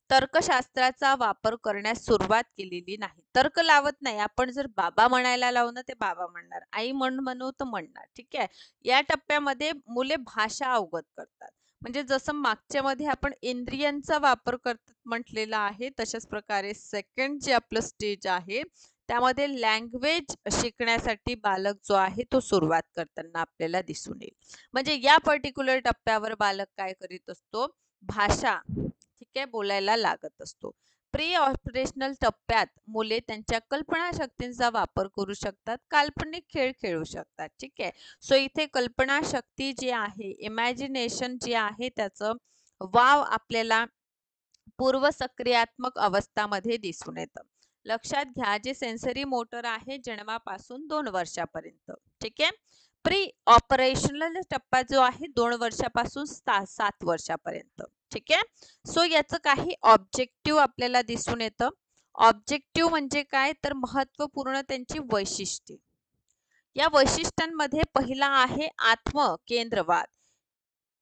तर्कशास्त्राचा वापर करण्यास सुरुवात केलेली नाही. तर्क लावत नाही. आपण जर बाबा म्हणायला लावणं ते बाबा म्हणणार, आई म्हणू तर म्हणणार. ठीक आहे. या टप्प्यामध्ये मुले भाषा अवगत करतात. म्हणजे जसं मागच्या मध्ये आपण इंद्रियांचा वापर करतात म्हटलेला आहे, तशाच प्रकारे सेकंड जे आपलं स्टेज आहे त्यामध्ये लँग्वेज शिकण्यासाठी बालक जो आहे तो सुरुवात करताना आपल्याला दिसून येईल. म्हणजे या पर्टिक्युलर टप्प्यावर बालक काय करीत असतो, भाषा ठीक आहे बोलायला लागत असतो. प्री ऑपरेशनल टप्प्यात मुले त्यांच्या कल्पनाशक्तींचा वापर करू शकतात, काल्पनिक खेळ खेळू शकतात. ठीक आहे. सो इथे कल्पनाशक्ती जी आहे, इमॅजिनेशन जे आहे त्याचं वाव आपल्याला पूर्व सक्रियात्मक अवस्थामध्ये दिसून येतं. लक्षात घ्या, जे सेन्सरी मोटर आहे जन्मापासून 2 वर्षापर्यंत. ठीक आहे. प्री ऑपरेशनल टप्पा जो आहे 2 वर्षापासून 7 वर्षापर्यंत. ठीक आहे. सो याचं काही ऑब्जेक्टिव्ह आपल्याला दिसून येतं. ऑब्जेक्टिव्ह म्हणजे काय, तर महत्वपूर्ण त्यांची वैशिष्ट्ये. या वैशिष्ट्यांमध्ये पहिला आहे आत्मकेंद्रवाद.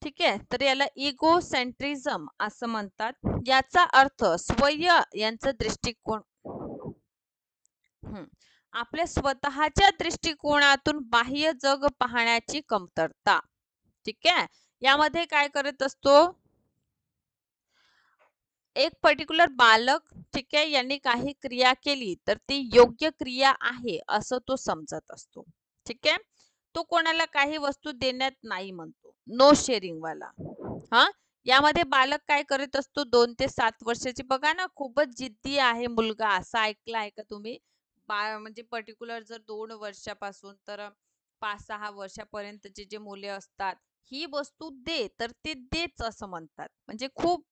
ठीक आहे. तर याला इगोसेंट्रिझम असं म्हणतात. याचा अर्थ स्वय यांचा दृष्टिकोन, आपल्या स्वतःच्या दृष्टिकोनातून बाह्य जग पाहण्याची कमतरता. ठीक आहे. यामध्ये काय करत असतो, एक पर्टिक्युलर बालक ठीक आहे यांनी काही क्रिया केली तर ती योग्य क्रिया आहे असं तो समजत असतो. ठीक आहे. तो कोणाला काही वस्तू देण्यात नाही म्हणतो, नो शेअरिंग वाला. हा, यामध्ये बालक काय करत असतो, 2 ते 7 वर्षाची, बघा ना खूपच जिद्दी आहे मुलगा, असं ऐकलं आहे का तुम्ही. म्हणजे पर्टिक्युलर जर 2 वर्षापासून तर 5-6 वर्षापर्यंतचे जे मुले असतात, ही वस्तू दे तर ते देच असं म्हणतात. म्हणजे खूप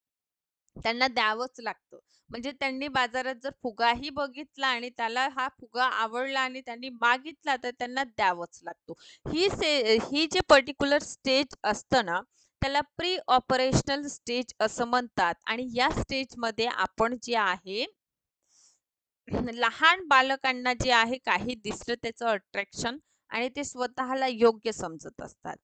त्यांना द्यावंच लागतं. म्हणजे त्यांनी बाजारात जर फुगाही बघितला आणि त्याला हा फुगा आवडला आणि त्यांनी मागितला तर त्यांना द्यावंच लागतो. ही जे पर्टिक्युलर स्टेज असतं ना त्याला प्री ऑपरेशनल स्टेज असं म्हणतात. आणि या स्टेजमध्ये आपण जे आहे लहान बालकांना जे आहे काही दिसलं त्याचं अट्रॅक्शन आणि ते स्वतःला योग्य समजत असतात.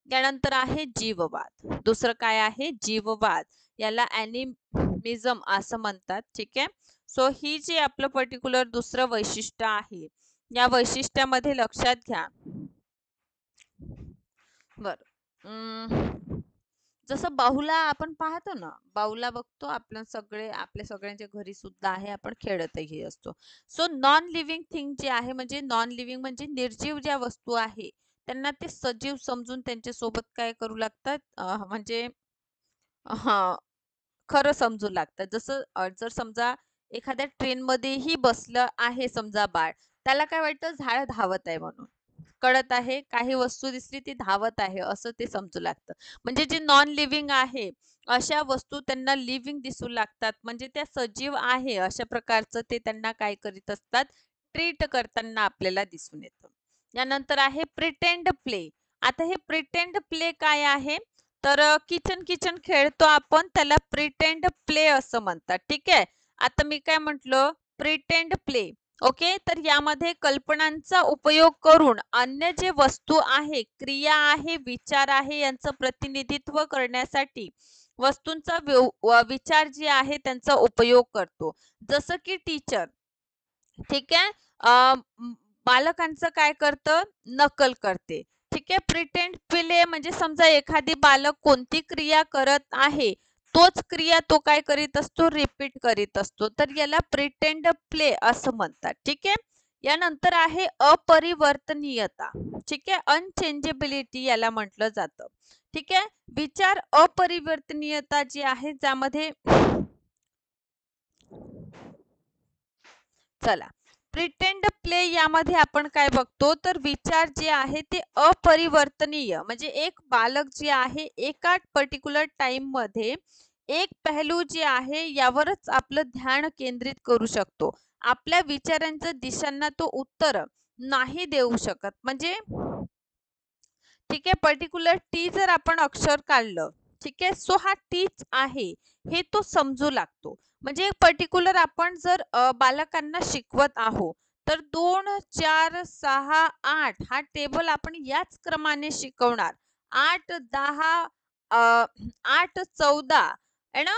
त्यानंतर आहे जीववाद. दुसरं काय आहे, जीववाद. याला ॲनिमिझम असं म्हणतात. ठीक आहे. सो ही जे आपलं पर्टिक्युलर दुसरं वैशिष्ट्य आहे, या वैशिष्ट्यामध्ये लक्षात घ्या बर जसं बाहुला आपण पाहतो ना, बाहुला बघतो आपण सगळे, आपल्या सगळ्यांच्या घरी सुद्धा आहे, आपण खेळतही असतो. सो नॉन लिव्हिंग थिंग जे आहे, म्हणजे नॉन लिव्हिंग म्हणजे निर्जीव ज्या वस्तू आहे, त्यांना ते सजीव समजून त्यांच्या सोबत काय करू लागतात, म्हणजे हां, खरं समजू लागतात. जसं जर समजा एखाद्या ट्रेनमध्येही बसलं आहे समजा बाळ, त्याला काय वाटतं झाड धावत आहे म्हणून. कळत आहे, काही वस्तू दिसली ती धावत आहे असं ते समजू लागतं. म्हणजे जे नॉन लिव्हिंग आहे, अशा वस्तू त्यांना लिव्हिंग दिसू लागतात. म्हणजे त्या सजीव आहे अशा प्रकारचं ते त्यांना काय करीत असतात, ट्रीट करताना आपल्याला दिसून येतं. यानंतर आहे प्रिटेंड प्ले. आता हे प्रिटेंड प्ले काय आहे? तर किचन किचन खेळतो आपण, त्याला प्रिटेंड प्ले असं म्हणतात. ठीक आहे. आता मी काय म्हटलं, प्रिटेंड प्ले. ओके, तर यामध्ये कल्पनांचा उपयोग करून अन्य जे वस्तू आहे, क्रिया आहे, विचार आहे यांचं प्रतिनिधित्व करण्यासाठी वस्तूंचा विचार जे आहे त्यांचा उपयोग करतो. जसं की टीचर, ठीक आहे, बालकांचं काय करतं, नकल करते. ठीक आहे. प्रिटेंड प्ले म्हणजे समजा एखादी बालक कोणती क्रिया करत आहे, तोच क्रिया तो काय करीत असतो, रिपीट करीत असतो. तर याला प्रिटेंड प्ले असं म्हणतात. ठीक आहे. यानंतर आहे अपरिवर्तनीयता. ठीक आहे, अनचेंजेबिलिटी याला म्हटलं जातं. ठीक आहे. विचार अपरिवर्तनीयता जी आहे, ज्यामध्ये चला, प्रिटेंड प्ले यामध्ये आपण काय बघतो, तर विचार जे आहे ते अपरिवर्तनीय, म्हणजे एक बालक जे आहे एका पर्टिक्युलर टाइम मध्ये एक पहलू जे आहे यावरच आपलं ध्यान केंद्रित करू शकतो. आपल्या विचारांच्या दिशांना तो उत्तर नाही देऊ शकत. म्हणजे ठीक आहे, पर्टिक्युलर टी जर आपण अक्षर काढलं, ठीक आहे, सो हा टीच आहे हे तो समजू लागतो. म्हणजे पर्टिक्युलर आपण जर बालकांना शिकवत आहोत, तर 2 4 6 8 हा टेबल आपण याच क्रमाने शिकवणार. 8 10 8 14 आहे ना,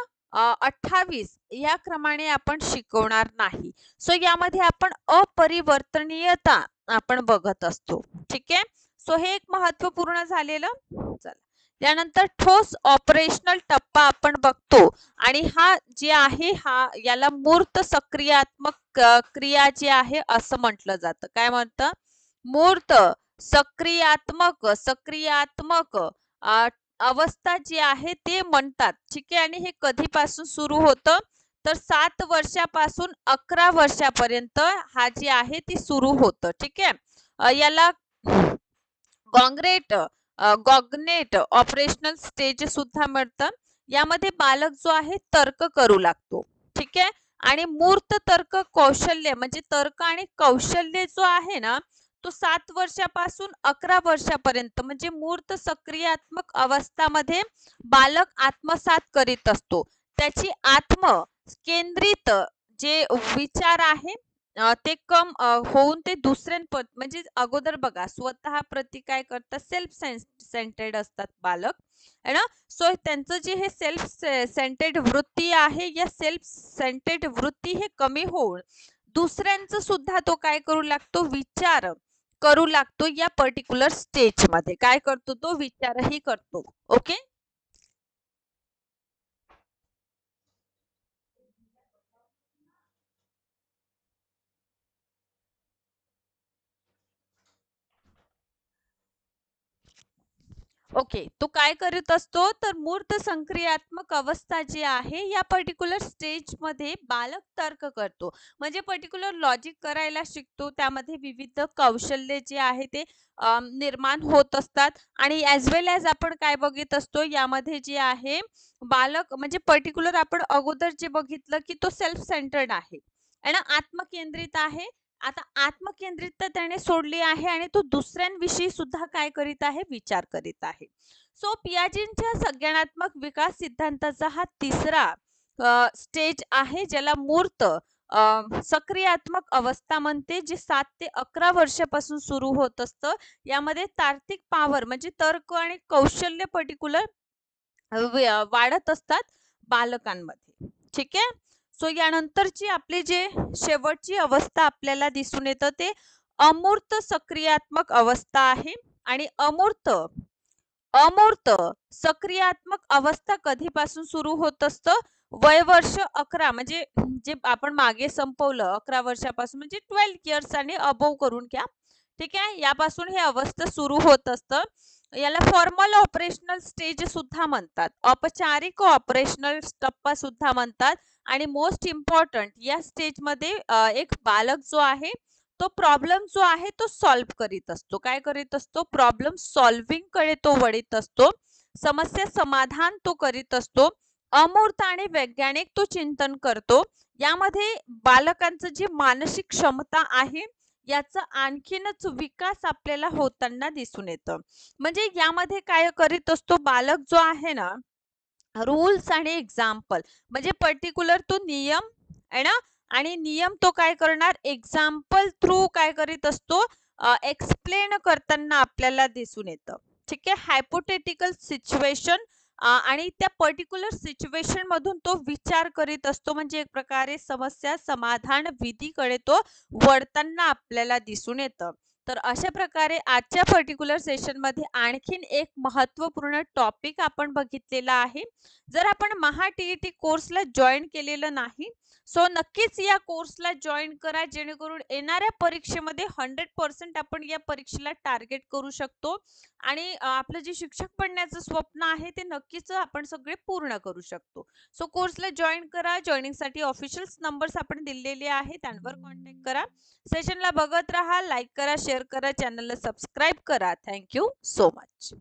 28 या क्रमाने आपण शिकवणार नाही. सो यामध्ये आपण अपरिवर्तनीयता आपण बघत असतो. ठीक आहे. सो हे एक महत्वपूर्ण झालेलं. चला, त्यानंतर ठोस ऑपरेशनल टप्पा आपण बघतो, आणि हा जे आहे हा याला मूर्त सक्रियात्मक क्रिया जी आहे असं म्हटलं जातं. काय म्हणतं, मूर्त सक्रियात्मक सक्रियात्मक अवस्था जी आहे ते म्हणतात. ठीक आहे. आणि हे कधीपासून सुरू होतं, तर 7 वर्षापासून 11 वर्षापर्यंत हा जी आहे ती सुरू होतं. ठीक आहे. याला गॉंग्रेट गॉग्नेट ऑपरेशनल स्टेज सुद्धा म्हणतात. यामध्ये बालक जो आहे तर्क करू लागतो. ठीक आहे. आणि मूर्त तर्क कौशल्य, म्हणजे तर्क आणि कौशल्य जो आहे ना, तो 7 वर्षापासून 11 वर्षापर्यंत म्हणजे मूर्त सक्रियात्मक अवस्थामध्ये बालक आत्मसात करीत असतो. त्याची आत्म केंद्रित जे विचार आहे, ते कम होऊन ते म्हणजे अगोदर बघा, स्वतः प्रती काय करतात, सेल्फ सेंटेड असतात बालक, है ना. सो त्यांचं जे हे सेल्फ सेंटेड वृत्ती आहे, या सेल्फ सेंटेड वृत्ती हे कमी होऊन दुसऱ्यांचं सुद्धा तो काय करू लागतो, विचार करू लागतो. या पर्टिक्युलर स्टेज मध्ये काय करतो, तो विचारही करतो. ओके. ओके, तो काय करत असतो, तर मूर्त संक्रियात्मक अवस्था जी आहे या पर्टिक्युलर स्टेज मध्ये बालक तर्क करतो, म्हणजे पर्टिक्युलर लॉजिक करायला शिकतो. त्यामध्ये विविध कौशल्य जे आहे ते निर्माण होत असतात. आणि ॲज वेल ॲज आपण काय बघित असतो, यामध्ये जे आहे बालक, म्हणजे पर्टिक्युलर आपण अगोदर जे बघितलं की तो सेल्फ सेंटर्ड आहे ना, आत्मकेंद्रित आहे. आता आत्मकेंद्रितता त्याने सोडली आहे आणि तो दुसऱ्यांविषयी सुद्धा काय करीत आहे, विचार करीत आहे. सो पियाजेंच्या संज्ञानात्मक विकास सिद्धांताचा हा तिसरा स्टेज आहे, ज्याला मूर्त सक्रियात्मक अवस्था म्हणते, जे 7 ते 11 वर्षापासून सुरू होत असतं. यामध्ये तार्किक पॉवर म्हणजे तर्क आणि कौशल्य पर्टिक्युलर वाढत असतात बालकांमध्ये. ठीक आहे. सो यानंतरची आपली जे शेवटची अवस्था आपल्याला दिसून येतं, ते अमूर्त सक्रियात्मक अवस्था आहे. आणि अमूर्त अमूर्त सक्रियात्मक अवस्था कधीपासून सुरू होत असतं? वय वर्ष 11 म्हणजे जे आपण मागे संपवलं 11 वर्षापासून म्हणजे 12 इयर्स आणि अबोव करून घ्या. ठीक आहे. यापासून हे अवस्था सुरू होत असतं. याला फॉर्मल ऑपरेशनल स्टेज सुद्धा म्हणतात. औपचारिक ऑपरेशनल टप्पा सुद्धा म्हणतात आणि मोस्ट इम्पॉर्टंट या स्टेजमध्ये एक बालक जो आहे तो प्रॉब्लेम जो आहे तो सॉल्व्ह करीत असतो. काय करीत असतो? प्रॉब्लेम सॉल्व्हिंग कडे तो वळीत असतो. समस्या समाधान तो करीत असतो. अमूर्त आणि वैज्ञानिक तो चिंतन करतो. यामध्ये बालकांचं जी मानसिक क्षमता आहे याचा आणखीनच विकास आपल्याला होताना दिसून येतं. म्हणजे यामध्ये काय करीत असतो बालक जो आहे ना, रूल्स आणि एक्झाम्पल म्हणजे पर्टिक्युलर तो नियम आहे ना, आणि नियम तो काय करणार एक्झाम्पल थ्रू काय करीत असतो एक्सप्लेन करताना आपल्याला दिसून येतं. ठीक आहे. हायपोथेटिकल सिच्युएशन आणि त्या पर्टिक्युलर सिच्युएशन मधून तो विचार करीत असतो म्हणजे एक प्रकारे समस्या समाधान विधीकडे तो वळताना आपल्याला दिसून येतं. तर अशा प्रकारे आजच्या पर्टिक्युलर सेशनमध्ये आणखीन एक महत्त्वपूर्ण टॉपिक आपण बघितलेला आहे. जर आपण महा टी कोर्सला जॉईन केलेलं नाही सो नक्कीच या कोर्सला जॉईन करा जेणेकरून येणाऱ्या परीक्षेमध्ये 100% आपण या परीक्षेला टार्गेट करू शकतो आणि आपलं जे शिक्षक बनण्याचं स्वप्न आहे ते नक्कीच आपण सगळे पूर्ण करू शकतो. सो कोर्सला जॉईन करा. जॉईनिंगसाठी ऑफिशियल नंबर्स आपण दिलेले आहे त्यांवर कॉन्टॅक्ट करा. सेशनला बघत राहा, लाईक करा, शेअर करा, चॅनलला सबस्क्राईब करा. Thank you so much.